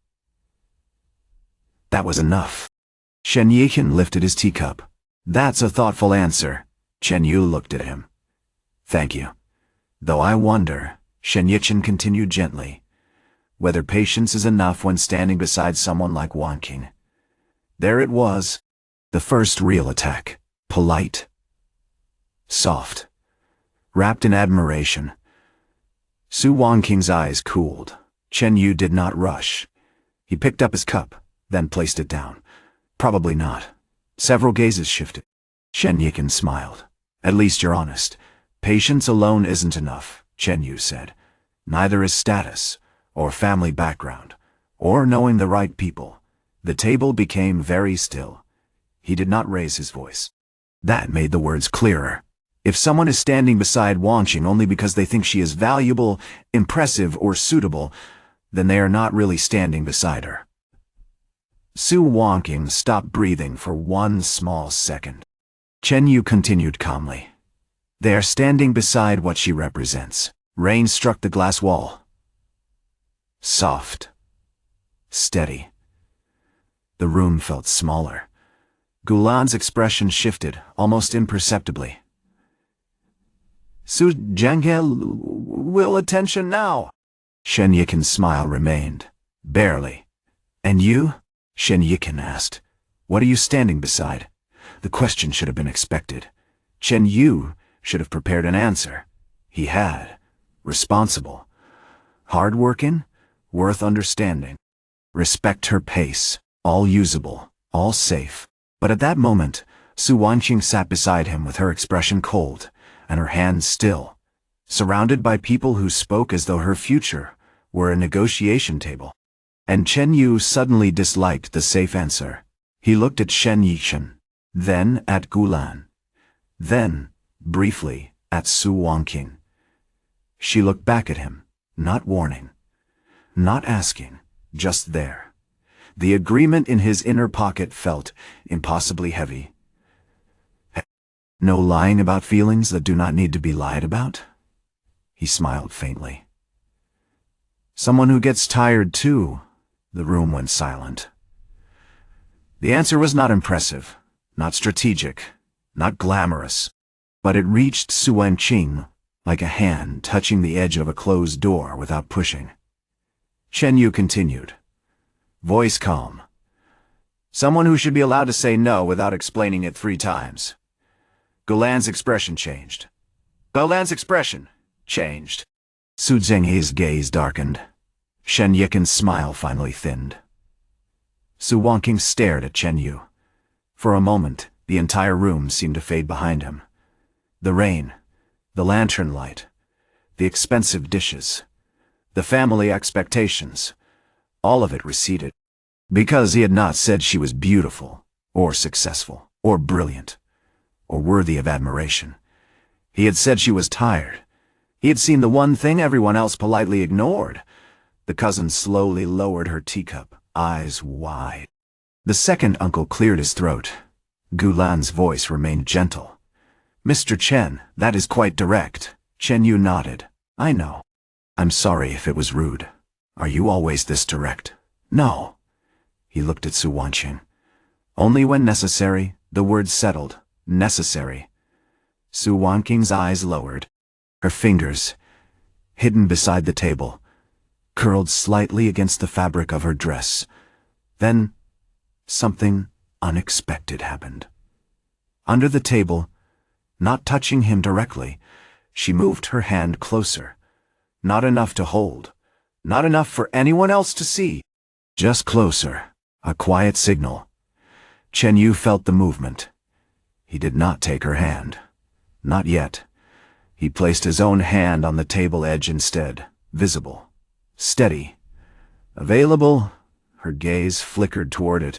That was enough. Shen Yiqian lifted his teacup. That's a thoughtful answer. Chen Yu looked at him. Thank you. Though I wonder, Shen Yiqian continued gently, whether patience is enough when standing beside someone like Wanqing. There it was. The first real attack. Polite. Soft. Wrapped in admiration. Su Wanqing's eyes cooled. Chen Yu did not rush. He picked up his cup, then placed it down. Probably not. Several gazes shifted. Shen Yiqian smiled. At least you're honest. Patience alone isn't enough, Chen Yu said. Neither is status, or family background, or knowing the right people. The table became very still. He did not raise his voice. That made the words clearer. If someone is standing beside Wanqing only because they think she is valuable, impressive, or suitable, then they are not really standing beside her. Su Wanqing stopped breathing for one small second. Chen Yu continued calmly. They are standing beside what she represents. Rain struck the glass wall. Soft. Steady. The room felt smaller. Gulan's expression shifted, almost imperceptibly. Su Zhenghe will attention now. Shen Yiqian's smile remained. Barely. "And you?" Shen Yiken asked. "What are you standing beside?" The question should have been expected. Chen Yu should have prepared an answer. He had. Responsible. Hard-working, worth understanding. Respect her pace. All usable. All safe. But at that moment, Su Wanqing sat beside him with her expression cold, and her hands still, surrounded by people who spoke as though her future were a negotiation table. And Chen Yu suddenly disliked the safe answer. He looked at Shen Yichen, then at Gulan, then, briefly, at Su Wanqing. She looked back at him, not warning, not asking, just there. The agreement in his inner pocket felt impossibly heavy. No lying about feelings that do not need to be lied about? He smiled faintly. Someone who gets tired too. The room went silent. The answer was not impressive, not strategic, not glamorous, but it reached Su Wanqing like a hand touching the edge of a closed door without pushing. Chen Yu continued, voice calm. Someone who should be allowed to say no without explaining it 3 times. Gulan's expression changed. Gulan's expression changed. Su Zhenghei's gaze darkened. Shen Yiken's smile finally thinned. Su Wanqing stared at Chen Yu. For a moment, the entire room seemed to fade behind him. The rain, the lantern light, the expensive dishes, the family expectations, all of it receded. Because he had not said she was beautiful, or successful, or brilliant, or worthy of admiration. He had said she was tired. He had seen the one thing everyone else politely ignored. The cousin slowly lowered her teacup, eyes wide. The second uncle cleared his throat. Gulan's voice remained gentle. Mr. Chen, that is quite direct. Chen Yu nodded. I know. I'm sorry if it was rude. Are you always this direct? No. He looked at Su Wanqing. Only when necessary, the word settled. Necessary. Su Wanqing's eyes lowered. Her fingers, hidden beside the table, curled slightly against the fabric of her dress. Then, something unexpected happened. Under the table, not touching him directly, she moved her hand closer. Not enough to hold. Not enough for anyone else to see. Just closer. A quiet signal. Chen Yu felt the movement. He did not take her hand. Not yet. He placed his own hand on the table edge instead, visible, steady, available. Her gaze flickered toward it.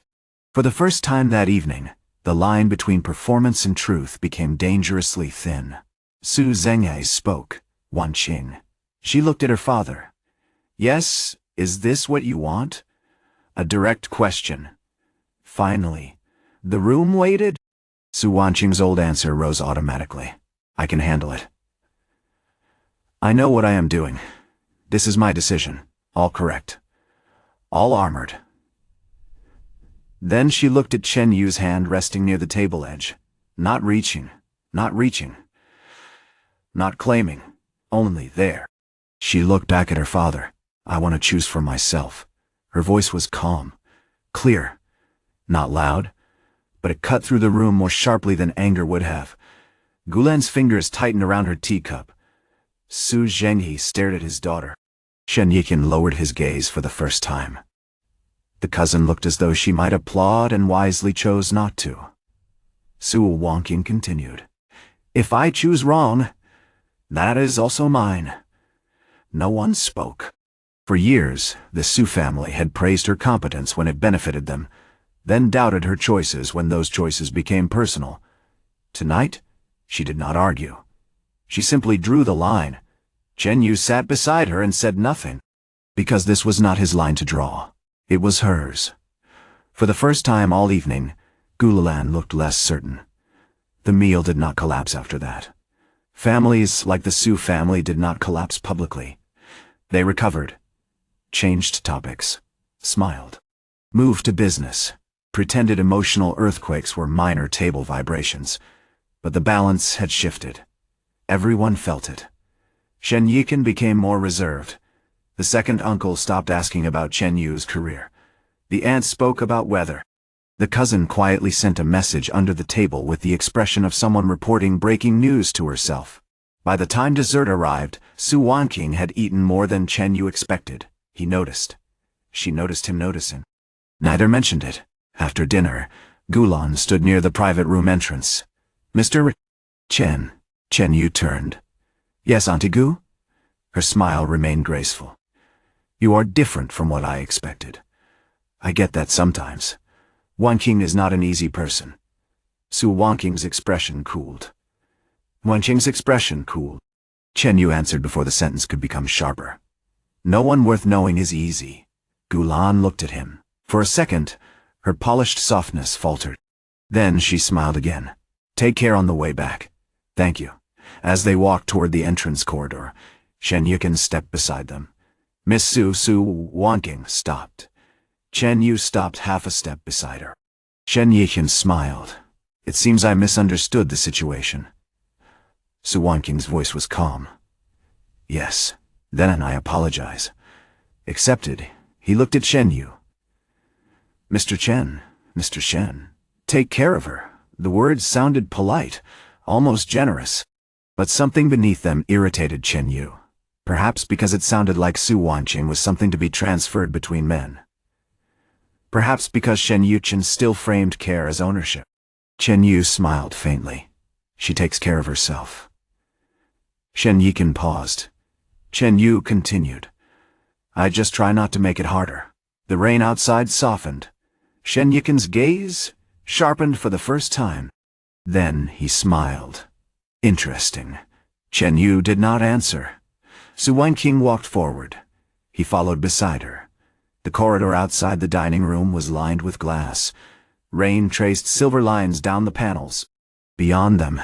For the first time that evening, the line between performance and truth became dangerously thin. Su Zhenghei spoke, Wanqing. She looked at her father. Yes, is this what you want? A direct question. Finally, the room waited. Su Wanqing's old answer rose automatically. I can handle it. I know what I am doing. This is my decision. All correct. All armored. Then she looked at Chen Yu's hand resting near the table edge. Not reaching. Not reaching. Not claiming. Only there. She looked back at her father. I want to choose for myself. Her voice was calm. Clear. Not loud. But it cut through the room more sharply than anger would have. Gulan's fingers tightened around her teacup. Su Zhenghei stared at his daughter. Shen Yichen lowered his gaze for the first time. The cousin looked as though she might applaud and wisely chose not to. Su Wanqing continued. If I choose wrong, that is also mine. No one spoke. For years, the Su family had praised her competence when it benefited them, then doubted her choices when those choices became personal. Tonight, she did not argue. She simply drew the line. Chen Yu sat beside her and said nothing, because this was not his line to draw. It was hers. For the first time all evening, Gulan looked less certain. The meal did not collapse after that. Families like the Su family did not collapse publicly. They recovered, changed topics, smiled, moved to business. Pretended emotional earthquakes were minor table vibrations, but the balance had shifted. Everyone felt it. Shen Yiken became more reserved. The second uncle stopped asking about Chen Yu's career. The aunt spoke about weather. The cousin quietly sent a message under the table with the expression of someone reporting breaking news to herself. By the time dessert arrived, Su Wanqing had eaten more than Chen Yu expected. He noticed. She noticed him noticing. Neither mentioned it. After dinner, Gulan stood near the private room entrance. Mr. Chen Yu turned. Yes, Auntie Gu? Her smile remained graceful. You are different from what I expected. I get that sometimes. Wanqing is not an easy person. Su Wanqing's expression cooled. Wanqing's expression cooled. Chen Yu answered before the sentence could become sharper. No one worth knowing is easy. Gulan looked at him. For a second, her polished softness faltered. Then she smiled again. Take care on the way back. Thank you. As they walked toward the entrance corridor, Shen Yiken stepped beside them. Miss Su Wanqing stopped. Chen Yu stopped half a step beside her. Shen Yiken smiled. It seems I misunderstood the situation. Su Wanqing's voice was calm. Yes, then I apologize. Accepted, he looked at Shen Yu. Mr. Shen, take care of her. The words sounded polite, almost generous. But something beneath them irritated Chen Yu. Perhaps because it sounded like Su Wanqing was something to be transferred between men. Perhaps because Shen Yichen still framed care as ownership. Chen Yu smiled faintly. She takes care of herself. Shen Yiken paused. Chen Yu continued. I just try not to make it harder. The rain outside softened. Shen Yiken's gaze sharpened for the first time. Then he smiled. Interesting. Chen Yu did not answer. Su Wanqing walked forward. He followed beside her. The corridor outside the dining room was lined with glass. Rain traced silver lines down the panels. Beyond them,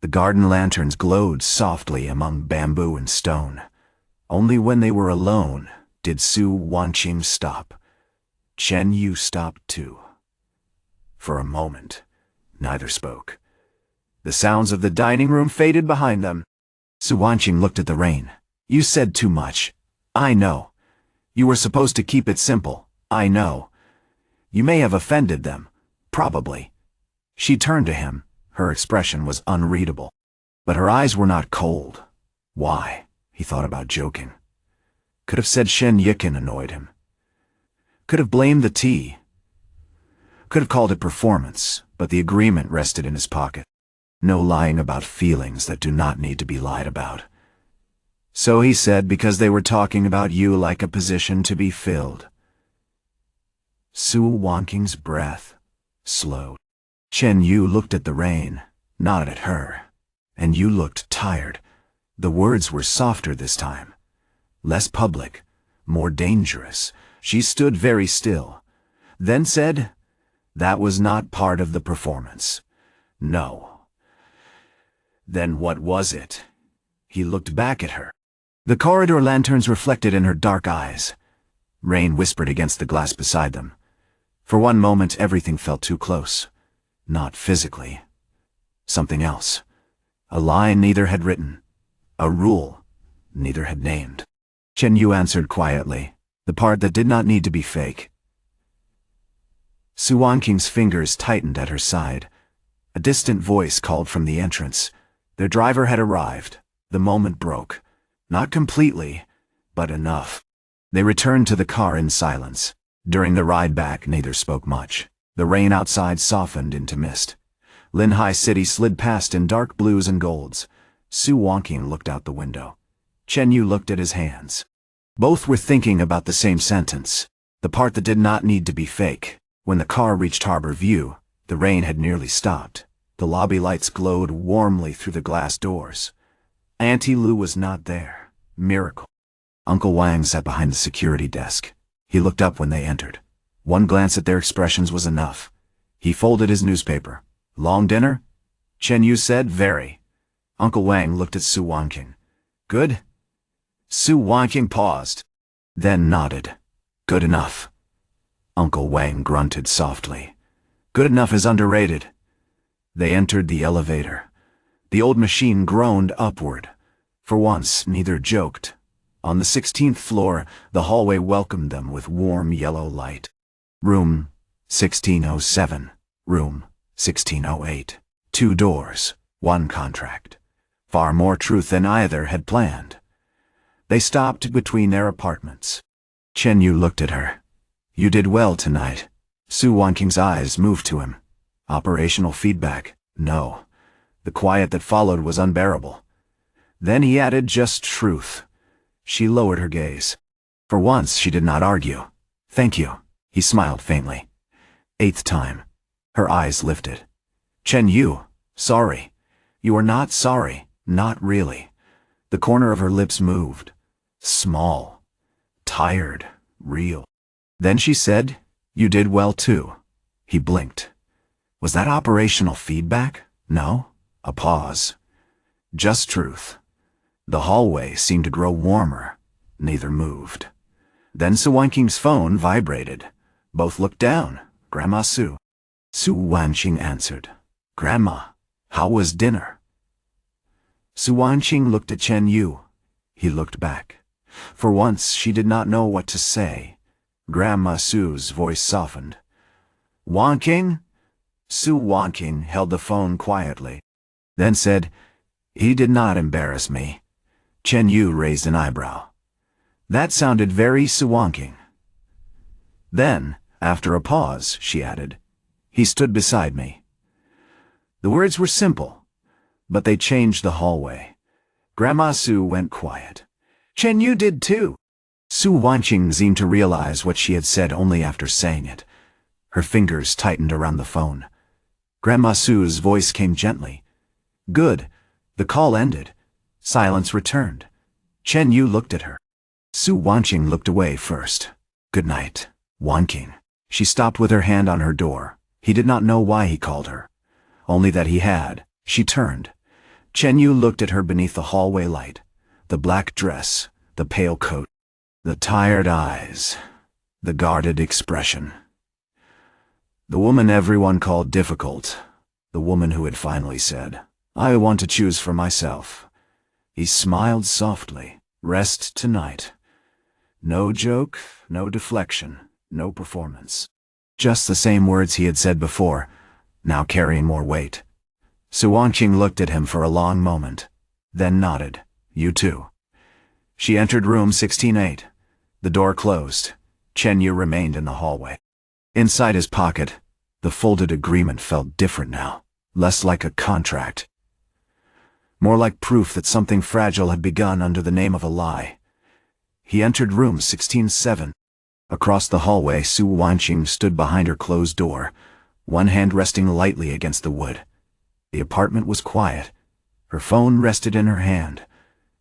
the garden lanterns glowed softly among bamboo and stone. Only when they were alone did Su Wanqing stop. Chen Yu stopped too. For a moment, neither spoke. The sounds of the dining room faded behind them. Su Wanqing looked at the rain. You said too much. I know. You were supposed to keep it simple. I know. You may have offended them. Probably. She turned to him. Her expression was unreadable. But her eyes were not cold. Why? He thought about joking. Could have said Shen Yiken annoyed him. Could have blamed the tea. Could have called it performance, but the agreement rested in his pocket. No lying about feelings that do not need to be lied about. So he said because they were talking about you like a position to be filled. Su Wanqing's breath slowed. Chen Yu looked at the rain, not at her. And you looked tired. The words were softer this time. Less public, more dangerous. She stood very still. Then said, that was not part of the performance. No. Then what was it? He looked back at her. The corridor lanterns reflected in her dark eyes. Rain whispered against the glass beside them. For one moment everything felt too close. Not physically. Something else. A line neither had written. A rule neither had named. Chen Yu answered quietly, the part that did not need to be fake. Su Wanqing's fingers tightened at her side. A distant voice called from the entrance. Their driver had arrived. The moment broke. Not completely, but enough. They returned to the car in silence. During the ride back, neither spoke much. The rain outside softened into mist. Linhai City slid past in dark blues and golds. Su Wanqing looked out the window. Chen Yu looked at his hands. Both were thinking about the same sentence, the part that did not need to be fake. When the car reached Harbor View, the rain had nearly stopped. The lobby lights glowed warmly through the glass doors. Auntie Lu was not there. Miracle. Uncle Wang sat behind the security desk. He looked up when they entered. One glance at their expressions was enough. He folded his newspaper. Long dinner? Chen Yu said, very. Uncle Wang looked at Su Wanqing. Good? Su Wanqing paused, then nodded. Good enough. Uncle Wang grunted softly. Good enough is underrated. They entered the elevator. The old machine groaned upward. For once, neither joked. On the 16th floor, the hallway welcomed them with warm yellow light. Room 1607. Room 1608. 2 doors, 1 contract. Far more truth than either had planned. They stopped between their apartments. Chen Yu looked at her. "You did well tonight." Su Wanqing's eyes moved to him. Operational feedback? No. The quiet that followed was unbearable. Then he added just truth. She lowered her gaze. For once she did not argue. "Thank you." He smiled faintly. 8th time. Her eyes lifted. "Chen Yu, sorry." "You are not sorry. Not really." The corner of her lips moved. Small. Tired. Real. Then she said, "You did well too." He blinked. Was that operational feedback? No. A pause. Just truth. The hallway seemed to grow warmer. Neither moved. Then Su Wanqing's phone vibrated. Both looked down. Grandma Su. Su Wanqing answered. "Grandma, how was dinner?" Su Wanqing looked at Chen Yu. He looked back. For once she did not know what to say. Grandma Su's voice softened. "Wanqing?" Su Wanqing held the phone quietly. Then said, "He did not embarrass me." Chen Yu raised an eyebrow. That sounded very Su Wanqing. Then, after a pause, she added, "He stood beside me." The words were simple, but they changed the hallway. Grandma Su went quiet. "Chen Yu did too." Su Wanqing seemed to realize what she had said only after saying it. Her fingers tightened around the phone. Grandma Su's voice came gently. "Good." The call ended. Silence returned. Chen Yu looked at her. Su Wanqing looked away first. "Good night, Wanqing." She stopped with her hand on her door. He did not know why he called her. Only that he had. She turned. Chen Yu looked at her beneath the hallway light. The black dress, the pale coat, the tired eyes, the guarded expression. The woman everyone called difficult. The woman who had finally said, "I want to choose for myself." He smiled softly. Rest tonight. No joke, no deflection, no performance. Just the same words he had said before, now carrying more weight. Su Wanqing looked at him for a long moment, then nodded. "You too." She entered room 1608. The door closed. Chen Yu remained in the hallway. Inside his pocket, the folded agreement felt different now, less like a contract. More like proof that something fragile had begun under the name of a lie. He entered room 1607. Across the hallway, Su Wanqing stood behind her closed door, one hand resting lightly against the wood. The apartment was quiet. Her phone rested in her hand.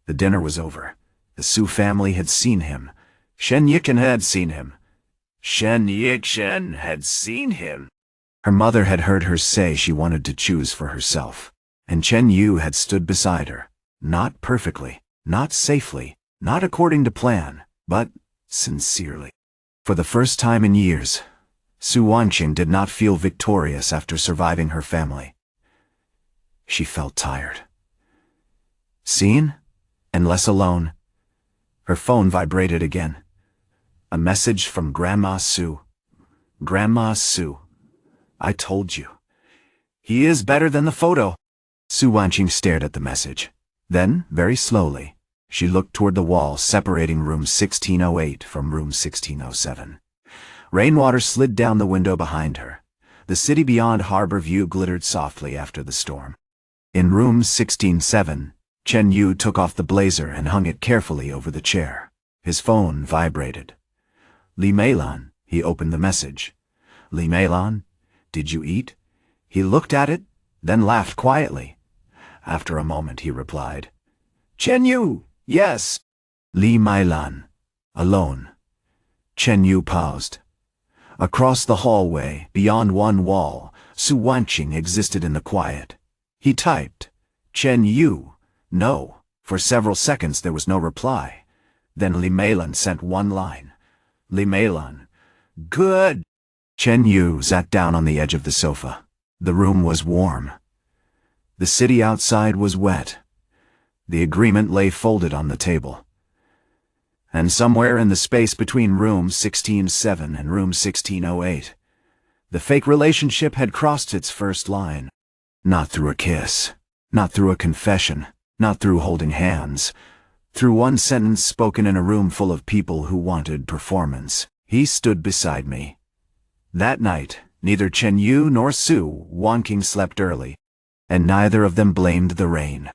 The dinner was over. The Su family had seen him. Shen Yichen had seen him. Shen Yichen had seen him. Her mother had heard her say she wanted to choose for herself. And Chen Yu had stood beside her. Not perfectly, not safely, not according to plan, but sincerely. For the first time in years, Su Wanqing did not feel victorious after surviving her family. She felt tired. Seen? And less alone. Her phone vibrated again. A message from Grandma Su. "Grandma Su, I told you. He is better than the photo." Su Wanqing stared at the message. Then, very slowly, she looked toward the wall separating room 1608 from room 1607. Rainwater slid down the window behind her. The city beyond Harbor View glittered softly after the storm. In room 1607, Chen Yu took off the blazer and hung it carefully over the chair. His phone vibrated. "Li Meilan," he opened the message. "Li Meilan, did you eat?" He looked at it, then laughed quietly. After a moment he replied, "Chen Yu, yes." Li Meilan, alone. Chen Yu paused. Across the hallway, beyond one wall, Su Wanqing existed in the quiet. He typed, "Chen Yu, no." For several seconds there was no reply. Then Li Meilan sent one line. "Li Meilan, good." Chen Yu sat down on the edge of the sofa. The room was warm. The city outside was wet. The agreement lay folded on the table. And somewhere in the space between room 1607 and room 1608, the fake relationship had crossed its first line. Not through a kiss, not through a confession, not through holding hands, through one sentence spoken in a room full of people who wanted performance. He stood beside me. That night, neither Chen Yu nor Su Wanqing slept early, and neither of them blamed the rain.